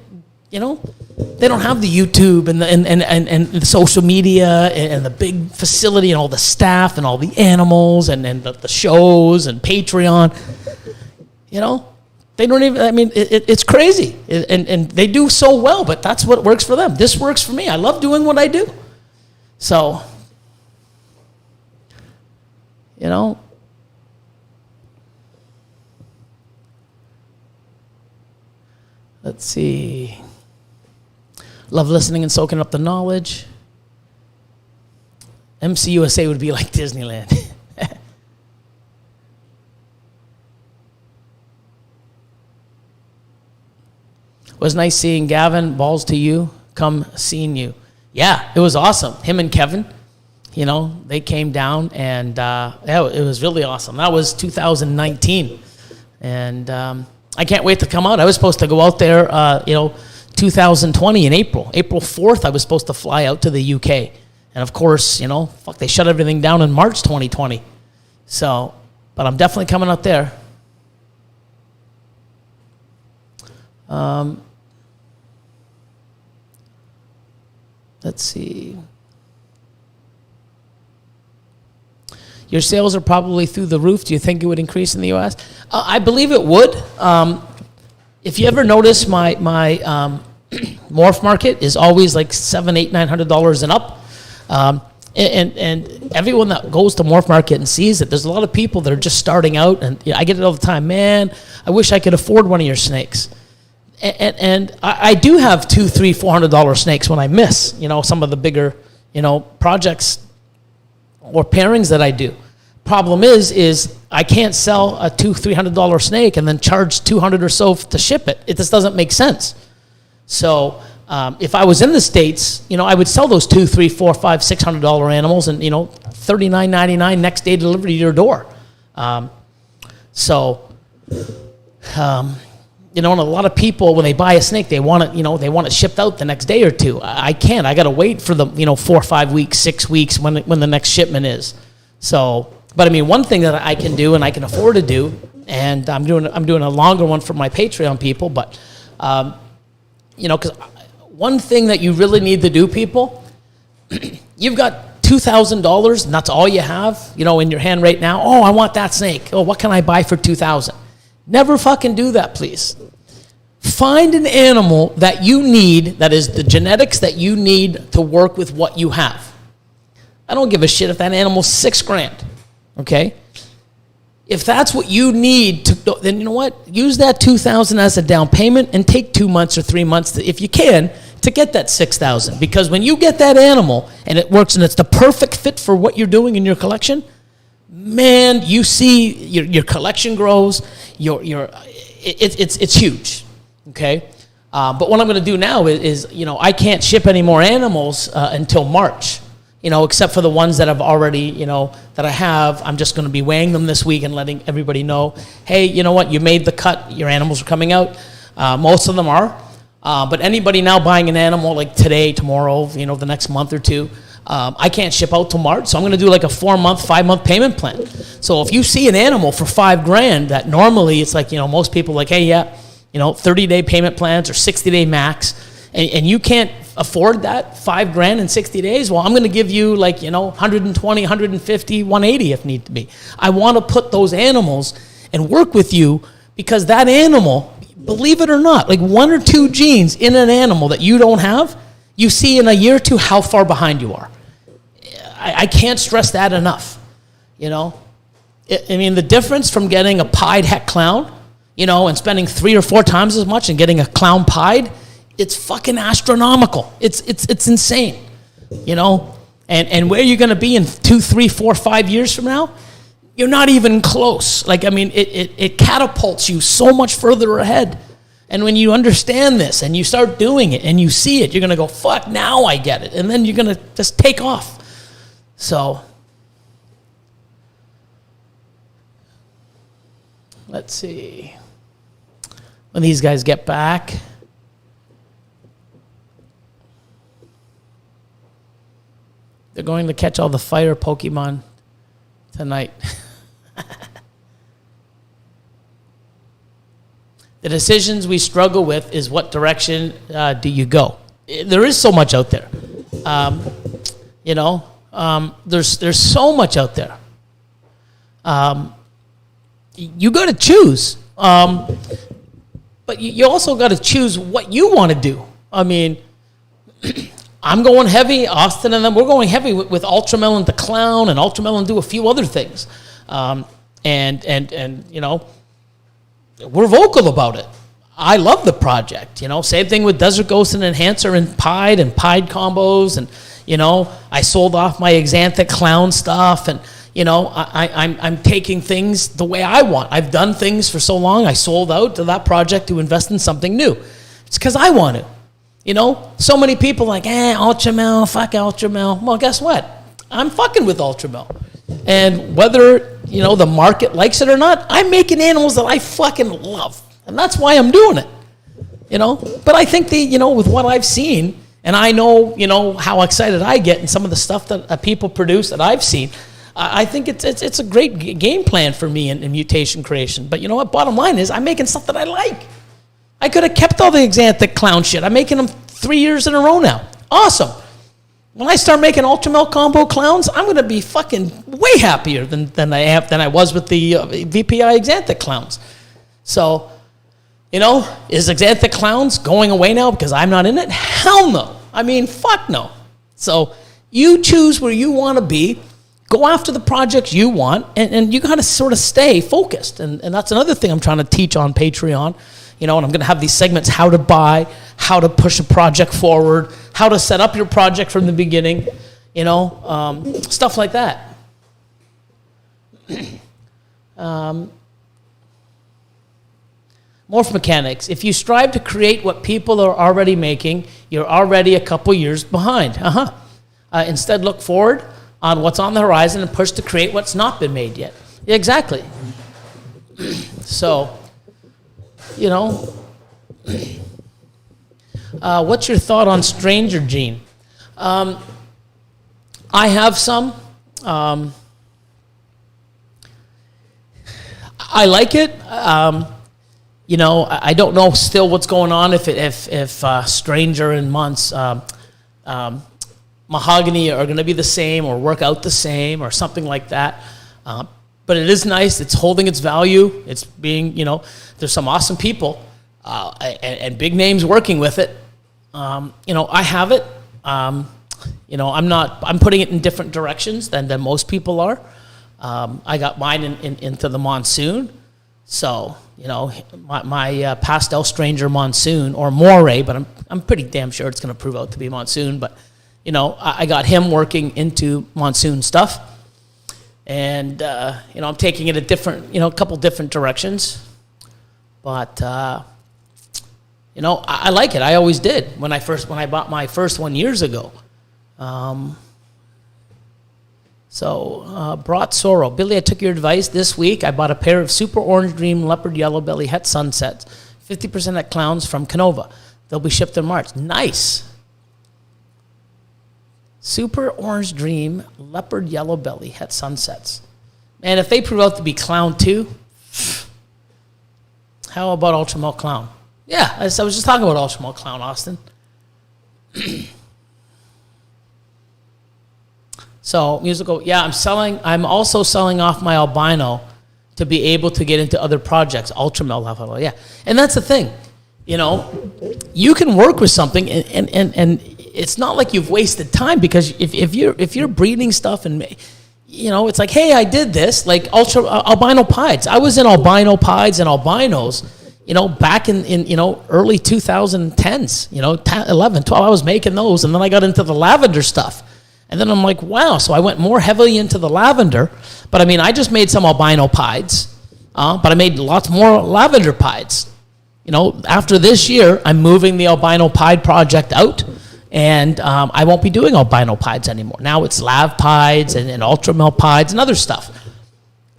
you know, they don't have the YouTube and the social media and the big facility and all the staff and all the animals and the shows and Patreon. You know, they don't even, I mean, it's crazy. And they do so well, but that's what works for them. This works for me. I love doing what I do. So, you know, let's see. Love listening and soaking up the knowledge. MCUSA would be like Disneyland. It was nice seeing Gavin, balls to you, come seeing you. Yeah, it was awesome. Him and Kevin, you know, they came down, and yeah, it was really awesome. That was 2019. And I can't wait to come out. I was supposed to go out there, you know, 2020 in April. April 4th, I was supposed to fly out to the UK. And of course, you know, fuck, they shut everything down in March 2020. So, but I'm definitely coming out there. Let's see. Your sales are probably through the roof. Do you think it would increase in the U.S.? I believe it would. If you ever notice, my morph market is always like $700, $800, $900 and up. And everyone that goes to morph market and sees it, there's a lot of people that are just starting out, and you know, I get it all the time. Man, I wish I could afford one of your snakes. And I do have $200, $300, $400 snakes when I miss, you know, some of the bigger, you know, projects or pairings that I do. Problem is I can't sell a $200, $300 snake and then charge $200 or so to ship it. It just doesn't make sense. So if I was in the States, you know, I would sell those $200, $300, $400, $500, $600 animals, and you know, $39.99 next day delivery to your door. You know, and a lot of people, when they buy a snake, they want it, you know, they want it shipped out the next day or two. I can't. I got to wait for the, you know, 4 or 5 weeks, 6 weeks when the next shipment is. So, but I mean, one thing that I can do and I can afford to do, and I'm doing a longer one for my Patreon people, but you know, because one thing that you really need to do, people, you've got $2,000, and that's all you have, you know, in your hand right now. Oh, I want that snake. Oh, what can I buy for $2,000? Never fucking do that, please. Find an animal that you need, that is the genetics that you need to work with what you have. I don't give a shit if that animal's $6,000, okay? If that's what you need to, then you know what? Use that $2,000 as a down payment and take 2 months or 3 months, if you can, to get that $6,000. Because when you get that animal and it works and it's the perfect fit for what you're doing in your collection, man, you see your collection grows. It's huge. Okay, but what I'm going to do now is, I can't ship any more animals until March, except for the ones that I've already, that I have. I'm just going to be weighing them this week and letting everybody know, hey, you know what, you made the cut, your animals are coming out. Most of them are, but anybody now buying an animal like today, tomorrow, the next month or two, I can't ship out till March, so I'm going to do like a 4-month, 5-month payment plan. So if you see an animal for $5,000 that normally it's like, most people are like, hey, yeah, 30-day payment plans or 60-day max, and you can't afford that $5,000 in 60 days, well, I'm going to give you like, 120, 150, 180 if need to be. I want to put those animals and work with you because that animal, believe it or not, like 1 or 2 genes in an animal that you don't have, you see in a year or two how far behind you are. I can't stress that enough, I mean, the difference from getting a pied het clown, and spending 3 or 4 times as much and getting a clown pied, it's fucking astronomical. It's insane, And where you're going to be in 2, 3, 4, 5 years from now, you're not even close. Like, I mean, it catapults you so much further ahead. And when you understand this and you start doing it and you see it, you're going to go, fuck, now I get it. And then you're going to just take off. So, let's see. When these guys get back, they're going to catch all the fire Pokemon tonight. The decisions we struggle with is what direction do you go? There is so much out there. There's so much out there. You got to choose. But you also got to choose what you want to do. I mean, I'm going heavy. Austin and them, we're going heavy with Ultramelon the Clown and Ultramelon do a few other things. And we're vocal about it. I love the project. Same thing with Desert Ghost and Enhancer and Pied combos. And, I sold off my Xanthic Clown stuff. And, I'm taking things the way I want. I've done things for so long. I sold out to that project to invest in something new. It's because I want to. So many people like, Ultramel, fuck Ultramel. Well, guess what? I'm fucking with Ultramel. And whether, the market likes it or not, I'm making animals that I fucking love. And that's why I'm doing it. But I think with what I've seen, and I know, how excited I get in some of the stuff that people produce that I've seen, I think it's a great game plan for me in mutation creation. But you know what? Bottom line is I'm making stuff that I like. I could have kept all the Xanthic Clown shit. I'm making them 3 years in a row now. Awesome. When I start making Ultramel combo clowns, I'm going to be fucking way happier than I was with the VPI Xanthic Clowns. So, is Xanthic Clowns going away now because I'm not in it? Hell no. I mean, fuck no. So you choose where you want to be. Go after the projects you want, and you got to sort of stay focused. And that's another thing I'm trying to teach on Patreon. And I'm going to have these segments, how to buy, how to push a project forward, how to set up your project from the beginning, stuff like that. Morph mechanics. If you strive to create what people are already making, you're already a couple years behind. Instead, look forward on what's on the horizon and push to create what's not been made yet. Yeah, exactly. So, what's your thought on Stranger Gene? I have some. I like it. I don't know still what's going on if Stranger and Months Mahogany are going to be the same or work out the same or something like that. But it is nice. It's holding its value. It's being, there's some awesome people and big names working with it. I have it. I'm putting it in different directions than most people are. I got mine into the monsoon. So, my pastel stranger monsoon or moray, but I'm pretty damn sure it's going to prove out to be monsoon. But, I got him working into monsoon stuff. And, I'm taking it a couple different directions. But, I like it. I always did when I bought my first one years ago. Brought sorrow. Billy, I took your advice this week. I bought a pair of Super Orange Dream Leopard Yellow Belly Het Sunsets, 50% at Clowns from Canova. They'll be shipped in March. Nice. Super Orange Dream Leopard Yellow Belly Het Sunsets. Man, if they prove out to be Clown 2, how about Ultra Milk Clown? Yeah, I was just talking about Ultra Milk Clown, Austin. So, musical, yeah, I'm also selling off my albino to be able to get into other projects, Ultramel albino, yeah. And that's the thing, you can work with something and it's not like you've wasted time, because if you're breeding stuff and, it's like, hey, I did this, like albino pieds. I was in albino pieds and albinos, back in early 2010s, 10, 11, 12, I was making those, and then I got into the lavender stuff. And then I'm like, wow, so I went more heavily into the lavender. But I just made some albino pieds, but I made lots more lavender pieds. After this year, I'm moving the albino pied project out, and I won't be doing albino pieds anymore. Now it's lav pieds and ultramel pieds and other stuff.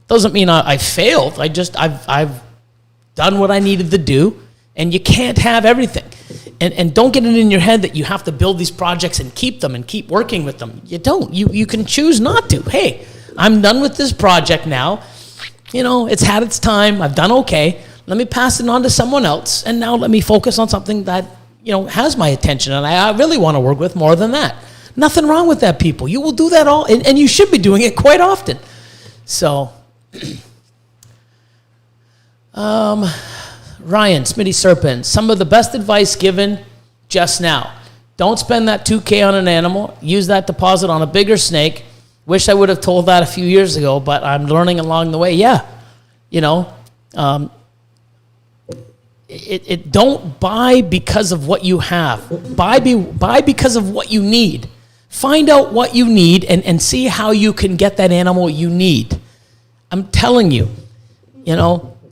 Doesn't mean I failed. I've done what I needed to do, and you can't have everything. And don't get it in your head that you have to build these projects and keep them and keep working with them. You don't. You can choose not to. Hey, I'm done with this project now. It's had its time. I've done okay. Let me pass it on to someone else, and now let me focus on something that, has my attention and I really want to work with more than that. Nothing wrong with that, people. You will do that all, and you should be doing it quite often. So, Ryan, Smitty Serpent, some of the best advice given just now. Don't spend that $2,000 on an animal. Use that deposit on a bigger snake. Wish I would have told that a few years ago, but I'm learning along the way. Yeah, don't buy because of what you have. Buy because of what you need. Find out what you need and see how you can get that animal you need. I'm telling you,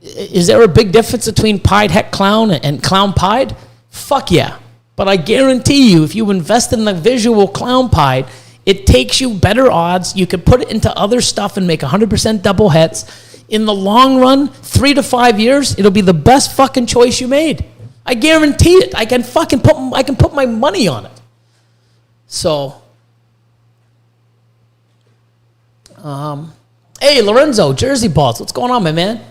is there a big difference between pied het clown and clown pied? Fuck yeah. But I guarantee you, if you invest in the visual clown pied, it takes you better odds. You can put it into other stuff and make 100% double hets. In the long run, 3 to 5 years, it'll be the best fucking choice you made. I guarantee it. I can put my money on it. So, hey, Lorenzo, Jersey Balls, what's going on, my man?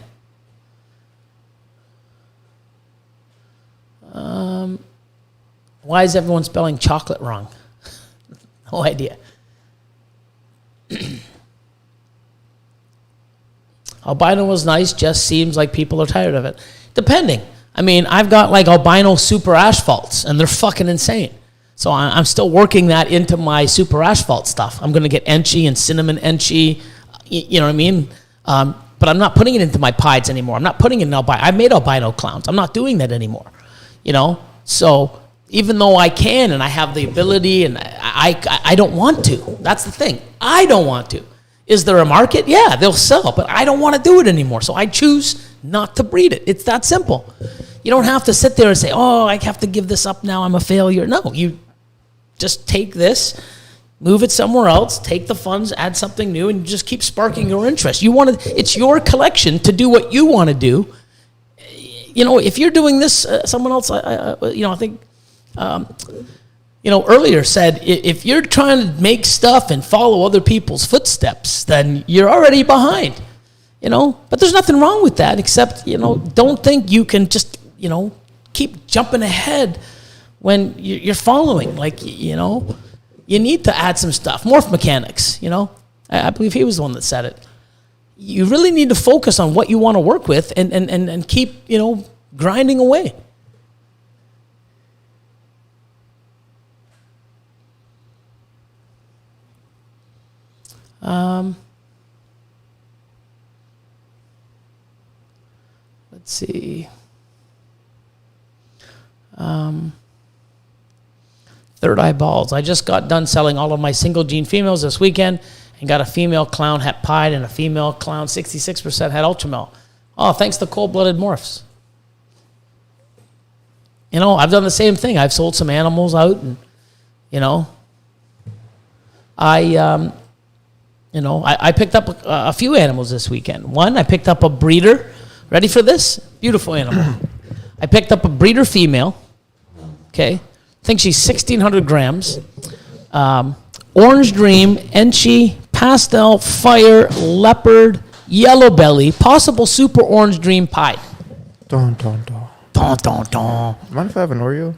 Why is everyone spelling chocolate wrong? No idea. Albino was nice, just seems like people are tired of it. Depending. I've got like albino super asphalts, and they're fucking insane. So I'm still working that into my super asphalt stuff. I'm going to get Enchi and cinnamon Enchi, you know what I mean? But I'm not putting it into my pieds anymore. I'm not putting it in albino. I made albino clowns. I'm not doing that anymore. So even though I can and I have the ability, and I don't want to. That's the thing. I don't want to. Is there a market? Yeah, they'll sell, but I don't want to do it anymore. So I choose not to breed it. It's that simple. You don't have to sit there and say, oh, I have to give this up now. I'm a failure. No, you just take this, move it somewhere else, take the funds, add something new, and just keep sparking your interest. It's your collection to do what you want to do. If you're doing this, someone else, I think, earlier said, if you're trying to make stuff and follow other people's footsteps, then you're already behind, But there's nothing wrong with that, except, don't think you can just, keep jumping ahead when you're following. Like, you need to add some stuff. Morph mechanics, I believe he was the one that said it. You really need to focus on what you want to work with and keep, grinding away. Let's see. Third Eye Balls. I just got done selling all of my single gene females this weekend and got a female clown het pied and a female clown 66% het ultramel. Oh, thanks to cold-blooded morphs. You know, I've done the same thing. I've sold some animals out, and you know, I picked up a few animals this weekend. One, I picked up a breeder. Ready for this? Beautiful animal. I picked up a breeder female. Okay, I think she's 1,600 grams. Orange Dream, Enchi, Pastel, Fire, Leopard, Yellow Belly, possible Super Orange Dream pied. Don, don, don. Don, don, don. Mind if I have an Oreo?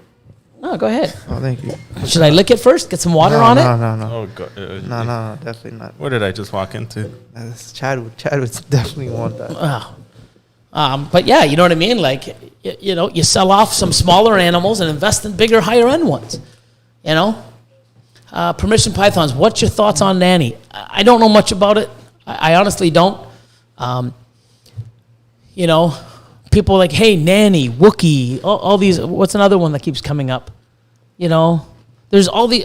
No, go ahead. Oh, thank you. Should I lick it first? Get some water no, on no, it? No, no, Oh, God. no, definitely not. What did I just walk into? That's Chad would definitely want that. But yeah, you know what I mean? Like, you know, you sell off some smaller animals and invest in bigger, higher end ones. You know? Permission Pythons, what's your thoughts on Nanny? I don't know much about it. I honestly don't. You know, people are like, hey, Nanny, Wookie, all these. What's another one that keeps coming up? You know, there's all the.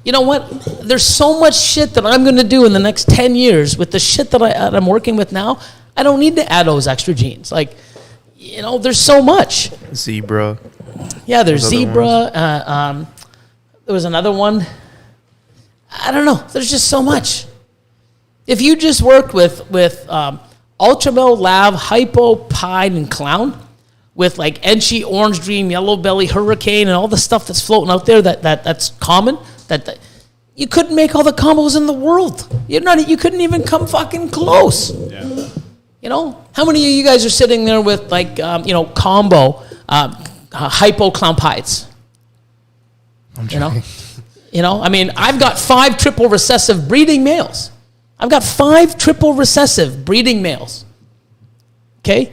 You know what? There's so much shit that I'm going to do in the next 10 years with the shit that I'm working with now. I don't need to add those extra genes. Like, you know, there's so much. Zebra. Yeah, there's Those other zebra. There was another one. I don't know. There's just so much. If you just worked with Ultramel, Lav, Hypo, Pied, and Clown, with like Enchi, Orange Dream, Yellow Belly, Hurricane, and all the stuff that's floating out there that's common, that you couldn't make all the combos in the world. You couldn't even come fucking close. Yeah. You know, how many of you guys are sitting there with like combo Hypo Clown Pieds? I'm trying. You know, I mean, I've got 5 triple recessive breeding males. I've got 5 triple recessive breeding males. Okay?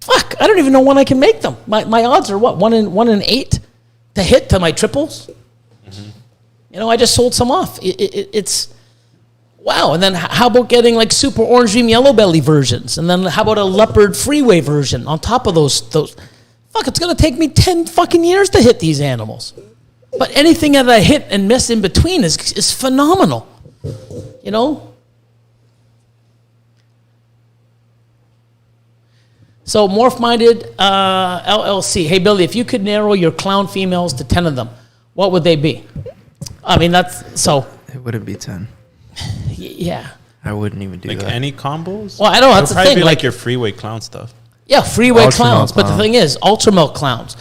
Fuck, I don't even know when I can make them. My odds are what, 1 in 8 to hit to my triples? Mm-hmm. You know, I just sold some off. It's, wow. And then how about getting like Super Orange Dream Yellow Belly versions? And then how about a Leopard Freeway version on top of those? Fuck, it's going to take me 10 fucking years to hit these animals. But anything that I hit and miss in between is phenomenal. You know? So, Morph Minded LLC. Hey, Billy, if you could narrow your clown females to 10 of them, what would they be? I mean, that's so. It wouldn't be 10. Yeah. I wouldn't even do Like that. any combos? Well, I don't know. That's the Probably thing. be like your freeway clown stuff. Yeah, freeway Ultramel clowns. But the clown. thing is, Ultramel clowns.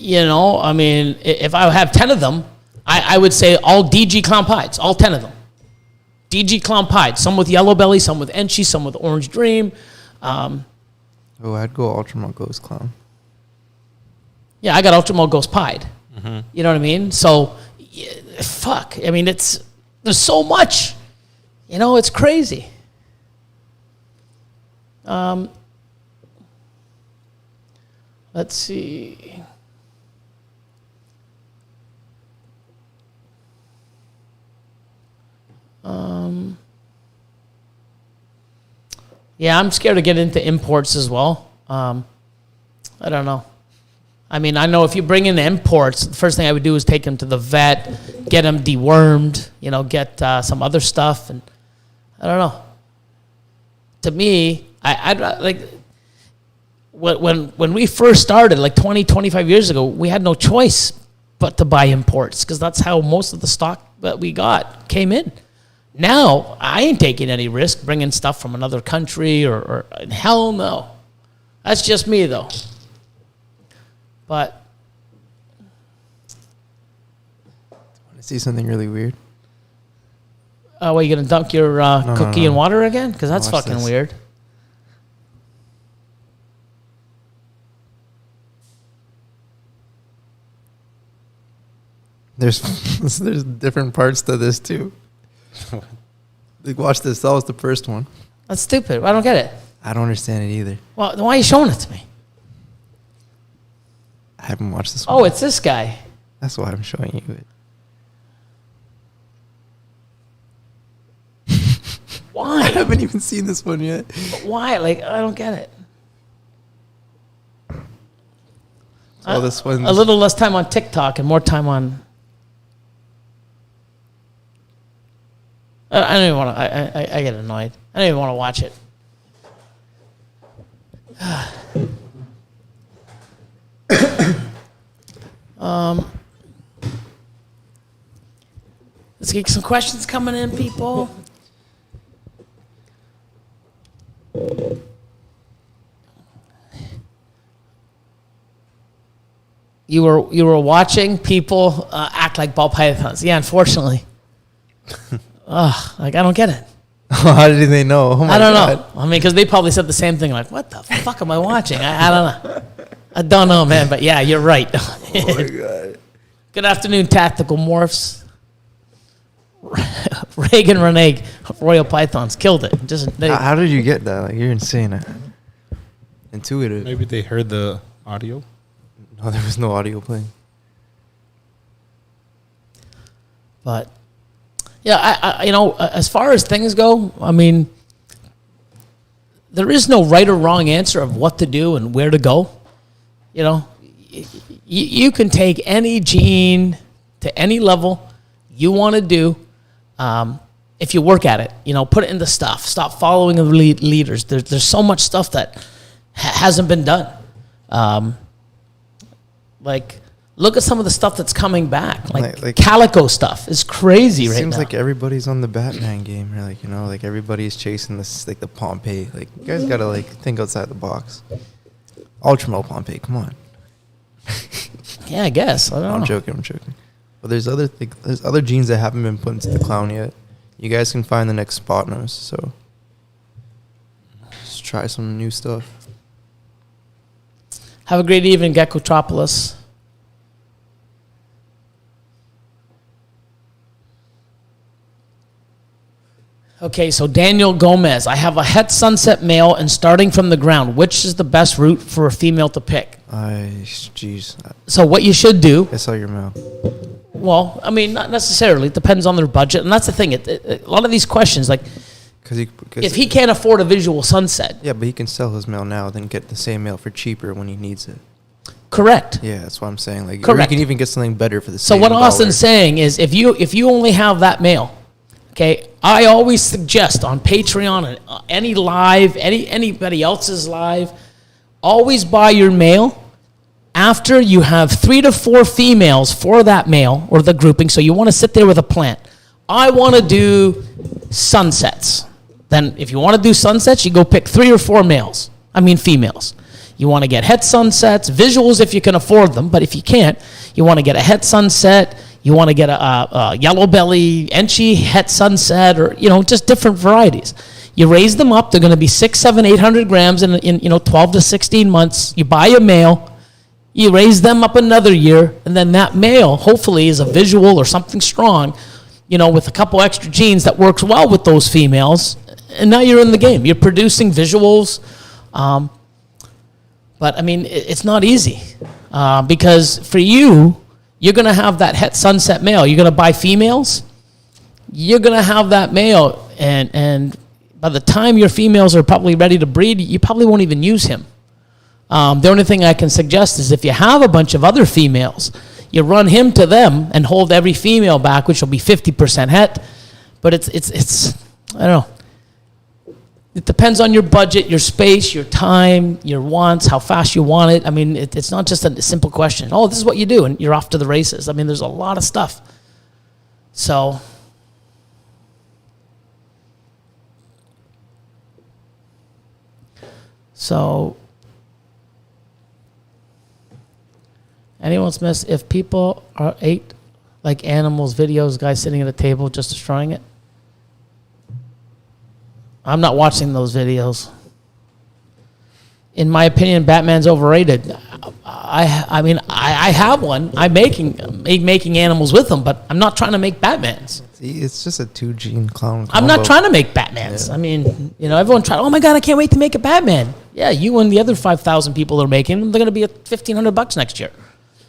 You know, I mean, if I have 10 of them, I would say all DG clown pieds, all 10 of them. DG clown pieds, some with Yellow Belly, some with Enchi, some with Orange Dream. Oh, I'd go Ultramel Ghost Clown. Yeah, I got Ultramel Ghost pied. Mm-hmm. You know what I mean? So, fuck. I mean, there's so much. You know, it's crazy. Let's see. Yeah, I'm scared to get into imports as well. I don't know. I mean, I know if you bring in imports, the first thing I would do is take them to the vet, get them dewormed, you know, get some other stuff, and I don't know. To me, I'd like when we first started, like 20, 25 years ago, we had no choice but to buy imports because that's how most of the stock that we got came in. Now, I ain't taking any risk bringing stuff from another country or hell no. That's just me, though. But Want to see something really weird? what, you going to dunk your cookie in water again? Because that's Watch fucking this. weird. There's there's different parts to this too. Like, watch this. That was the first one. That's stupid. I don't get it. I don't understand it either. Well, then why are you showing it to me? I haven't watched this one. Oh, it's this guy. That's why I'm showing you it. Why? I haven't even seen this one yet. But why? Like, I don't get it. Oh, this one. A little less time on TikTok and more time on. I don't even want to. I get annoyed. I don't even want to watch it. Let's get some questions coming in, people. You were watching people act like ball pythons. Yeah, unfortunately. Like I don't get it. How did they know? Oh my I don't God. know. I mean, because they probably said the same thing. Like, what the fuck am I watching? I don't know. I don't know, man. But yeah, you're right. Oh my God. Good afternoon, Tactical Morphs. Reagan Renee, Royal Pythons, killed it. How did you get that? Like, you're insane. Intuitive. Maybe they heard the audio. No, there was no audio playing. But yeah, I as far as things go, I mean, there is no right or wrong answer of what to do and where to go. You know, you can take any gene to any level you want to do. If you work at it, put it into stuff. Stop following the leaders. There's so much stuff that hasn't been done. Like, look at some of the stuff that's coming back. Like Calico stuff is crazy right now. Seems like everybody's on the Batman game. Or like everybody's chasing this, like the Pompeii. Like, you guys gotta think outside the box. Ultramel Pompeii, come on. Yeah, I guess. I don't know. I'm joking. But there's other genes that haven't been put into the clown yet. You guys can find the next spot nose. So just try some new stuff. Have a great evening, Geckotropolis. Okay, so Daniel Gomez. I have a het sunset male and starting from the ground. Which is the best route for a female to pick? Jeez. So what you should do... I saw your mail. Well, I mean, not necessarily. It depends on their budget. And that's the thing. A lot of these questions, like... If he can't afford a visual sunset... Yeah, but he can sell his mail now, then get the same mail for cheaper when he needs it. Correct. Yeah, that's what I'm saying. Like, correct. Or you can even get something better for the so same what Austin's saying is, if you only have that mail, okay, I always suggest on Patreon and any live, anybody else's live, always buy your mail after you have 3 to 4 females for that male or the grouping. So you want to sit there with a plant. I want to do sunsets. Then if you want to do sunsets, you go pick 3 or 4 females. You want to get het sunsets, visuals if you can afford them, but if you can't, you want to get a het sunset, you want to get a yellow belly, Enchi het sunset, or, just different varieties. You raise them up, they're going to be 6, 7, 800 grams in 12 to 16 months. You buy a male, you raise them up another year, and then that male hopefully is a visual or something strong, with a couple extra genes that works well with those females, and now you're in the game. You're producing visuals. But, I mean, it's not easy because for you're going to have that het sunset male. You're going to buy females. You're going to have that male, and by the time your females are probably ready to breed, you probably won't even use him. The only thing I can suggest is if you have a bunch of other females, you run him to them and hold every female back, which will be 50% het. But it's I don't know. It depends on your budget, your space, your time, your wants, how fast you want it. I mean, it's not just a simple question. Oh, this is what you do, and you're off to the races. I mean, there's a lot of stuff. So, anyone's missed? If people ate like animals, videos, guys sitting at a table just destroying it. I'm not watching those videos. In my opinion, Batman's overrated. I mean, I have one. I'm making animals with them, but I'm not trying to make Batmans. It's just a 2-gene clown combo. I'm not trying to make Batmans. Yeah. I mean, everyone tried. Oh my God, I can't wait to make a Batman. Yeah, you and the other 5,000 people are making them. They're going to be at $1,500 next year.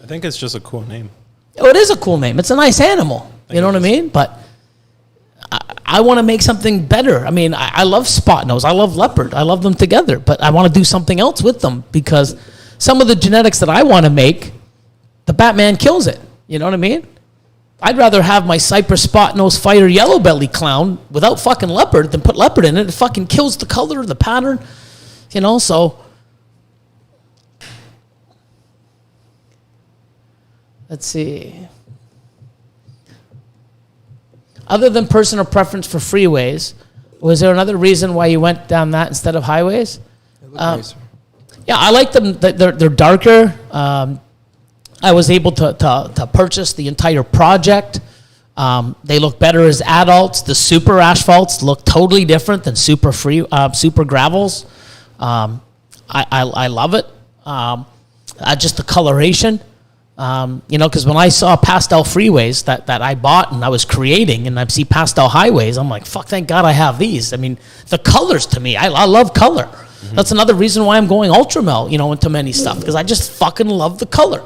I think it's just a cool name. Oh, it is a cool name. It's a nice animal. You know what I mean? But I want to make something better. I mean, I love spot nose. I love leopard. I love them together, but I want to do something else with them because some of the genetics that I want to make, the Batman kills it. You know what I mean? I'd rather have my Cypress spot nose fighter yellow belly clown without fucking leopard than put leopard in it. It fucking kills the color, the pattern, you know, so. Let's see. Other than personal preference for freeways, was there another reason why you went down that instead of highways? They look nicer. Yeah, I like them. They're darker. I was able to purchase the entire project. They look better as adults. The super asphalts look totally different than super gravels. I love it. Just the coloration. You know, because when I saw pastel freeways that I bought and I was creating, and I see pastel highways, I'm like, fuck, thank God I have these. I mean, the colors to me, I love color. Mm-hmm. That's another reason why I'm going ultramel, you know, into many stuff, because I just fucking love the color.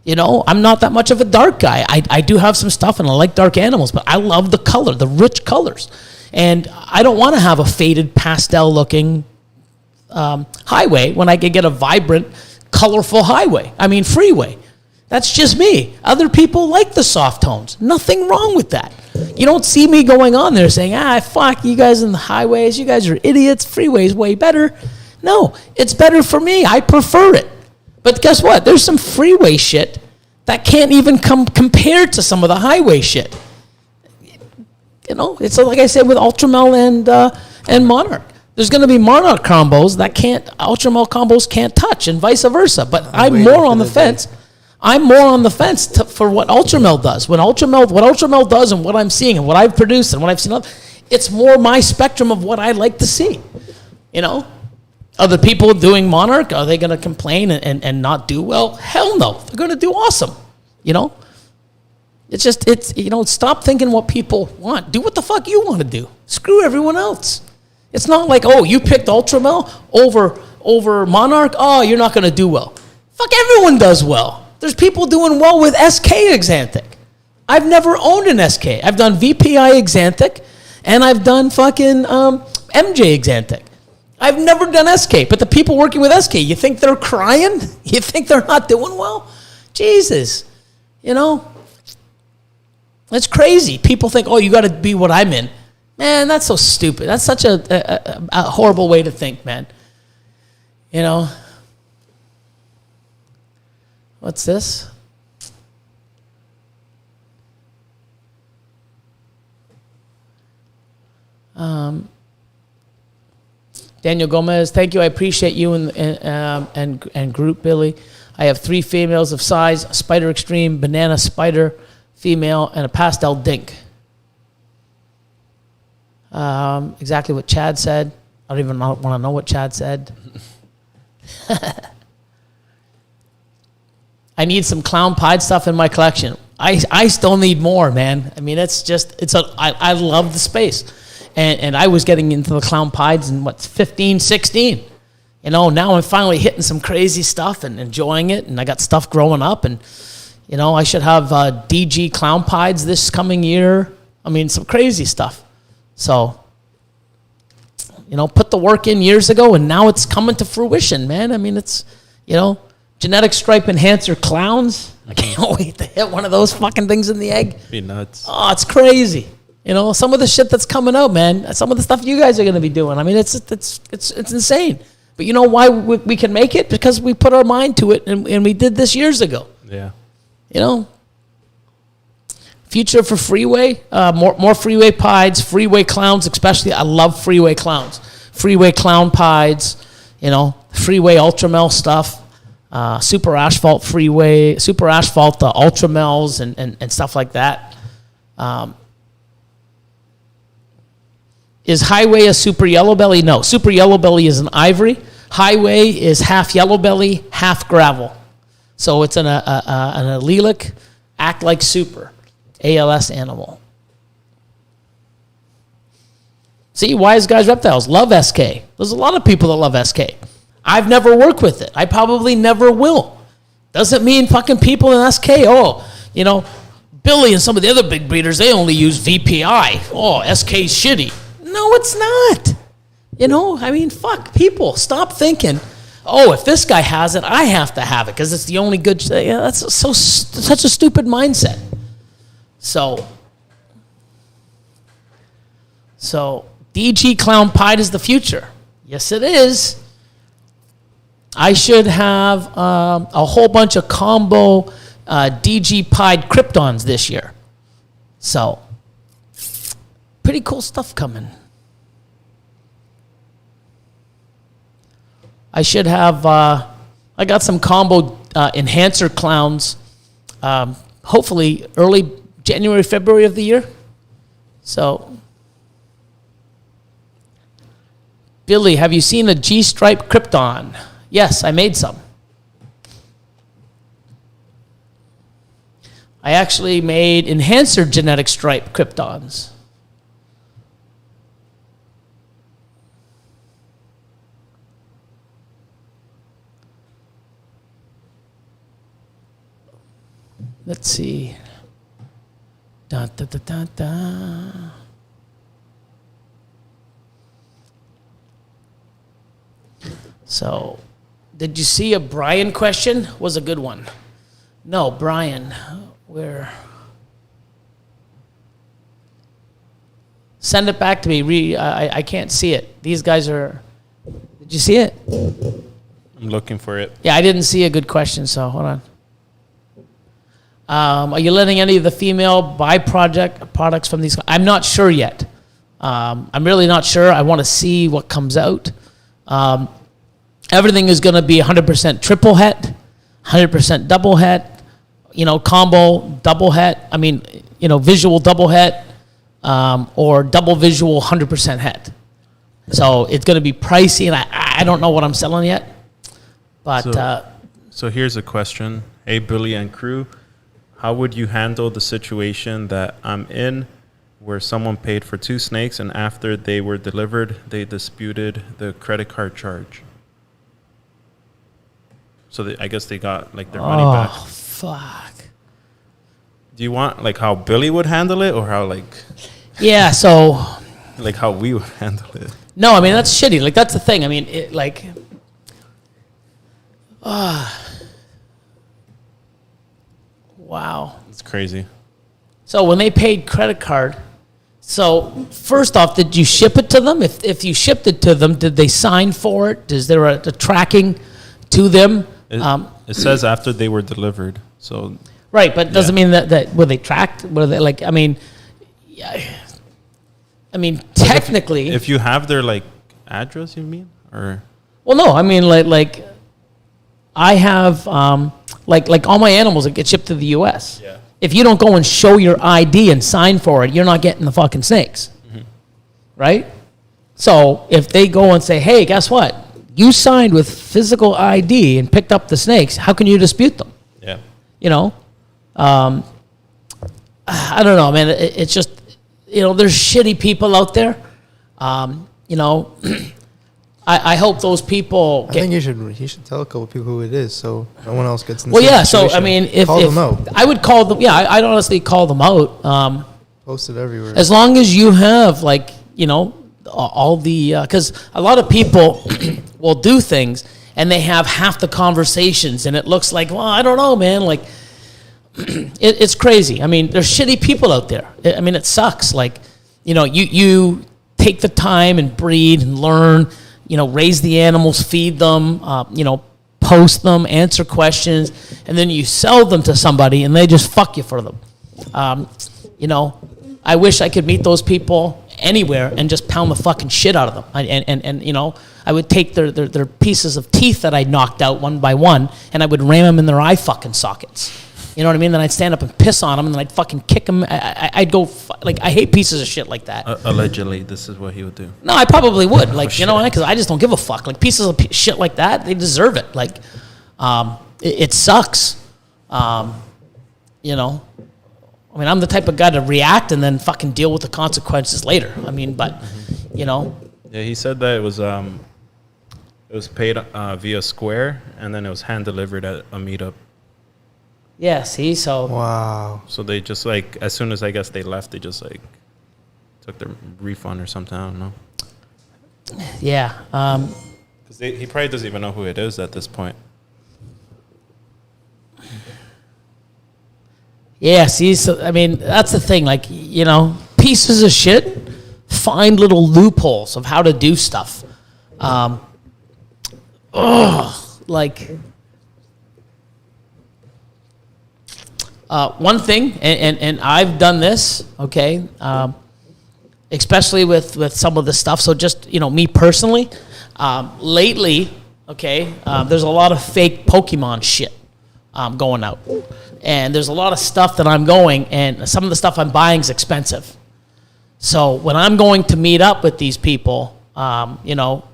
You know, I'm not that much of a dark guy. I do have some stuff, and I like dark animals, but I love the color, the rich colors. And I don't want to have a faded pastel-looking highway when I can get a vibrant, colorful highway. I mean, freeway. That's just me. Other people like the soft tones. Nothing wrong with that. You don't see me going on there saying, fuck, you guys in the highways, you guys are idiots, freeway's way better. No, it's better for me. I prefer it. But guess what? There's some freeway shit that can't even come compared to some of the highway shit. You know, it's like I said with Ultramel and Monarch. There's going to be Monarch combos that Ultramel combos can't touch, and vice versa. But I'm more on the fence. I'm more on the fence for what Ultramel does. What Ultramel does and what I'm seeing and what I've produced and what I've seen, it's more my spectrum of what I like to see. You know? Other people doing Monarch, are they going to complain and not do well? Hell no. They're going to do awesome. You know? It's you know, stop thinking what people want. Do what the fuck you want to do. Screw everyone else. It's not like, oh, you picked Ultramel over Monarch. Oh, you're not going to do well. Fuck, everyone does well. There's people doing well with SK Exanthic. I've never owned an SK. I've done VPI Exanthic, and I've done fucking MJ Exanthic. I've never done SK, but the people working with SK, you think they're crying? You think they're not doing well? Jesus. You know? It's crazy. People think, oh, you got to be what I'm in. Man, that's so stupid. That's such a horrible way to think, man. You know? What's this? Daniel Gomez, thank you. I appreciate you and group, Billy. I have 3 females of size: a Spider Extreme, Banana Spider female, and a Pastel Dink. Exactly what Chad said. I don't even want to know what Chad said. I need some clown pied stuff in my collection. I still need more, man. I mean, I love the space. And I was getting into the clown pieds in 15, 16. You know, now I'm finally hitting some crazy stuff and enjoying it. And I got stuff growing up. And, you know, I should have DG clown pieds this coming year. I mean, some crazy stuff. So, you know, put the work in years ago, and now it's coming to fruition, man. I mean, it's, you know, genetic stripe enhancer clowns. I can't wait to hit one of those fucking things in the egg. Be nuts. Oh, it's crazy. You know, some of the shit that's coming out, man. Some of the stuff you guys are going to be doing. I mean, it's insane. But you know why we can make it? Because we put our mind to it, and we did this years ago. Yeah. You know? Future for freeway, more freeway pieds, freeway clowns especially. I love freeway clowns. Freeway clown pieds, you know, freeway ultramel stuff. Super asphalt freeway, super asphalt ultramels and stuff like that. Is highway a super yellow belly? No, super yellow belly is an ivory. Highway is half yellow belly, half gravel. So it's an allelic, act like super, ALS animal. See, Wise Guys Reptiles love SK. There's a lot of people that love SK. I've never worked with it. I probably never will. Doesn't mean fucking people in SK, oh, you know, Billy and some of the other big breeders, they only use VPI. Oh, SK's shitty. No, it's not. You know, I mean, fuck, people, stop thinking, oh, if this guy has it, I have to have it because it's the only good. Yeah, that's such a stupid mindset. So DG Clown Pied is the future. Yes, it is. I should have a whole bunch of combo DG Pied Kryptons this year. So, pretty cool stuff coming. I should have, I got some combo enhancer clowns, hopefully early January, February of the year. So, Billy, have you seen a G-stripe Krypton? Yes, I made some. I actually made enhancer genetic stripe Kryptons. Let's see. Da, da, da, da, da. So, did you see a Brian question? Was a good one. No, Brian, where? Send it back to me. I can't see it. These guys are. Did you see it? I'm looking for it. Yeah, I didn't see a good question, so hold on. Are you letting any of the female buy products from these? I'm not sure yet. I'm really not sure. I want to see what comes out. Everything is going to be 100% triple het, 100% double het, combo double het. I mean, visual double het, or double visual 100% het. So it's going to be pricey, and I don't know what I'm selling yet. But so here's a question. Hey, Billy and crew. How would you handle the situation that I'm in where someone paid for 2 snakes and after they were delivered, they disputed the credit card charge? So I guess they got their money back. Oh, fuck. Do you want how Billy would handle it or how Yeah, so. how we would handle it? No, I mean, that's shitty. That's the thing. I mean, wow. It's crazy. So when they paid credit card, so first off, did you ship it to them? If you shipped it to them, did they sign for it? Is there a tracking to them? It says after they were delivered. So right, but it doesn't mean that were they tracked? Were they I mean, yeah. I mean, technically, if you have their address, you mean, or? Well, no, I mean I have all my animals that get shipped to the U.S. Yeah. If you don't go and show your ID and sign for it, you're not getting the fucking snakes, right? So if they go and say, "Hey, guess what? You signed with physical ID and picked up the snakes. How can you dispute them?" Yeah. I don't know, man. It's just, there's shitty people out there. I hope those people. I think he should tell a couple people who it is, so no one else gets in the Well, same yeah. So situation. I mean, if them out. I would call them. Yeah, I'd honestly call them out. Post it everywhere. As long as you have all the because a lot of people will do things and they have half the conversations and it looks like, well, I don't know, man. It's crazy. I mean, there's shitty people out there. I mean, it sucks. You take the time and breed and learn. Raise the animals, feed them, post them, answer questions, and then you sell them to somebody and they just fuck you for them. I wish I could meet those people anywhere and just pound the fucking shit out of them. I would take their pieces of teeth that I knocked out one by one and I would ram them in their eye fucking sockets. You know what I mean? Then I'd stand up and piss on them, and then I'd fucking kick them. I'd go, I hate pieces of shit like that. Allegedly, this is what he would do. No, I probably would. You know why? Because I just don't give a fuck. Pieces of shit like that, they deserve it. It sucks. I mean, I'm the type of guy to react and then fucking deal with the consequences later. I mean, but, Yeah, he said that it was paid via Square, and then it was hand-delivered at a meetup. Yeah, see, so Wow. So they just like, as soon as I guess they left, they just like took their refund or something. I don't know. yeah. Because he probably doesn't even know who it is at this point. Yeah, see, so I mean, that's the thing. Like, you know, pieces of shit find little loopholes of how to do stuff. Like, one thing, and I've done this, okay, especially with some of the stuff. So just, you know, me personally, lately, okay, there's a lot of fake Pokemon shit going out. And there's a lot of stuff that I'm going, and some of the stuff I'm buying is expensive. So when I'm going to meet up with these people, you know,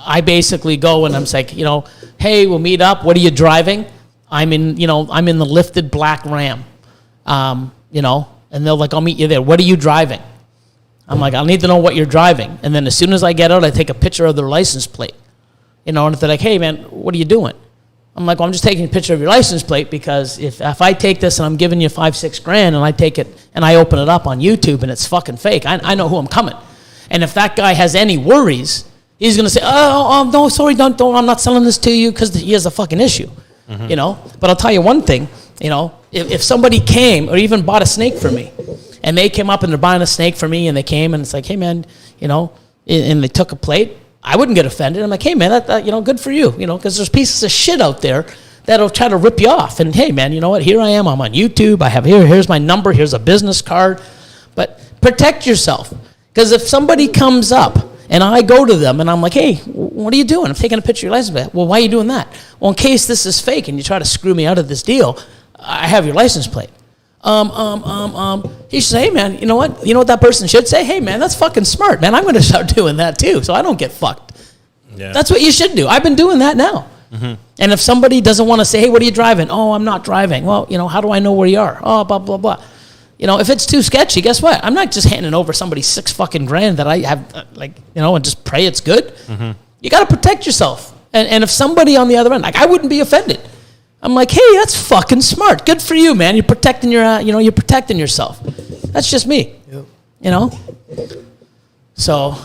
I basically go and I'm like, you know, hey, we'll meet up. What are you driving? I'm in the lifted black Ram, you know, and they're like, I'll meet you there. What are you driving? I'm like, I'll need to know what you're driving. And then as soon as I get out, I take a picture of their license plate, you know, and if they're like, hey man, what are you doing? I'm like, well, I'm just taking a picture of your license plate because if I take this and I'm giving you $5-6 grand and I take it and I open it up on YouTube and it's fucking fake, I know who I'm coming. And if that guy has any worries, he's gonna say, oh no, sorry, don't, I'm not selling this to you because he has a fucking issue, you know. But I'll tell you one thing, you know, if somebody came or even bought a snake for me, and they came up and they're buying a snake for me, and they came and it's like, hey man, you know, and they took a plate, I wouldn't get offended. I'm like, hey man, that you know, good for you, you know, because there's pieces of shit out there that'll try to rip you off. And hey man, you know what? Here I am. I'm on YouTube. I have here's my number. Here's a business card. But protect yourself, because if somebody comes up and I go to them and I'm like, hey, what are you doing? I'm taking a picture of your license plate. Well, why are you doing that? Well, in case this is fake and you try to screw me out of this deal, I have your license plate. He should say, hey man, you know what? You know what that person should say? Hey man, that's fucking smart, man. I'm going to start doing that too, so I don't get fucked. Yeah. That's what you should do. I've been doing that now. And if somebody doesn't want to say, hey, what are you driving? Oh, I'm not driving. Well, you know, how do I know where you are? Oh, blah, blah, blah. You know, if it's too sketchy, guess what? I'm not just handing over somebody $6 fucking grand that I have, like, you know, and just pray it's good. You got to protect yourself. And if somebody on the other end, like, I wouldn't be offended. I'm like, hey, that's fucking smart. Good for you, man. You're protecting your, you know, you're protecting yourself. That's just me. Yep. You know? So,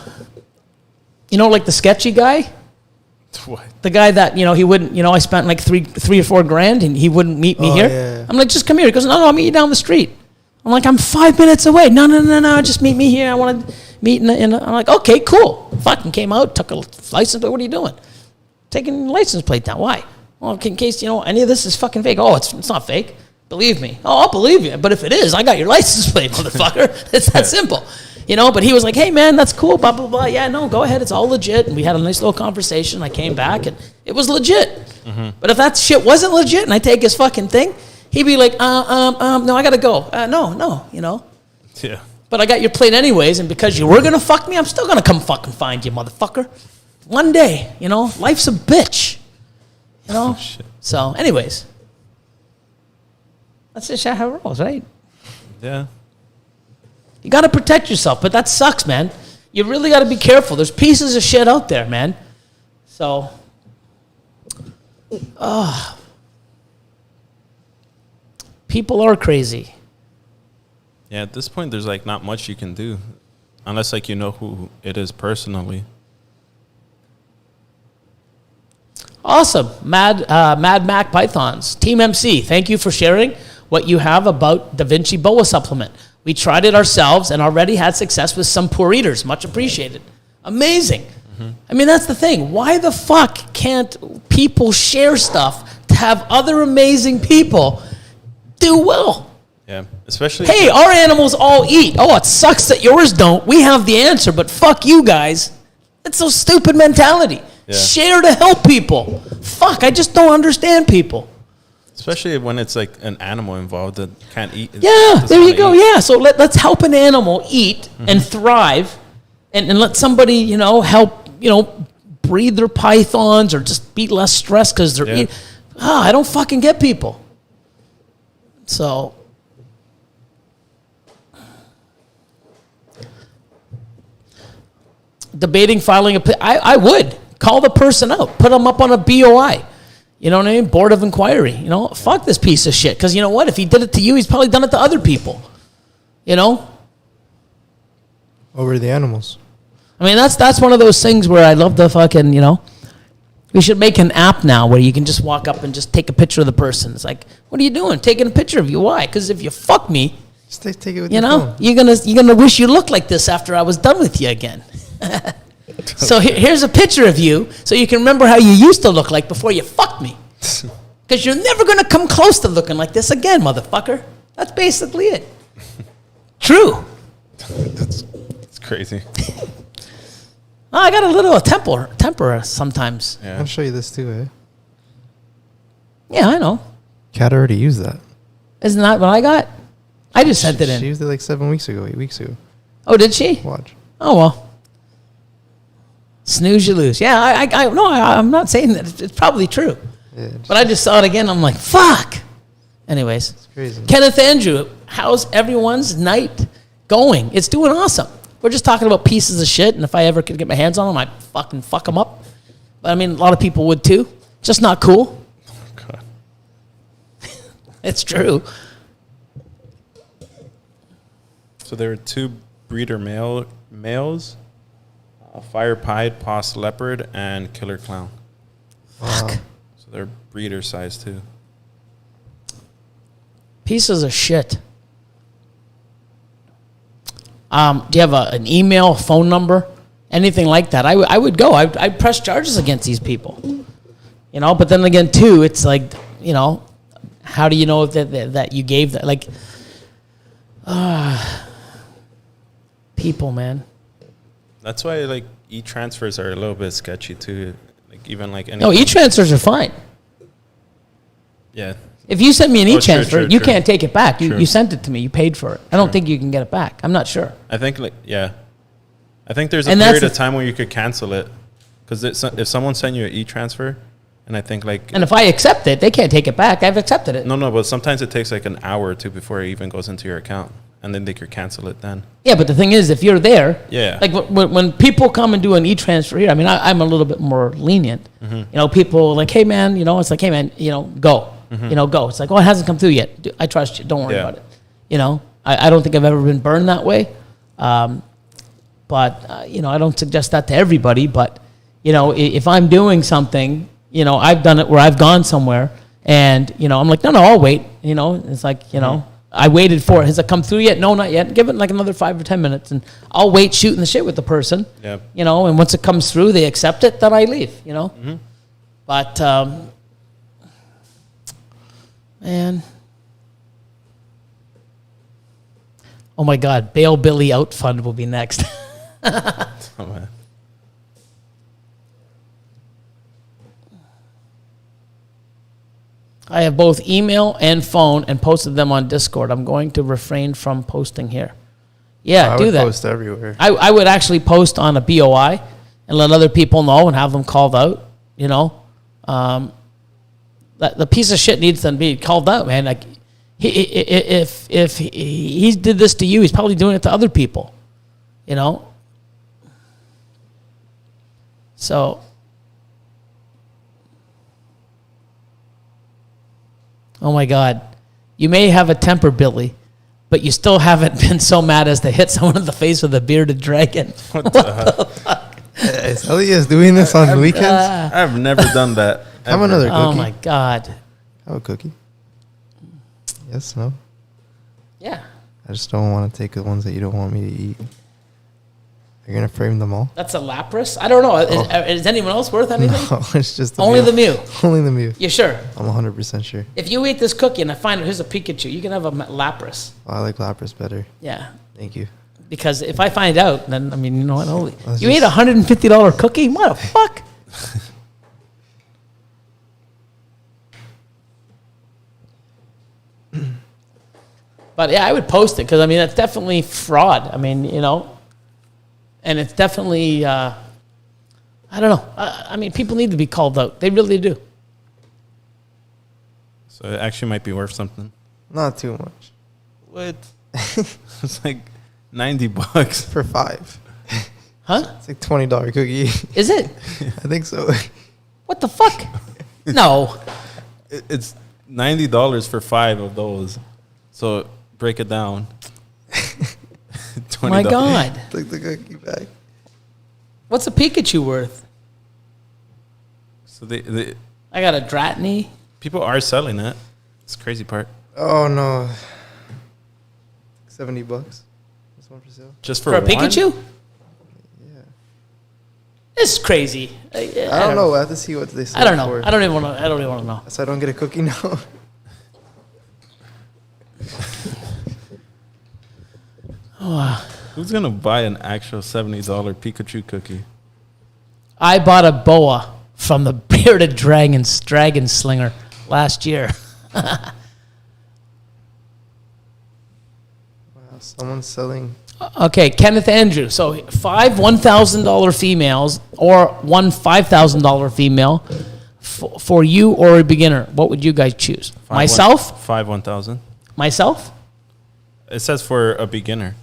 you know, like the sketchy guy? What? The guy that, you know, he wouldn't, you know, I spent like three or $4 grand and he wouldn't meet me here. Yeah. I'm like, just come here. He goes, no, I'll meet you down the street. I'm like, I'm 5 minutes away. No, just meet me here. I want to meet I'm like, okay, cool. Fucking came out, took a license plate. What are you doing? Taking the license plate down. Why? Well, in case, you know, any of this is fucking fake. Oh, it's not fake. Believe me. Oh, I'll believe you. But if it is, I got your license plate, motherfucker. It's that simple. You know, but he was like, hey, man, that's cool, blah, blah, blah. Yeah, no, go ahead. It's all legit. And we had a nice little conversation. I came back, and it was legit. But if that shit wasn't legit and I take his fucking thing, he'd be like, no, I got to go. No, you know. Yeah. But I got your plate anyways, and because you were going to fuck me, I'm still going to come fucking find you, motherfucker. One day, you know, life's a bitch. You know? Oh, shit. So, anyways. That's just how it rolls, right? Yeah. You got to protect yourself, but that sucks, man. You really got to be careful. There's pieces of shit out there, man. So, people are crazy. Yeah, at this point, there's like not much you can do, unless like you know who it is personally. Awesome. Mad Mac Pythons. Team MC, thank you for sharing what you have about Da Vinci Boa supplement. We tried it ourselves and already had success with some poor eaters. Much appreciated. Amazing. I mean, that's the thing. Why the fuck can't people share stuff to have other amazing people do well? Yeah, especially. Hey, our animals all eat. Oh, it sucks that yours don't. We have the answer, but fuck you guys. It's a stupid mentality. Yeah. Share to help people. Fuck, I just don't understand people. Especially when it's like an animal involved that can't eat. Yeah, there you go. Yeah, so let's help an animal eat and thrive, and let somebody, you know, help, you know, breed their pythons or just be less stressed because they're eating. I don't fucking get people. So, debating filing I would call the person out, put them up on a BOI. You know what I mean? Board of inquiry. You know, fuck this piece of shit. Because you know what? If he did it to you, he's probably done it to other people. You know? Over the animals. I mean, that's one of those things where I love the fucking, you know. We should make an app now where you can just walk up and just take a picture of the person. It's like, what are you doing? Taking a picture of you. Why? Because if you fuck me, Just take it with you your know, phone. you're gonna wish you looked like this after I was done with you again. So here's a picture of you, so you can remember how you used to look like before you fucked me. Because you're never gonna come close to looking like this again, motherfucker. That's basically it. True. It's crazy. Oh, I got a little temper sometimes. I'll Yeah. show you this too, eh? Yeah, I know. Kat already used that. Isn't that what I got? I just sent it She in. used it like 7 weeks ago, 8 weeks ago. Oh, did she? Watch. Oh well. Snooze, you lose. Yeah, I'm not saying that. It's probably true. Yeah, But I just saw it again. I'm like, fuck. Anyways, it's crazy. Kenneth Andrew, how's everyone's night going? It's doing awesome. We're just talking about pieces of shit, and if I ever could get my hands on them, I'd fucking fuck them up. But I mean, a lot of people would too. Just not cool. God. It's true. So there were 2 breeder males, fire pied, poss leopard, and killer clown. Fuck. So they're breeder size too. Pieces of shit. Do you have an email, phone number, anything like that? I would go. I'd press charges against these people. You know, but then again, too, it's like, you know, how do you know that you gave that? Like, people, man. That's why like e-transfers are a little bit sketchy too. Like even like any. No, e-transfers are fine. Yeah. If you send me an Oh, true, e-transfer, true, you true. can't take it back. True. You sent it to me. You paid for it. I don't True. think you can get it back. I'm not sure. I think like yeah. I think there's a And that's period the- of time where you could cancel it, because if someone sent you an e-transfer, and I think like And if I accept it, they can't take it back. I've accepted it. no, but sometimes it takes like an hour or two before it even goes into your account, and then they could cancel it then. Yeah, but the thing is, if you're there, Yeah. like when people come and do an e-transfer here, I mean, I'm a little bit more lenient. Mm-hmm. You know, people like, hey man, you know, it's like, hey man, you know, go, you know, go. It's like, oh, it hasn't come through yet. I trust you. Don't worry Mm-hmm. Yeah. about it. You know, I don't think I've ever been burned that way. But you know, I don't suggest that to everybody. But you know, if I'm doing something, you know, I've done it where I've gone somewhere, and you know, I'm like, no, I'll wait. You know, it's like, you know, I waited for it. Has it come through yet? No, not yet. Give it like another 5 or 10 minutes, and I'll wait shooting the shit with the person. Yep. You know, and once it comes through, they accept it, then I leave. You know, but man. Oh my God, Bail Billy Out Fund will be next. Oh, man. I have both email and phone and posted them on Discord. I'm going to refrain from posting here. Yeah, I do would that. post everywhere. I would actually post on a BOI and let other people know and have them called out, you know. That the piece of shit needs to be called out, man. Like, if he did this to you, he's probably doing it to other people, you know. So, oh my God, you may have a temper, Billy, but you still haven't been so mad as to hit someone in the face with a bearded dragon. What the heck? Is Elias doing this on weekends? I've never done that. Have ever. another Oh cookie. my God. Have a cookie. Yes, no. Yeah, I just don't want to take the ones that you don't want me to eat. You're gonna frame them all? that's a Lapras. I don't know. Is anyone else worth anything? No, it's just Only the Mew. Only the Mew. You sure? I'm 100% sure. If you eat this cookie and I find here's a Pikachu, you can have a Lapras. Oh, I like Lapras better. Yeah. Thank you. Because if I find out, then I mean, you know what? Holy, Let's you ate a just- $150 cookie? What the fuck? But yeah, I would post it because I mean that's definitely fraud. I mean, you know, and it's definitely I don't know. I mean, people need to be called out. They really do. So it actually might be worth something. Not too much. What? It's like $90. For 5. Huh? It's like $20 cookie. Is it? I think so. What the fuck? No. It's $90 for 5 of those. So break it down. $20. My God. Take the cookie back. What's a Pikachu worth? So they I got a Dratini. people are selling it. It's the crazy part. Oh no. $70. This one for sale. Just For a one? Pikachu? Yeah. It's crazy. I I don't know. I have to see what they sell I don't know. for. I don't even want to know. So I don't get a cookie now. Who's gonna buy an actual $70 Pikachu cookie? I bought a boa from the bearded dragon slinger last year. Wow, someone's selling. Okay, Kenneth Andrew. So 5 $1,000 females or one $5,000 female for you or a beginner. What would you guys choose? Myself? 1,000. Myself? It says for a beginner.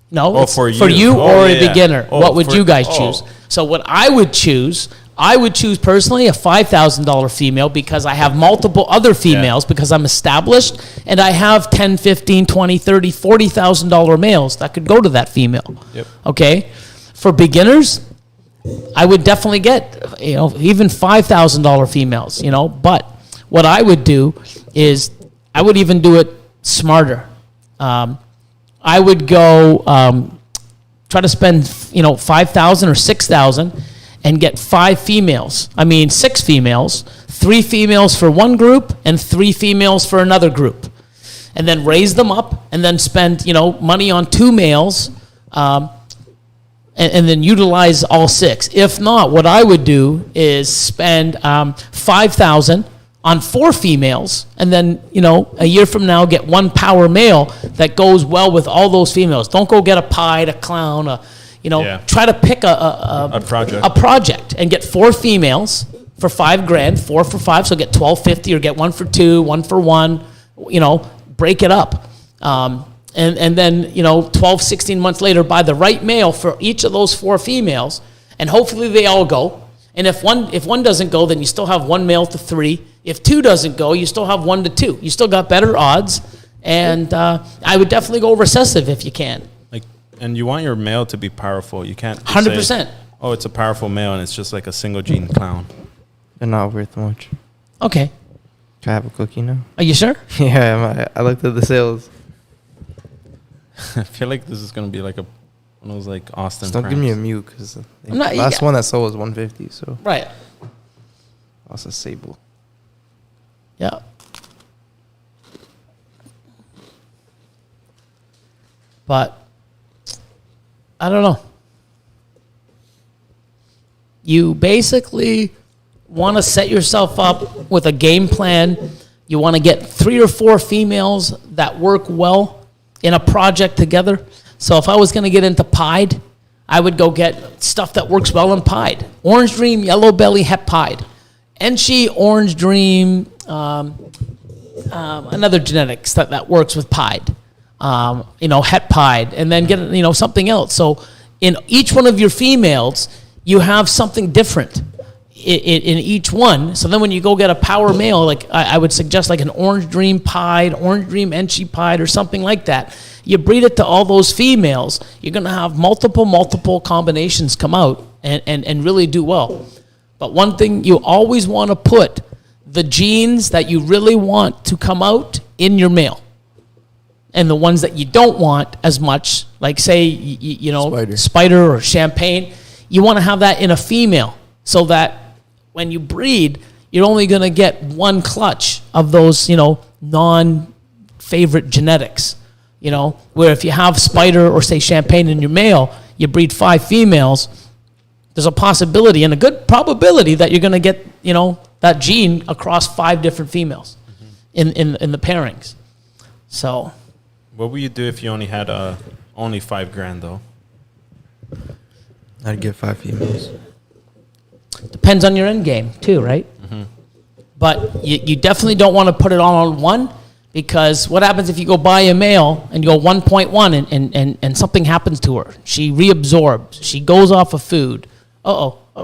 No, Oh, it's for for you. you Oh, or yeah, a yeah. beginner. Oh, What would for- you guys oh. choose? So what I would choose personally a $5,000 female because I have multiple other females because I'm established and I have 10, 15, 20, 30, $40,000 males that could go to that female. Yep. Okay? For beginners, I would definitely get, even $5,000 females, but what I would do is I would even do it smarter. I would go try to spend, 5,000 or 6,000 and get 6 females, 3 females for one group and 3 females for another group. And then raise them up and then spend, money on 2 males and then utilize all 6. If not, what I would do is spend 5,000 on 4 females, and then, a year from now, get 1 power male that goes well with all those females. Don't go get a pied, a clown, try to pick a project. A project and get 4 females for $5,000, 4 for 5, so get $1,250, or get 1 for 2, 1 for 1, break it up. And then, 12, 16 months later, buy the right male for each of those 4 females, and hopefully they all go. And if one doesn't go, then you still have 1 male to 3. If 2 doesn't go, you still have 1 to 2. You still got better odds. And I would definitely go recessive if you can. And you want your male to be powerful. You can't just 100%. say, oh, it's a powerful male and it's just like a single gene clown. They're not worth much. Okay. Can I have a cookie now? Are you sure? Yeah, I looked at the sales. I feel like this is gonna be like one of those like Austin. Just don't give me a pranks. mute because the I'm not- last yeah. one that sold was 150. So Right. also Sable. Yeah. But I don't know. You basically want to set yourself up with a game plan. You want to get 3 or 4 females that work well in a project together. So if I was going to get into pied, I would go get stuff that works well in pied. Orange Dream, Yellow Belly, Het pied. Enchi, Orange Dream, another genetics that works with pied. Het pied, and then get, something else. So in each one of your females, you have something different in each one. So then when you go get a power male, like I would suggest like an Orange Dream pied, Orange Dream Enchi pied, or something like that. You breed it to all those females, you're going to have multiple combinations come out and really do well. But one thing, you always want to put the genes that you really want to come out in your male. And the ones that you don't want as much, like say, spider or champagne, you want to have that in a female so that when you breed, you're only going to get 1 clutch of those, non-favorite genetics. Where if you have spider or say champagne in your male, you breed 5 females, there's a possibility and a good probability that you're going to get, that gene across 5 different females in the pairings. So What would you do if you only had only $5,000 though? I'd get 5 females. depends on your end game too, right? Mm-hmm. But you definitely don't want to put it all on one, because what happens if you go buy a male and you go 1.1 and something happens to her? She reabsorbs. She goes off of food.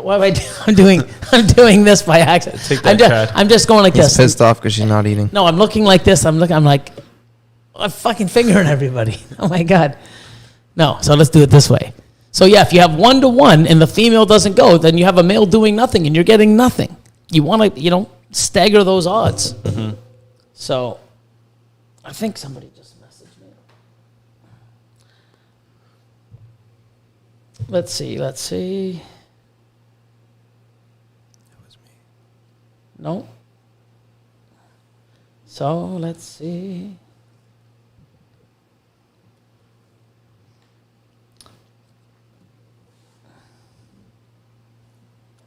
What am I doing? I'm doing this by accident. Take that, Chad. I'm just going like He's this. pissed off because she's not eating. No, I'm looking like this. I'm like, I'm fucking fingering everybody. Oh my God. No, so let's do it this way. So yeah, if you have 1-to-1 and the female doesn't go, then you have a male doing nothing and you're getting nothing. You want to, stagger those odds. Mm-hmm. So I think somebody just messaged me. Let's see. That was me. No. So let's see.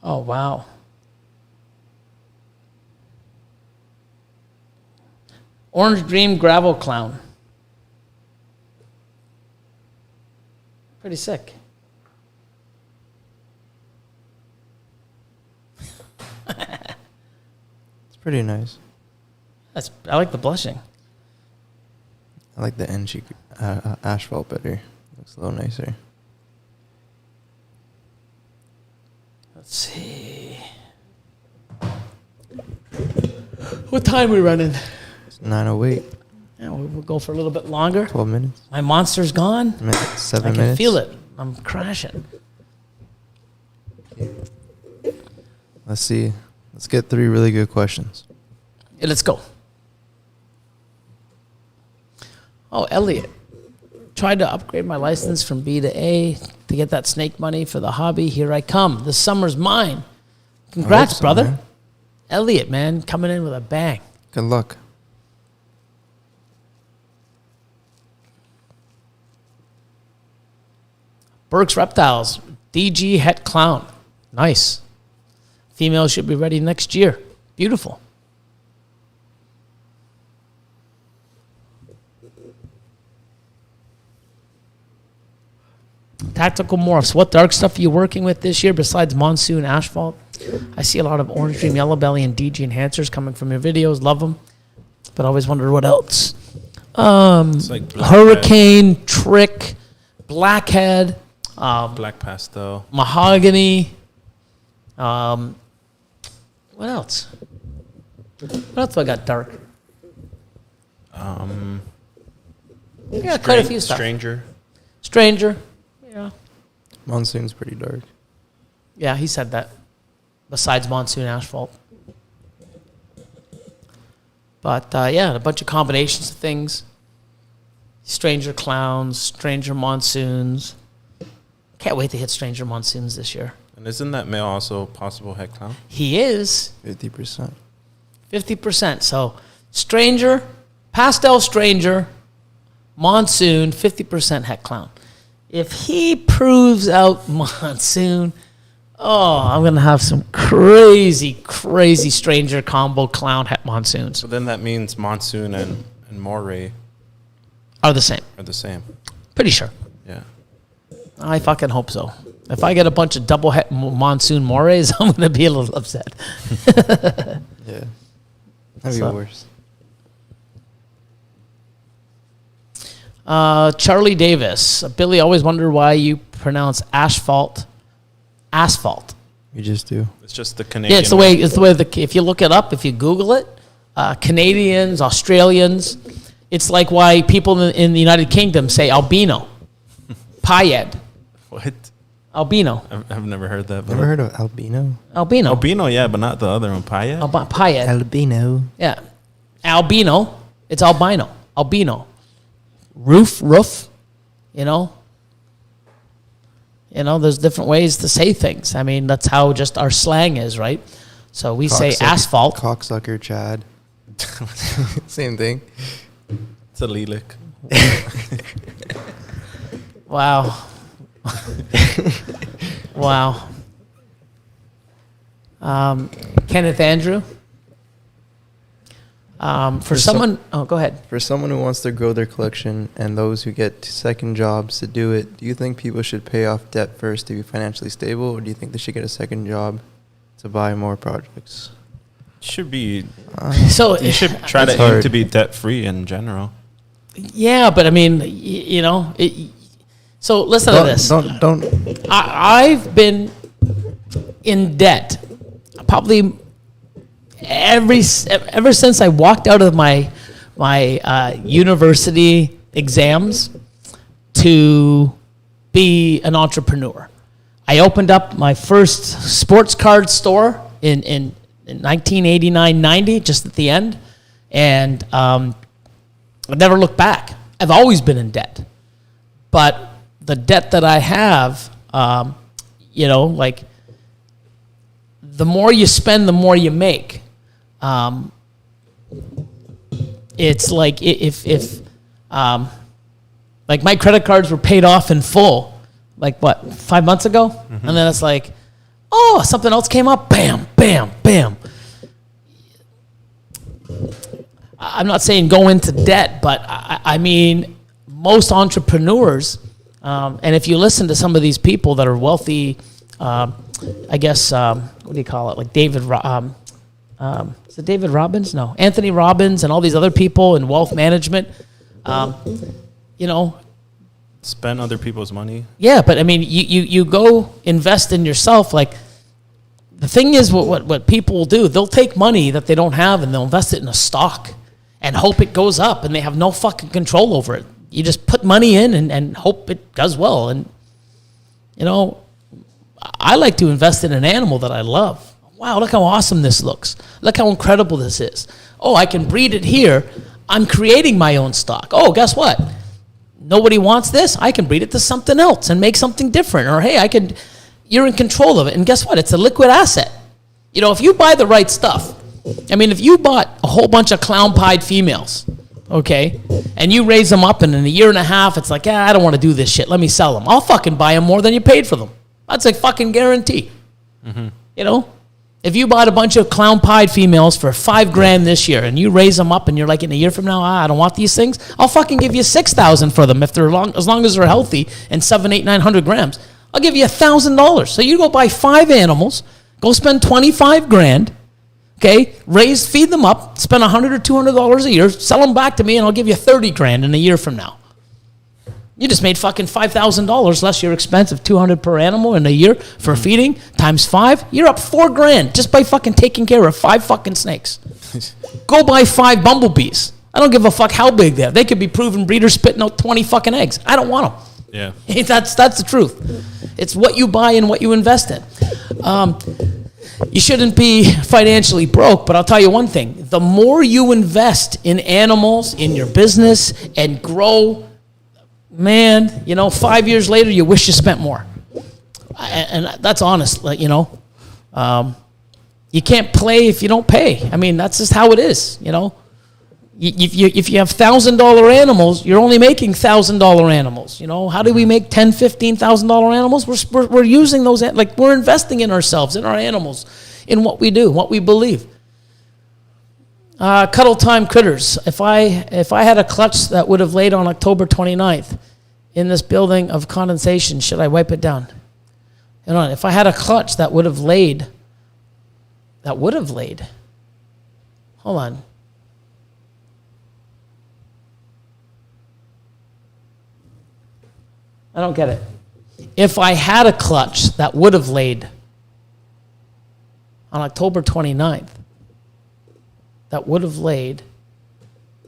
Oh, wow. Orange Dream Gravel Clown. Pretty sick. It's pretty nice. I like the blushing. I like the NG asphalt better. Looks a little nicer. Let's see. What time are we running? It's 9:08. Yeah, we'll go for a little bit longer. 12 minutes. My monster's gone. 7 I can minutes. feel it. I'm crashing. Let's see. Let's get 3 really good questions. Yeah, let's go. Oh, Elliot. Tried to upgrade my license from B to A to get that snake money for the hobby. Here I come. This summer's mine. Congrats, so, brother. man. Elliot, man, coming in with a bang. Good luck. Burke's Reptiles. DG Het Clown. Nice. Female should be ready next year. Beautiful. Tactical Morphs. What dark stuff are you working with this year besides Monsoon Asphalt? I see a lot of Orange Dream, Yellow Belly, and DG enhancers coming from your videos. Love them. But always wondered what else. It's like Hurricane, Trick, Blackhead, black pastel. Mahogany. What else? What else do I got dark? Yeah, quite a few stuff. Stranger. Yeah. Monsoon's pretty dark. Yeah, he said that. Besides Monsoon Asphalt. But yeah, a bunch of combinations of things. Stranger Clowns, Stranger Monsoons. Can't wait to hit Stranger Monsoons this year. And isn't that male also possible head clown? He is 50%. 50%. So Stranger, Pastel Stranger, Monsoon, 50% Het Clown. If he proves out Monsoon, I'm going to have some crazy, crazy Stranger combo Clown Het Monsoons. So then that means Monsoon and Moray Are the same. are the same. Pretty sure. Yeah. I fucking hope so. If I get a bunch of double Het Monsoon Morays, I'm going to be a little upset. Yeah. That'd be So- worse. Charlie Davis. Billy, always wondered why you pronounce asphalt. You just do. It's just the Canadian. Yeah, it's the way. If you look it up, if you Google it, Canadians, Australians, it's like why people in the United Kingdom say albino, Payed, What? albino, I've never heard that. Never heard of albino? albino, Albino, yeah, but not the other one. Paya? Payed. Albino. Yeah, albino. It's albino. Roof. There's different ways to say things. I mean, that's how just our slang is, right? So we say asphalt. Cocksucker, Chad. Same thing. It's a lilac. Wow. Wow. Kenneth Andrew. For someone, go ahead. For someone who wants to grow their collection and those who get second jobs to do it, do you think people should pay off debt first to be financially stable, or do you think they should get a second job to buy more projects? Should be. So You should try to It's aim hard. to be debt free in general. yeah, but I mean, so listen to this. Don't. I've been in debt. Probably ever since I walked out of my university exams to be an entrepreneur. I opened up my first sports card store in 1989-90, just at the end, and I never looked back. I've always been in debt, but the debt that I have, like the more you spend, the more you make. It's like if like my credit cards were paid off in full, like what, 5 months ago? Mm-hmm. And then it's like, oh, something else came up, bam, bam, bam. I'm not saying go into debt, but I mean, most entrepreneurs, and if you listen to some of these people that are wealthy, I guess, what do you call it? Like is it David Robbins? No, Anthony Robbins and all these other people in wealth management, spend other people's money. Yeah, but I mean, you go invest in yourself. Like, the thing is, what people will do, they'll take money that they don't have and they'll invest it in a stock and hope it goes up, and they have no fucking control over it. You just put money in and hope it does well. And, I like to invest in an animal that I love. Wow, look how awesome this looks. Look how incredible this is. Oh, I can breed it here. I'm creating my own stock. Oh, guess what? Nobody wants this. I can breed it to something else and make something different. Or, hey, you're in control of it. And guess what? It's a liquid asset. If you buy the right stuff, if you bought a whole bunch of clown-pied females, okay, and you raise them up, and in a year and a half, it's like, I don't want to do this shit. Let me sell them. I'll fucking buy them more than you paid for them. That's a fucking guarantee. Mm-hmm. If you bought a bunch of clown-pied females for $5,000 this year, and you raise them up, and you're like, in a year from now, I don't want these things, I'll fucking give you $6,000 for them if they're as long as they're healthy and 700, 800, 900 grams. I'll give you $1,000. So you go buy 5 animals, go spend $25,000, okay, feed them up, spend $100 or $200 a year, sell them back to me, and I'll give you $30,000 in a year from now. You just made fucking $5,000 less your expense of $200 per animal in a year for feeding times 5. You're up $4,000 just by fucking taking care of 5 fucking snakes. Go buy 5 bumblebees. I don't give a fuck how big they are. They could be proven breeders spitting out 20 fucking eggs. I don't want them. Yeah, that's the truth. It's what you buy and what you invest in. You shouldn't be financially broke, but I'll tell you one thing: the more you invest in animals in your business and grow, man, 5 years later, you wish you spent more. And that's honest, you can't play if you don't pay. That's just how it is, If you have $1,000 animals, you're only making $1,000 animals. How do we make $10,000, $15,000 animals? We're using those, we're investing in ourselves, in our animals, in what we do, what we believe. Cuddle time critters. If I had a clutch that would have laid on October 29th in this building of condensation, should I wipe it down? If I had a clutch that would have laid. Hold on. I don't get it. If I had a clutch that would have laid on October 29th, that would have laid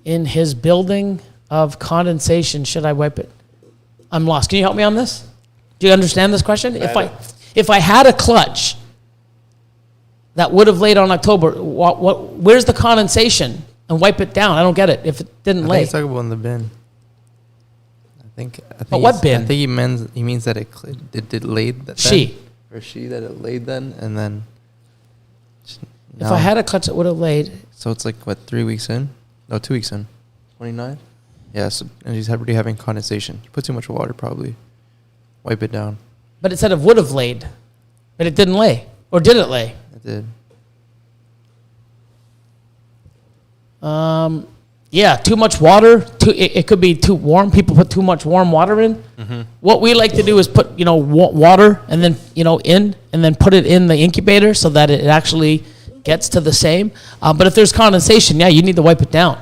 in his building of condensation, should I wipe it? I'm lost. Can you help me on this? Do you understand this question? If I had a clutch that would have laid on October, where's the condensation? And wipe it down. I don't get it. If it didn't lay. He's talking about in the bin. I think but what bin? I think he means that it did laid that she. Or she, that it laid then, and then. If I had a clutch that would have laid. So it's like, what, 3 weeks in? No, 2 weeks in. 29? Yeah, so, and he's already having condensation. You put too much water, probably. Wipe it down. But it said it would have laid. But it didn't lay. Or did it lay? It did. Yeah, too much water. It could be too warm. People put too much warm water in. Mm-hmm. What we like to do is put, water and then, in, and then put it in the incubator so that it actually gets to the same. But if there's condensation, yeah, you need to wipe it down.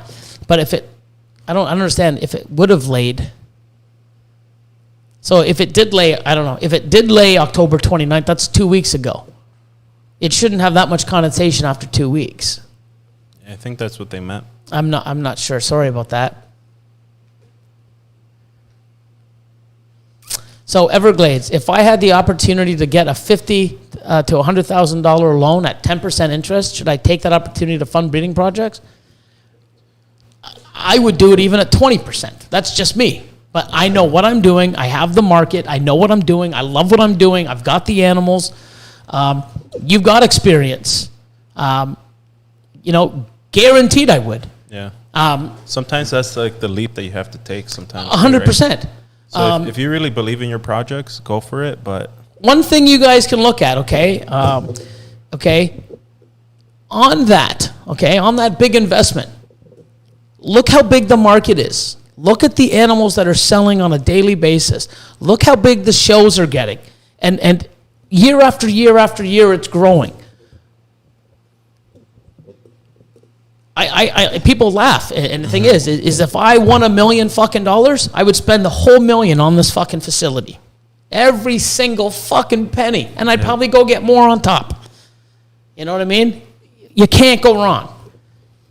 But I don't understand if it would have laid. So if it did lay, I don't know. If it did lay October 29th, that's 2 weeks ago. it shouldn't have that much condensation after 2 weeks. I think that's what they meant. I'm not sure. Sorry about that. So Everglades, if I had the opportunity to get a $50,000 to $100,000 loan at 10% interest, should I take that opportunity to fund breeding projects? I would do it even at 20%. That's just me. But I know what I'm doing. I have the market. I know what I'm doing. I love what I'm doing. I've got the animals. You've got experience. Guaranteed I would. Yeah. Sometimes that's like the leap that you have to take sometimes. 100%. Right? So if you really believe in your projects, go for it. But one thing you guys can look at, okay, on that big investment, look how big the market is. Look at the animals that are selling on a daily basis. Look how big the shows are getting. And year after year after year, it's growing. People laugh, and the thing is if I won $1 million fucking dollars, I would spend the whole $1 million on this fucking facility, every single fucking penny, and I'd probably go get more on top. You know what I mean? You can't go wrong.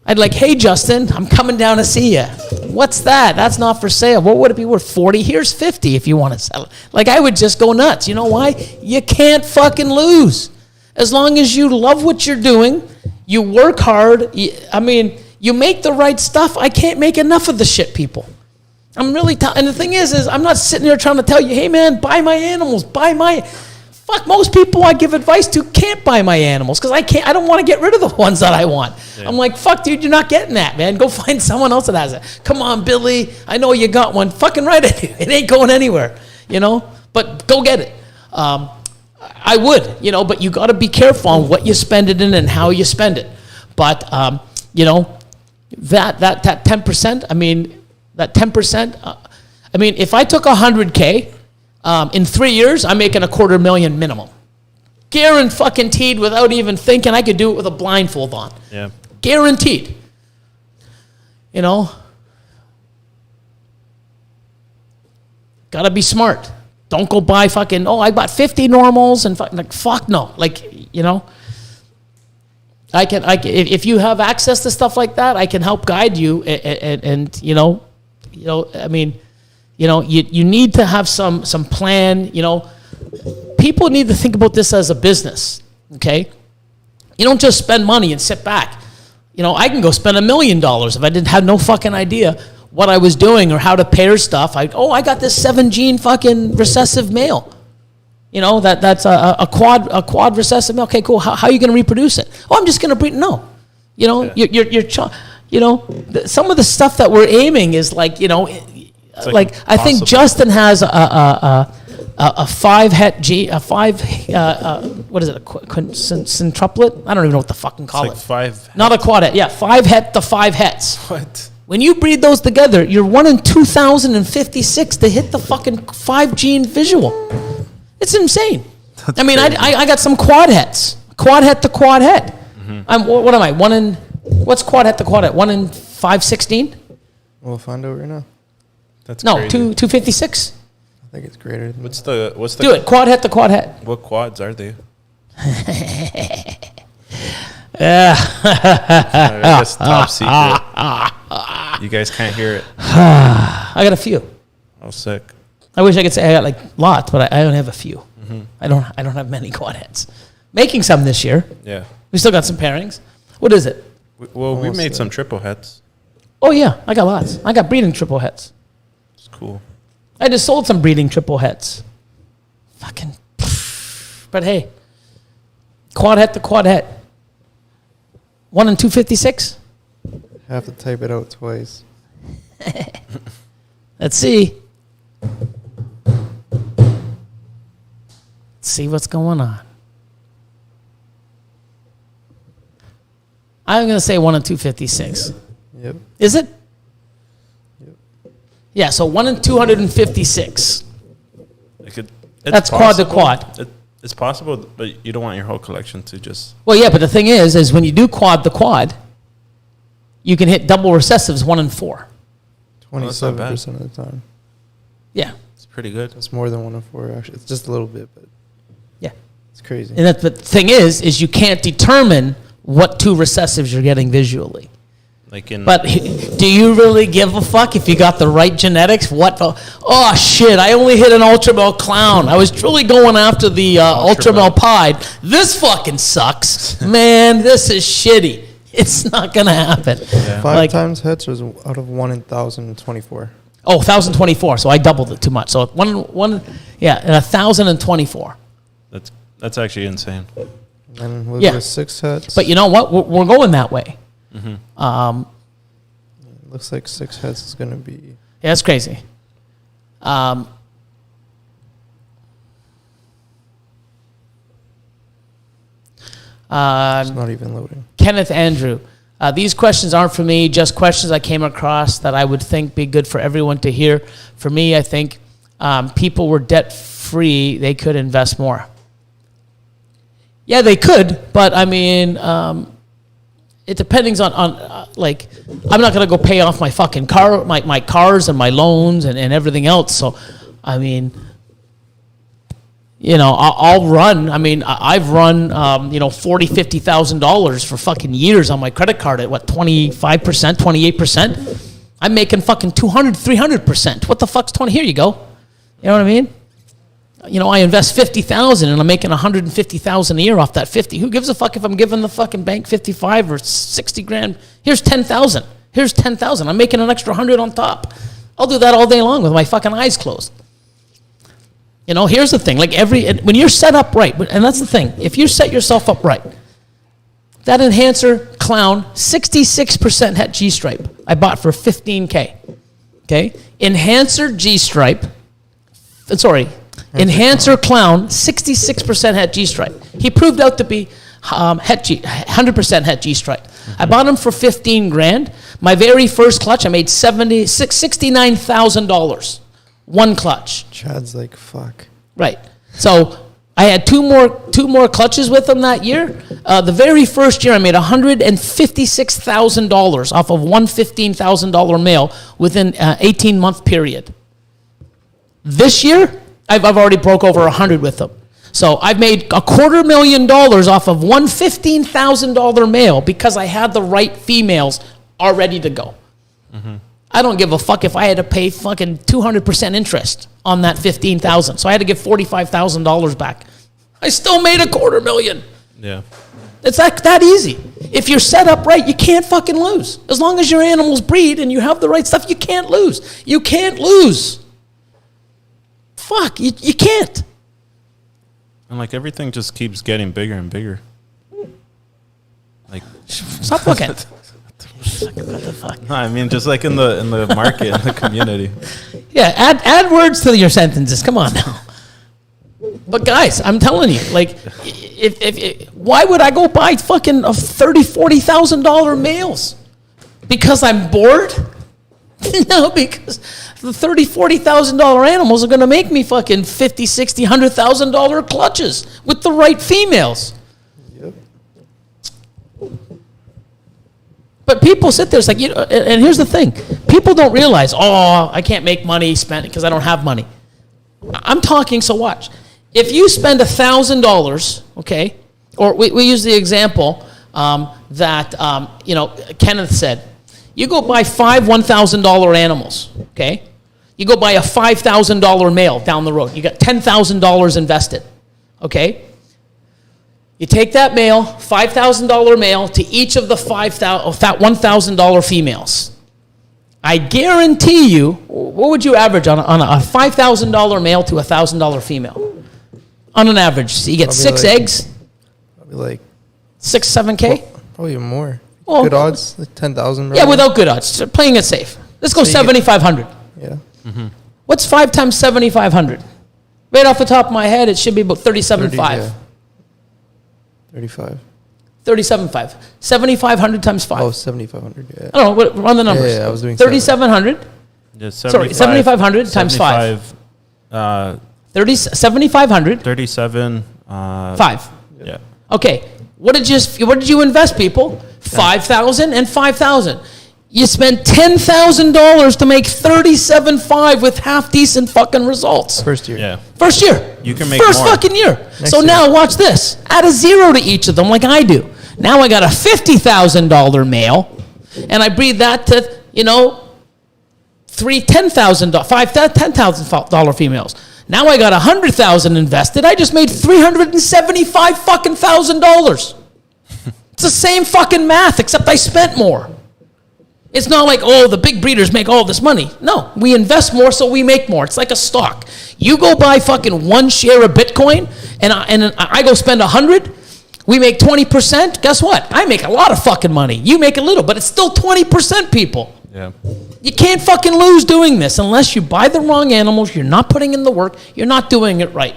I'd like, hey Justin, I'm coming down to see you. What's that? That's not for sale. What would it be worth? 40? Here's 50 if you want to sell it. Like I would just go nuts. You know why? You can't fucking lose. As long as you love what you're doing. You work hard. You make the right stuff. I can't make enough of the shit, people. I'm really and the thing is I'm not sitting here trying to tell you, hey man, buy my animals, fuck, most people I give advice to can't buy my animals because I don't want to get rid of the ones that I want. Yeah. I'm like, fuck, dude, you're not getting that, man. Go find someone else that has it. Come on, Billy, I know you got one. Fucking right at you. It ain't going anywhere, but go get it. I would, but you got to be careful on what you spend it in and how you spend it. But, that 10%, that 10%, if I took $100K, in 3 years, I'm making $250,000 minimum. Guaranteed without even thinking. I could do it with a blindfold on. Yeah. Guaranteed. Got to be smart. Don't go buy fucking, I bought 50 normals and fuck no. I can if you have access to stuff like that, I can help guide you and you need to have some plan, People need to think about this as a business, okay? You don't just spend money and sit back. I can go spend $1 million if I didn't have no fucking idea what I was doing or how to pair stuff. I got this 7-gene fucking recessive male. That's a quad recessive male. Okay, cool. How are you going to reproduce it? I'm just going to breed. No, you're some of the stuff that we're aiming is like I think Justin has a 5 het G, a 5 what is it, a centruplet? I don't even know what the fucking call it. 5. Not a quad het. Yeah, 5 het to 5 hets. What? When you breed those together, you're 1 in 2,056 to hit the fucking 5-gene visual. It's insane. That's I got some quad hets. Quad het to quad het. Mm-hmm. What am I? What's quad het to quad het? 1 in 516? We'll find out right now. That's no, crazy. 256? I think it's greater than What's the Do it. Quad het to quad het. What quads are they? That's top secret. You guys can't hear it. I got a few. Oh, sick. I wish I could say I got like lots, but I only have a few. Mm-hmm. I don't have many quad hets. Making some this year. Yeah. We still got some pairings. What is it? We made some triple heads. Oh yeah, I got lots. I got breeding triple hets. It's cool. I just sold some breeding triple hets. Fucking. But hey, quad het to quad het. 1 in 256. have to type it out twice. Let's see. See what's going on. I'm going to say 1 in 256. Yep. Is it? Yep. Yeah, so 1 in 256. That's quad to quad. It's possible, but you don't want your whole collection to just... Well, yeah, but the thing is when you do quad to quad, you can hit double recessives 1 in 4. 27% of the time. Yeah. It's pretty good. It's more than 1 in 4, actually. It's just a little bit, but... Yeah. It's crazy. And the thing is you can't determine what two recessives you're getting visually. Like in But do you really give a fuck if you got the right genetics? Oh shit, I only hit an Ultramel clown. I was truly going after the Ultramel pied. This fucking sucks. Man, this is shitty. It's not going to happen. Yeah. 5 times hits was out of 1 in 1,024. Oh, 1,024. So I doubled it too much. So 1,024. That's actually insane. And with Yeah. the 6 hits. But you know what? We're going that way. Looks like 6 hits is going to be. Yeah, that's crazy. It's not even loading. Kenneth Andrew. These questions aren't for me, just questions I came across that I would think be good for everyone to hear. For me, I think people were debt-free, they could invest more. Yeah, they could, but I mean, it depends on like, I'm not going to go pay off my fucking car, my cars and my loans and everything else. So, I mean, you know, I'll run. I mean, I've run, $40,000, $50,000 for fucking years on my credit card at what, 25%, 28%? I'm making fucking 200, 300%. What the fuck's 20? Here you go. You know what I mean? You know, I invest 50,000 and I'm making 150,000 a year off that 50. Who gives a fuck if I'm giving the fucking bank 55 or 60 grand? Here's 10,000. Here's 10,000. I'm making an extra 100 on top. I'll do that all day long with my fucking eyes closed. You know, here's the thing. Like when you're set up right, and that's the thing. If you set yourself up right, that enhancer clown, 66% het G-stripe. I bought for $15K. Okay? Enhancer G-stripe. Enhancer clown, 66% het G-stripe. He proved out to be 100% het G-stripe. I bought him for 15 grand. My very first clutch, I made $69,000. One clutch. Chad's like, fuck. Right. So I had two more clutches with him that year. The very first year, I made $156,000 off of one $15,000 male within an 18-month period. This year, I've already broke over 100 with them. So I've made $250,000 off of one $15,000 male because I had the right females all ready to go. Mm-hmm. I don't give a fuck if I had to pay fucking 200% interest on that $15,000. So I had to give $45,000 back. I still made $250,000. Yeah. It's that easy. If you're set up right, you can't fucking lose. As long as your animals breed and you have the right stuff, you can't lose. You can't lose. Fuck, you can't. And like everything just keeps getting bigger and bigger. Like Stop looking. What the fuck? no, I mean just like in the market, in the community. Yeah, add words to your sentences. Come on now. But guys, I'm telling you, like, if why would I go buy fucking $30,000-$40,000 males? Because I'm bored? No, because the $30,000-$40,000 animals are going to make me fucking $50,000, $60,000, $100,000 clutches with the right females. Yep. But people sit there, it's like, and here's the thing. People don't realize, I can't make money spend because I don't have money. I'm talking, so watch. If you spend $1,000, okay, or we use the example that, Kenneth said, you go buy 5 $1,000 animals, okay? You go buy a $5,000 male down the road. You got $10,000 invested, okay? You take that male, $5,000 male, to each of the $1,000 females. I guarantee you, what would you average on a $5,000 male to a $1,000 female? On an average, so you get Probably 6 like- eggs, Probably like 6, 7K? probably more. Well, Good odds, like 10,000. Yeah, without good odds. So playing it safe. Let's go So you get- 7,500. Yeah. What's 5 times 7,500? Right off the top of my head, it should be about 37.5. 30, yeah. 35. 37.5. 7,500 times 5. Oh, 7,500. Yeah. I don't know, run the numbers. Yeah, I was doing 3,700. Yeah, 7,500 times 5. 7,500. 37. 5. Yeah. Okay. What did you invest, people? 5,000 and 5,000. You spent $10,000 to make 37.5 with half decent fucking results. First year. Yeah. First year. You can make First more. fucking year. So year. now watch this. Add a 0 to each of them like I do. Now I got a $50,000 male, and I breed that to, $10,000 females. Now I got $100,000 invested. I just made $375 fucking $1,000. It's the same fucking math, except I spent more. It's not like, oh, the big breeders make all this money. No, we invest more so we make more. It's like a stock. You go buy fucking 1 share of Bitcoin, and I go spend 100. We make 20%. Guess what? I make a lot of fucking money. You make a little, but it's still 20%, people. Yeah. You can't fucking lose doing this unless you buy the wrong animals. You're not putting in the work. You're not doing it right.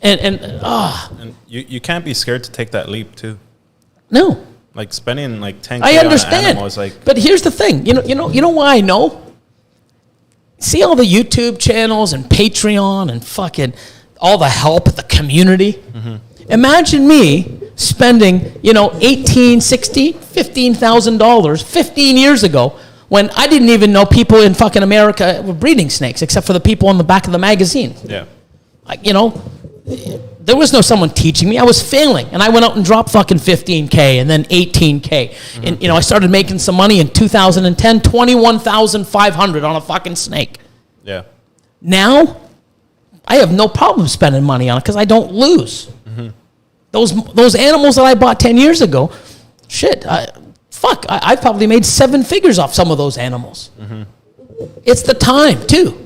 And you can't be scared to take that leap too. No. Like spending like 10K I on an understand. animal is like, But here's the thing. You know why I know? See all the YouTube channels and Patreon and fucking all the help at the community. Mm-hmm. Imagine me spending, $18,000, $16,000, $15,000 15 years ago when I didn't even know people in fucking America were breeding snakes, except for the people on the back of the magazine. yeah. There was no someone teaching me. I was failing, and I went out and dropped fucking 15K and then 18K. Mm-hmm. And I started making some money in 2010, 21,500 on a fucking snake. Yeah. Now, I have no problem spending money on it because I don't lose. Mm-hmm. Those animals that I bought 10 years ago, I probably made 7 figures off some of those animals. Mm-hmm. It's the time, too.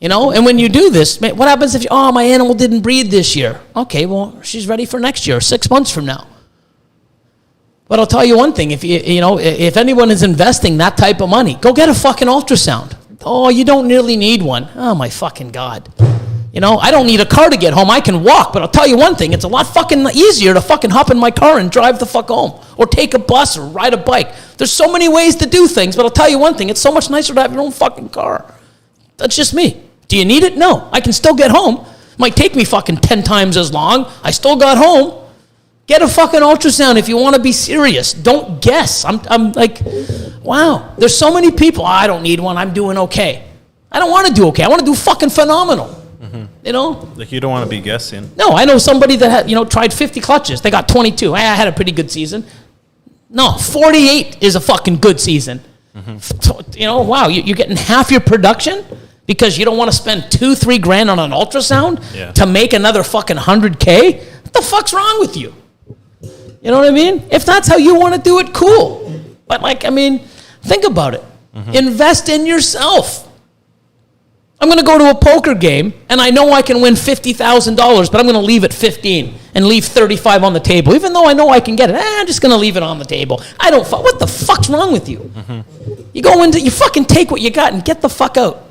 And when you do this, what happens if my animal didn't breed this year? Okay, well, she's ready for next year, 6 months from now. But I'll tell you one thing, if anyone is investing that type of money, go get a fucking ultrasound. Oh, you don't really need one. Oh, my fucking God. I don't need a car to get home. I can walk, but I'll tell you one thing, it's a lot fucking easier to fucking hop in my car and drive the fuck home, or take a bus or ride a bike. There's so many ways to do things, but I'll tell you one thing, it's so much nicer to have your own fucking car. That's just me. Do you need it? No. I can still get home. Might take me fucking 10 times as long. I still got home. Get a fucking ultrasound if you want to be serious. Don't guess. I'm like, wow. There's so many people. I don't need one. I'm doing okay. I don't want to do okay. I want to do fucking phenomenal. Mm-hmm. Like you don't want to be guessing. No, I know somebody that had, tried 50 clutches. They got 22. I had a pretty good season. No, 48 is a fucking good season. Mm-hmm. Wow, you're getting half your production because you don't want to spend $2-3 grand on an ultrasound to make another fucking 100K? What the fuck's wrong with you? You know what I mean? If that's how you want to do it, cool. But think about it. Mm-hmm. Invest in yourself. I'm going to go to a poker game, and I know I can win $50,000, but I'm going to leave at 15 and leave 35 on the table, even though I know I can get it. I'm just going to leave it on the table. What the fuck's wrong with you? Mm-hmm. You fucking take what you got and get the fuck out.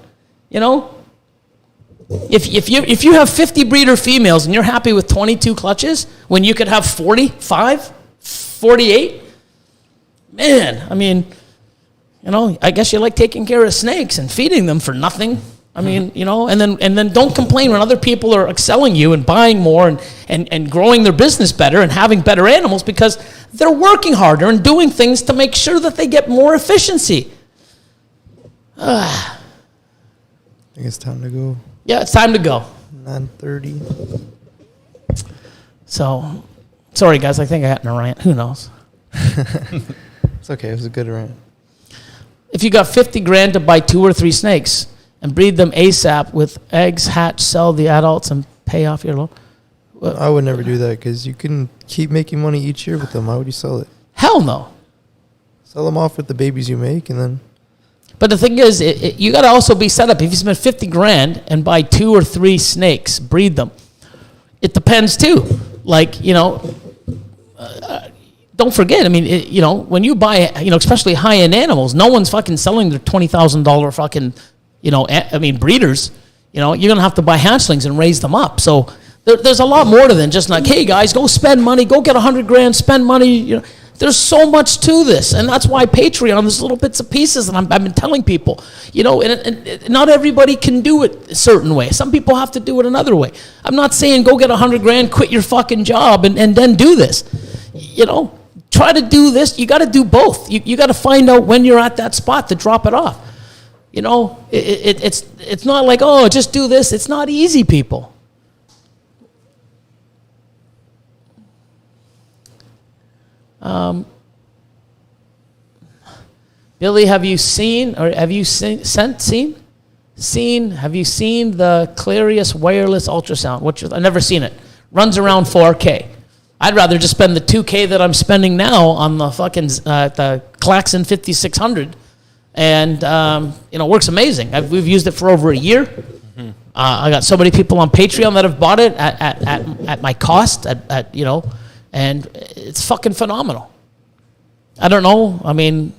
If you have 50 breeder females and you're happy with 22 clutches when you could have 45, 48, man, I guess you like taking care of snakes and feeding them for nothing. And then don't complain when other people are excelling you and buying more and growing their business better and having better animals because they're working harder and doing things to make sure that they get more efficiency. I think it's time to go. Yeah, it's time to go. 9:30. So, sorry guys, I think I got in a rant. Who knows? It's okay. It was a good rant. If you got 50 grand to buy 2 or 3 snakes and breed them ASAP with eggs, hatch, sell the adults, and pay off your loan. I would never do that because you can keep making money each year with them. Why would you sell it? Hell no. Sell them off with the babies you make, and then. But the thing is, you got to also be set up. If you spend 50 grand and buy 2 or 3 snakes, breed them. It depends too. Don't forget. When you buy, especially high-end animals, no one's fucking selling their $20,000 fucking. Breeders, you're going to have to buy hatchlings and raise them up. So there's a lot more to than just like, hey, guys, go spend money, go get 100 grand, spend money. There's so much to this. And that's why Patreon, there's little bits and pieces that I've been telling people, and not everybody can do it a certain way. Some people have to do it another way. I'm not saying go get 100 grand, quit your fucking job, and then do this. Try to do this. You got to do both. You got to find out when you're at that spot to drop it off. You know, it's not like, oh, just do this. It's not easy, people. Billy, have you seen have you seen the Clarius wireless ultrasound? I've never seen it. Runs around 4K. I'd rather just spend the 2K that I'm spending now on the fucking the Klaxon 5600, and works amazing. We've used it for over a year. Mm-hmm. I got so many people on Patreon that have bought it at my cost, and it's fucking phenomenal. I don't know. I mean,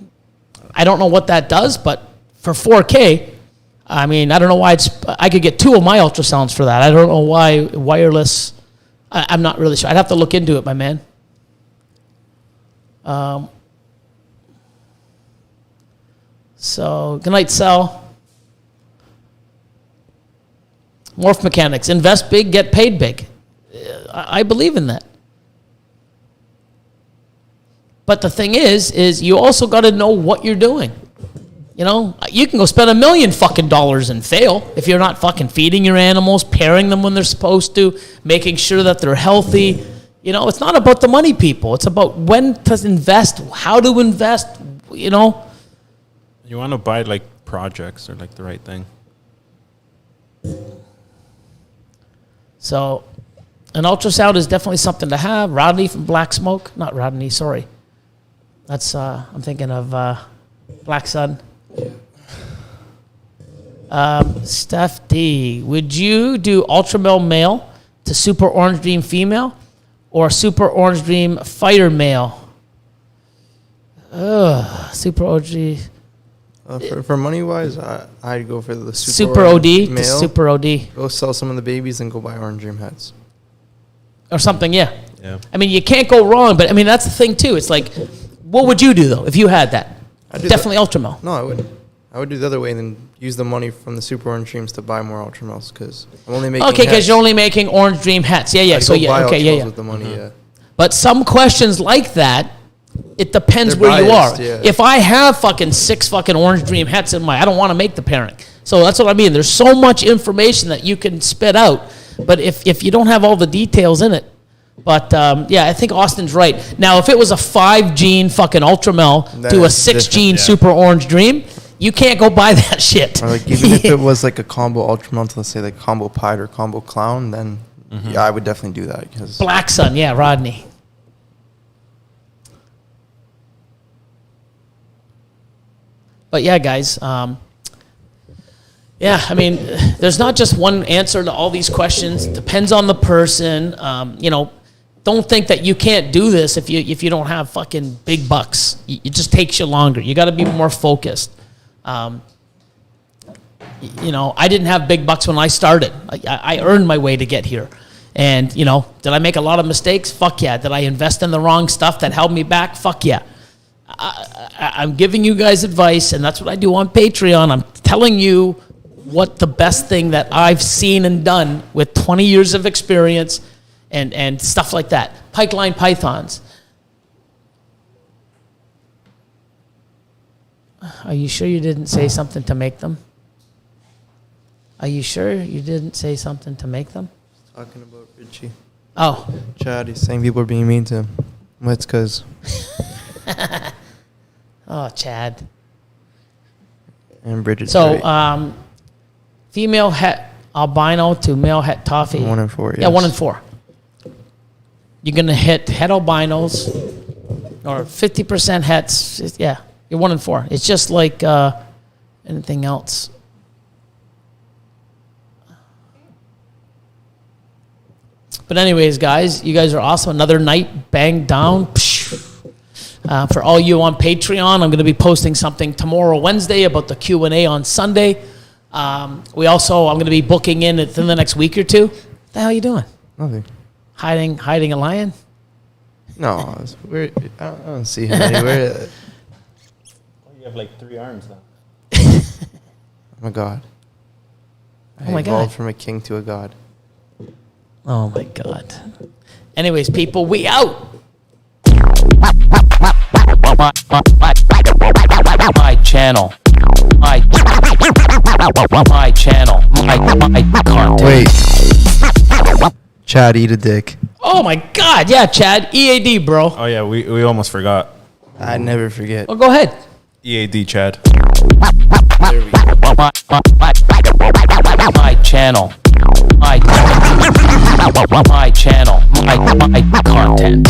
I don't know what that does, but for 4K, I mean, I don't know why I could get 2 of my ultrasounds for that. I don't know why wireless. I'm not really sure. I'd have to look into it, my man. So, good night, Sal. Morph mechanics. Invest big, get paid big. I believe in that. But the thing is you also got to know what you're doing. You know, you can go spend $1 million fucking dollars and fail if you're not fucking feeding your animals, pairing them when they're supposed to, making sure that they're healthy. You know, it's not about the money, people. It's about when to invest, how to invest, you know. You want to buy like projects or like the right thing. So, an ultrasound is definitely something to have. Rodney from Black Smoke. Not Rodney, sorry. That's, I'm thinking of Black Sun. Steph D, would you do Ultramel male to Super Orange Dream female or Super Orange Dream Fighter male? Super OG. For money wise, I'd go for the Super OD male. to Super OD. Go sell some of the babies and go buy Orange Dream heads. Or something, yeah. Yeah. I mean, you can't go wrong, but I mean, that's the thing too. It's like, what would you do though if you had that? Definitely Ultramel. No, I wouldn't. I would do the other way and then use the money from the Super Orange Dreams to buy more Ultramels because I'm only making. Okay, because you're only making Orange Dream hats. Yeah. I'd So go buy yeah. Okay, yeah. Ultramels with the money, yeah. But some questions like that, it depends They're where biased, you are. yeah. If I have fucking 6 fucking Orange Dream hats in I don't want to make the pairing. So that's what I mean. There's so much information that you can spit out, but if you don't have all the details in it. But yeah, I think Austin's right. Now, if it was a 5-gene fucking Ultramel to a 6-gene Super Orange Dream, you can't go buy that shit. Or like even if it was like a combo Ultramel, let's say like combo Pied or combo Clown, then yeah, I would definitely do that because Black Sun, yeah, Rodney. But yeah, guys, yeah, I mean, there's not just one answer to all these questions. It depends on the person. Don't think that you can't do this if you don't have fucking big bucks. It just takes you longer. You got to be more focused. I didn't have big bucks when I started. I earned my way to get here. And, did I make a lot of mistakes? Fuck yeah. Did I invest in the wrong stuff that held me back? Fuck yeah. I'm giving you guys advice, and that's what I do on Patreon. I'm telling you what the best thing that I've seen and done with 20 years of experience and stuff like that. Pipeline Pythons. Are you sure you didn't say something to make them? Are you sure you didn't say something to make them? talking about Richie. Oh. Chad, he's saying people are being mean to him. Well, it's because Oh, Chad. and Bridget's So, right. Female het albino to male het toffee. 1 and 4, Yeah, yes. 1 and 4. You're going to hit het albinos or 50% hets. Yeah, you're 1 and 4. It's just like anything else. But anyways, guys, you guys are awesome. Another night banged down. For all you on Patreon, I'm going to be posting something tomorrow, Wednesday, about the Q&A on Sunday. I'm going to be booking in within the next week or two. What the hell are you doing? Nothing. Hiding a lion? No, I don't see him anywhere. You have like 3 arms now. I'm a god. Oh my evolved God. from a king to a god. Oh, my God. Anyways, people, we out. My channel. my channel, my content. Wait. Chad, eat a dick. Oh my God, yeah, Chad, EAD, bro. Oh yeah, we almost forgot. I never forget. Well, go ahead. EAD, Chad. There we go. My channel, my channel, my content.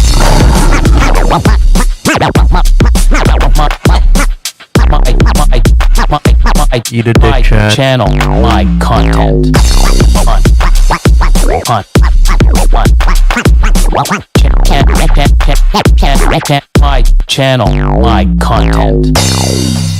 Eat a dick, My Chad. channel, my content. My channel, my content.